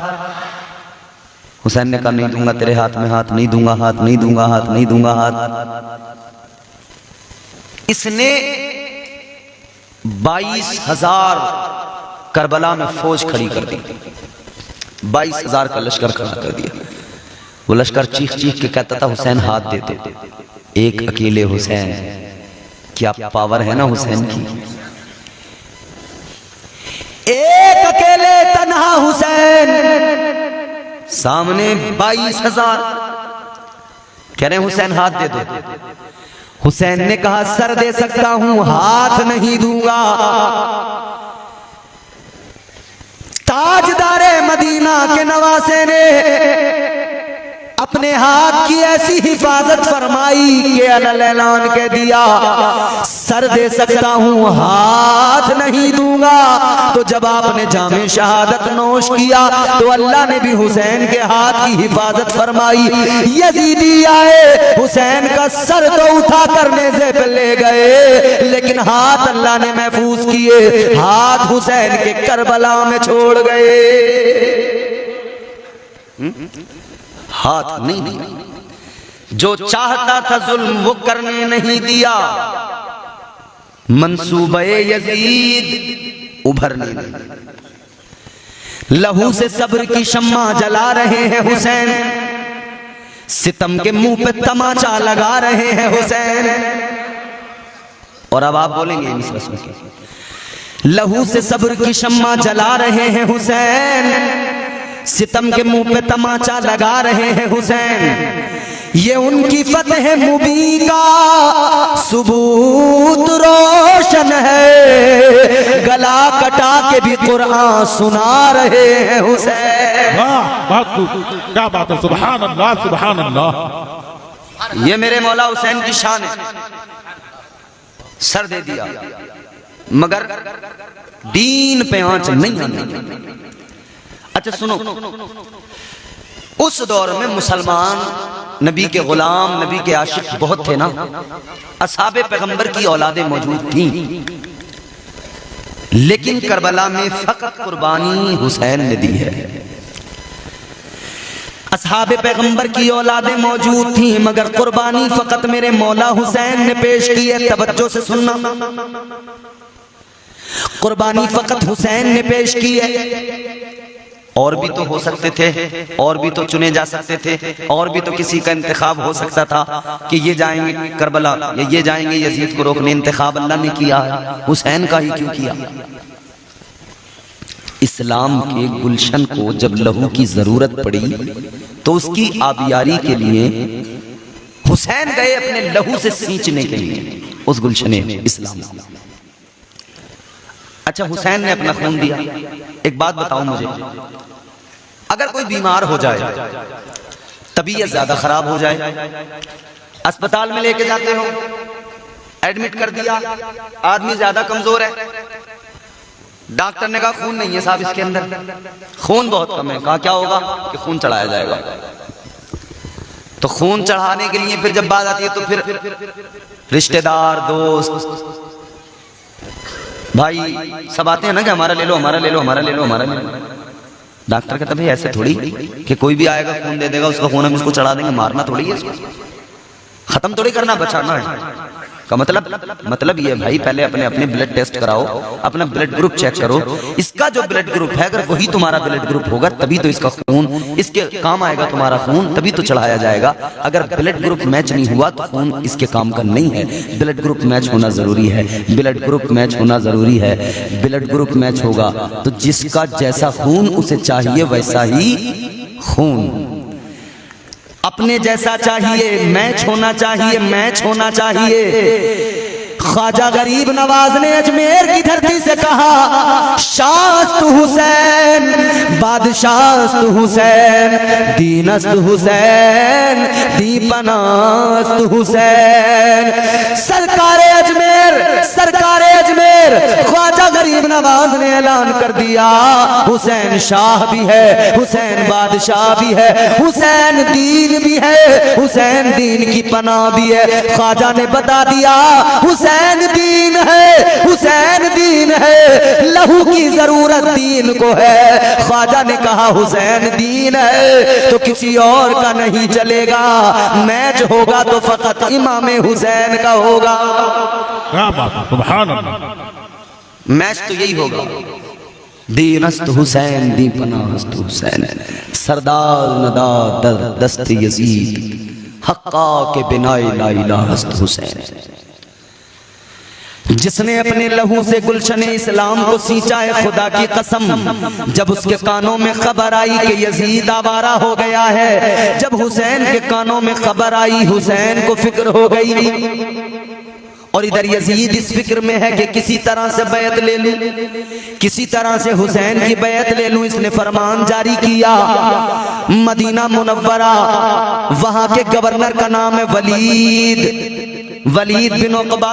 हुसैन ने कहा नहीं दूंगा तेरे हाथ में हाथ, नहीं दूंगा हाथ, नहीं दूंगा हाथ, नहीं दूंगा हाथ। इसने 22,000 करबला में फौज खड़ी कर दी, 22,000 का लश्कर खड़ा कर दिया। वो लश्कर चीख चीख के कहता था हुसैन हाथ दे दो। एक अकेले हुसैन, क्या पावर है ना हुसैन की। एक अकेले तन्हा हुसैन, सामने 22,000 कह रहे हैं हुसैन हाथ दे दो। हुसैन ने कहा सर दे सकता हूं, हाथ नहीं दूंगा। ताजदारे मदीना के नवासे ने अपने हाथ की ऐसी हिफाजत फरमाई कि ऐलान कह दिया सर दे सकता हूं, हाथ नहीं दूंगा। तो जब आपने जामे शहादत नोश किया तो अल्लाह ने भी हुसैन के हाथ की हिफाजत फरमाई। यजीदी आए, हुसैन का सर तो उठा करने से ले गए, लेकिन हाथ अल्लाह ने महफूज किए, हाथ हुसैन के करबला में छोड़ गए। हाथ नहीं दिया, जो चाहता था जुल्म वो करने नहीं दिया। मंसूबे यजीद उभरने नहीं। लहू से सब्र की शम्मा जला रहे हैं हुसैन, सितम के मुंह पे तमाचा लगा रहे हैं हुसैन। और अब आप बोलेंगे मिसरा सुन के, लहू से सब्र की शम्मा जला रहे हैं हुसैन, सितम के मुंह पे तमाचा लगा रहे हैं हुसैन। ये उनकी फतह मुबी का सुबूत रोशन है, गला कटा के भी कुरान सुना रहे हैं हुसैन। वाह, बहुत खूब, क्या बात है, सुभान अल्लाह, सुभान अल्लाह। ये मेरे मौला हुसैन की शान है। सर दे दिया मगर दीन पे आंच नहीं आनी। अच्छा सुनो, उस दौर में मुसलमान नबी के गुलाम, नबी के आशिक बहुत थे ना। असहाबे पैगंबर की औलादें मौजूद थीं, लेकिन करबला में फकत कुर्बानी हुसैन ने दी है। असहाबे पैगंबर की औलादें मौजूद थीं, मगर कुर्बानी फकत मेरे मौला हुसैन ने पेश की है। तवज्जो से सुनना, कुर्बानी फकत हुसैन ने पेश की है। और भी तो हो सकते थे, और भी तो चुने जा सकते थे, और भी तो किसी का इंतखाब हो सकता था कि ये जाएंगे करबला या ये जाएंगे यजीद को रोकने। इंतखाब अल्लाह ने किया, हुसैन का ही क्यों किया? इस्लाम के गुलशन को जब लहू की जरूरत पड़ी तो उसकी आबियारी के लिए हुसैन गए अपने लहू से सींचने के लिए उस गुलशन इस्लाम। अच्छा, हुसैन ने अपना खून दिया। एक बात बताओ मुझे, अगर कोई बीमार हो जाए, तबीयत ज्यादा खराब हो जाए, अस्पताल में लेके जाते हो, एडमिट कर दिया, आदमी ज्यादा कमजोर है, डॉक्टर ने कहा खून नहीं है साहब इसके अंदर, खून बहुत कम है। कहा क्या होगा? कि खून चढ़ाया जाएगा। तो खून चढ़ाने के लिए फिर जब बात आती है तो फिर रिश्तेदार, दोस्त, भाई सब आते हैं ना कि हमारा ले लो, हमारा ले लो, हमारा ले लो, हमारा ले लो। डॉक्टर कहता भाई ऐसे थोड़ी कि कोई भी आएगा खून दे देगा, उसका खून हम इसको चढ़ा देंगे। मारना थोड़ी है इसको, खत्म थोड़ी करना, बचाना है। का मतलब ये भाई पहले अपने अपने ब्लड टेस्ट कराओ, अपना ब्लड ग्रुप चेक करो। इसका जो ब्लड ग्रुप है अगर वही तुम्हारा ब्लड ग्रुप होगा तभी तो इसका खून इसके काम आएगा, तुम्हारा खून तभी तो चढ़ाया जाएगा। अगर ब्लड ग्रुप मैच नहीं हुआ तो खून इसके काम का नहीं है। ब्लड ग्रुप मैच होना जरूरी है, ब्लड ग्रुप मैच होना जरूरी है। ब्लड ग्रुप मैच होगा तो जिसका जैसा खून उसे चाहिए वैसा ही खून, अपने जैसा चाहिए, मैच होना चाहिए, मैच होना चाहिए। ख्वाजा गरीब नवाज ने अजमेर की धरती से कहा, शास्त हुसैन, बादशाहस्त हुसैन, दीनस्त हुसैन, दीपनास्त हुसैन। सरकारे अजमेर, सरकारे अजमेर, ख्वाजा बाबा गरीब नवाज ने ऐलान कर दिया, हुसैन शाह भी है, हुसैन बादशाह भी है, हुसैन दीन भी है, हुसैन दीन की पनाह भी है। ख्वाजा ने बता दिया हुसैन दीन है, हुसैन दीन है, लहू की जरूरत दीन को है। ख्वाजा ने कहा हुसैन दीन है तो किसी और का नहीं चलेगा, मैच होगा तो फकत इमाम हुसैन का होगा। क्या बात है, सुभान अल्लाह। मैच तो यही होगा। दीनस्त हुसैन दी पनाहस्त हुसैन, सरदार नदा दर दस्त यजीद, हक्का के बिना ला इलाहस्त हुसैन। जिसने अपने लहू से गुलशने इस्लाम को सींचा है, खुदा की कसम, जब उसके कानों में खबर आई कि यजीद आवारा हो गया है, जब हुसैन के कानों में खबर आई, हुसैन को फिक्र हो गई। और इधर यजीद इस फिक्र में है कि किसी तरह से बैत ले लूं, किसी तरह से हुसैन की बैत ले लूं। इसने फरमान जारी किया, मदीना मुनव्वरा, वहां के गवर्नर का नाम है वलीद बिन उक़बा।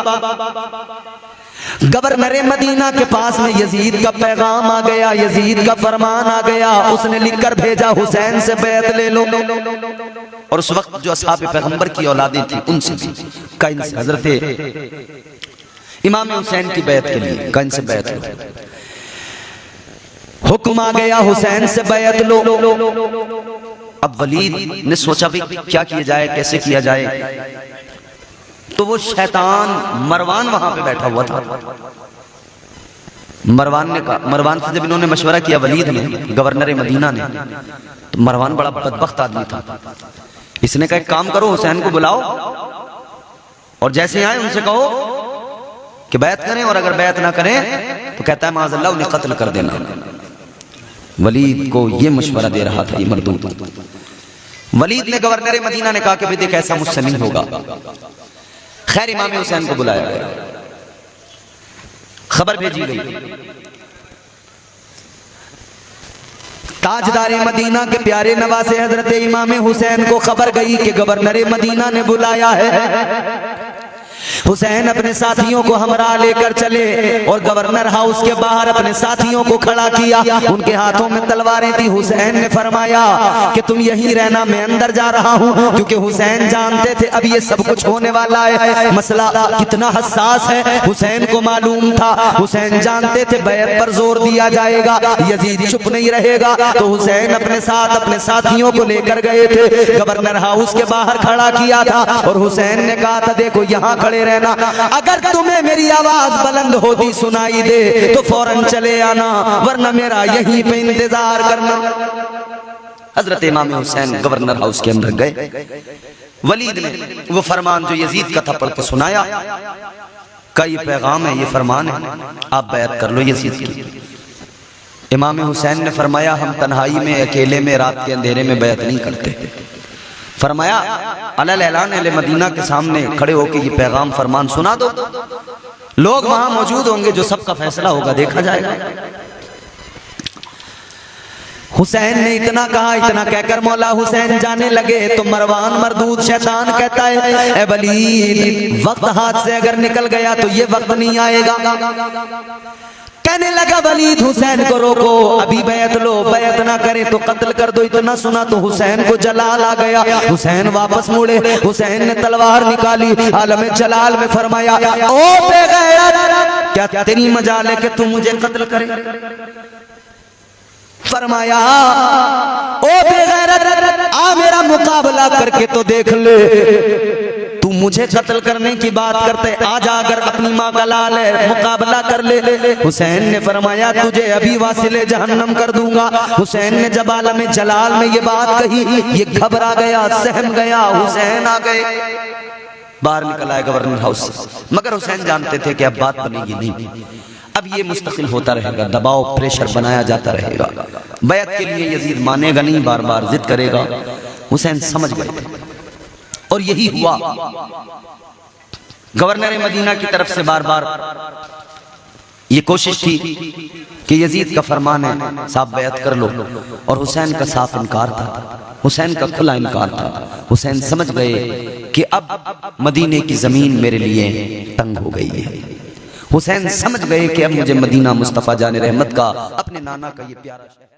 गवर्नर मदीना के पास में यजीद का पैगाम आ गया, यजीद का फरमान आ गया। उसने लिखकर भेजा हुसैन से बैत ले लो। और उस वक्त जो असहाब पैगंबर की औलादें थी उनसे भी कहीं से हजरत इमाम हुसैन की बैत के लिए कहीं से बैत लो। हुक्म आ गया हुसैन से बैत लो। अब वलीद ने सोचा भी क्या किया जाए, कैसे किया जाए। तो वो शैतान मरवान वहां पे बैठा हुआ था। मरवान ने कहा, मरवान से जब इन्होंने मशवरा किया वलीद ने, गवर्नर मदीना ने, तो मरवान बड़ा बदबख्त आदमी था। इसने कहा एक काम करो, हुसैन को बुलाओ और जैसे आए उनसे कहो कि बैत करें, और अगर बैत ना करें तो कहता है माज़अल्लाह उन्हें कत्ल कर देना। वलीद को ये मशवरा दे रहा था ये मरदूद। वलीद ने गवर्नर मदीना ने कहा कि भाई देख ऐसा मुझसे नहीं होगा। खैर इमाम हुसैन को बुलाया गया, खबर भेजी गई। ताजदार मदीना के प्यारे नवासे हजरत इमाम हुसैन को खबर गई कि गवर्नर मदीना ने बुलाया है। हुसैन अपने साथियों को हमरा लेकर चले और गवर्नर हाउस के बाहर अपने साथियों को खड़ा किया। उनके हाथों में तलवारें थी। हुसैन ने फरमाया कि तुम यहीं रहना, मैं अंदर जा रहा हूं, क्योंकि हुसैन जानते थे अब ये सब कुछ होने वाला है। मसला कितना हसास है हुसैन को मालूम था। हुसैन जानते थे बैत पर जोर दिया जाएगा, यजीद चुप नहीं रहेगा। तो हुसैन अपने साथ अपने साथियों को लेकर गए थे, गवर्नर हाउस के बाहर खड़ा किया था और हुसैन ने कहा था देखो यहाँ खड़े रहना, अगर तुम्हें मेरी आवाज बुलंद होती सुनाई दे तो फौरन चले आना, वरना मेरा यहीं पे इंतजार करना। हजरत इमाम हुसैन गवर्नर हाउस के अंदर गए। वलीद ने वो फरमान जो यजीद का था पढ़ के सुनाया, का ये पैगाम है, ये फरमान है, आप बैत कर लो यजीद की। इमाम हुसैन ने फरमाया हम तन्हाई में अकेले में रात के अंधेरे में बैत नहीं करते। फरमाया अलल ऐलान अहले मदीना के सामने खड़े होकर ये पैगाम फरमान सुना दो, लोग वहां मौजूद होंगे, जो सबका फैसला होगा देखा जाएगा। हुसैन ने इतना कहा, इतना कहकर मौला हुसैन जाने लगे तो मरवान मरदूद शैतान कहता है ए वलीद, वक्त हाथ से अगर निकल गया तो ये वक्त नहीं आएगा। कहने लगा वलीद हुसैन को रोको, अभी बैत लो, बैत ना करे तो कत्ल कर दो। इतना सुना तो हुसैन को जलाल आ गया। हुसैन वापस मुड़े, हुसैन ने तलवार निकाली, आलम जलाल में फरमाया ओ बेगैरत, क्या तेरी मजाल है कि तू मुझे कत्ल करे। फरमाया ओ बेगैरत, आ मेरा मुकाबला करके तो देख ले, तू मुझे कत्ल करने की बात करते, आज अगर अपनी माँ का लाल है मुकाबला कर ले। हुसैन ने फरमाया तुझे अभी वासिले जहन्नम कर दूंगा। हुसैन ने जब आलम जलाल में ये बात कही, ये घबरा गया, सहम गया। हुसैन आ गए, बाहर निकल आए गवर्नर हाउस से, मगर हुसैन जानते थे कि अब बात बनेगी नहीं, अब ये मुस्तकिल होता रहेगा, दबाव प्रेशर बनाया जाता रहेगा, बैत के लिए यजीद मानेगा नहीं, बार बार जिद करेगा। हुसैन समझ गए थे और यही हुआ। गवर्नर मदीना की तरफ से बार बार ये कोशिश थी कि यजीद का फरमान है साहब बैत कर लो, और हुसैन का साफ इनकार था, हुसैन का खुला इनकार था। हुसैन समझ गए कि अब मदीने की जमीन मेरे लिए तंग हो गई है। हुसैन समझ गए कि अब मुझे मदीना मुस्तफ़ा जाने रहमत का, अपने नाना का ये प्यारा शहर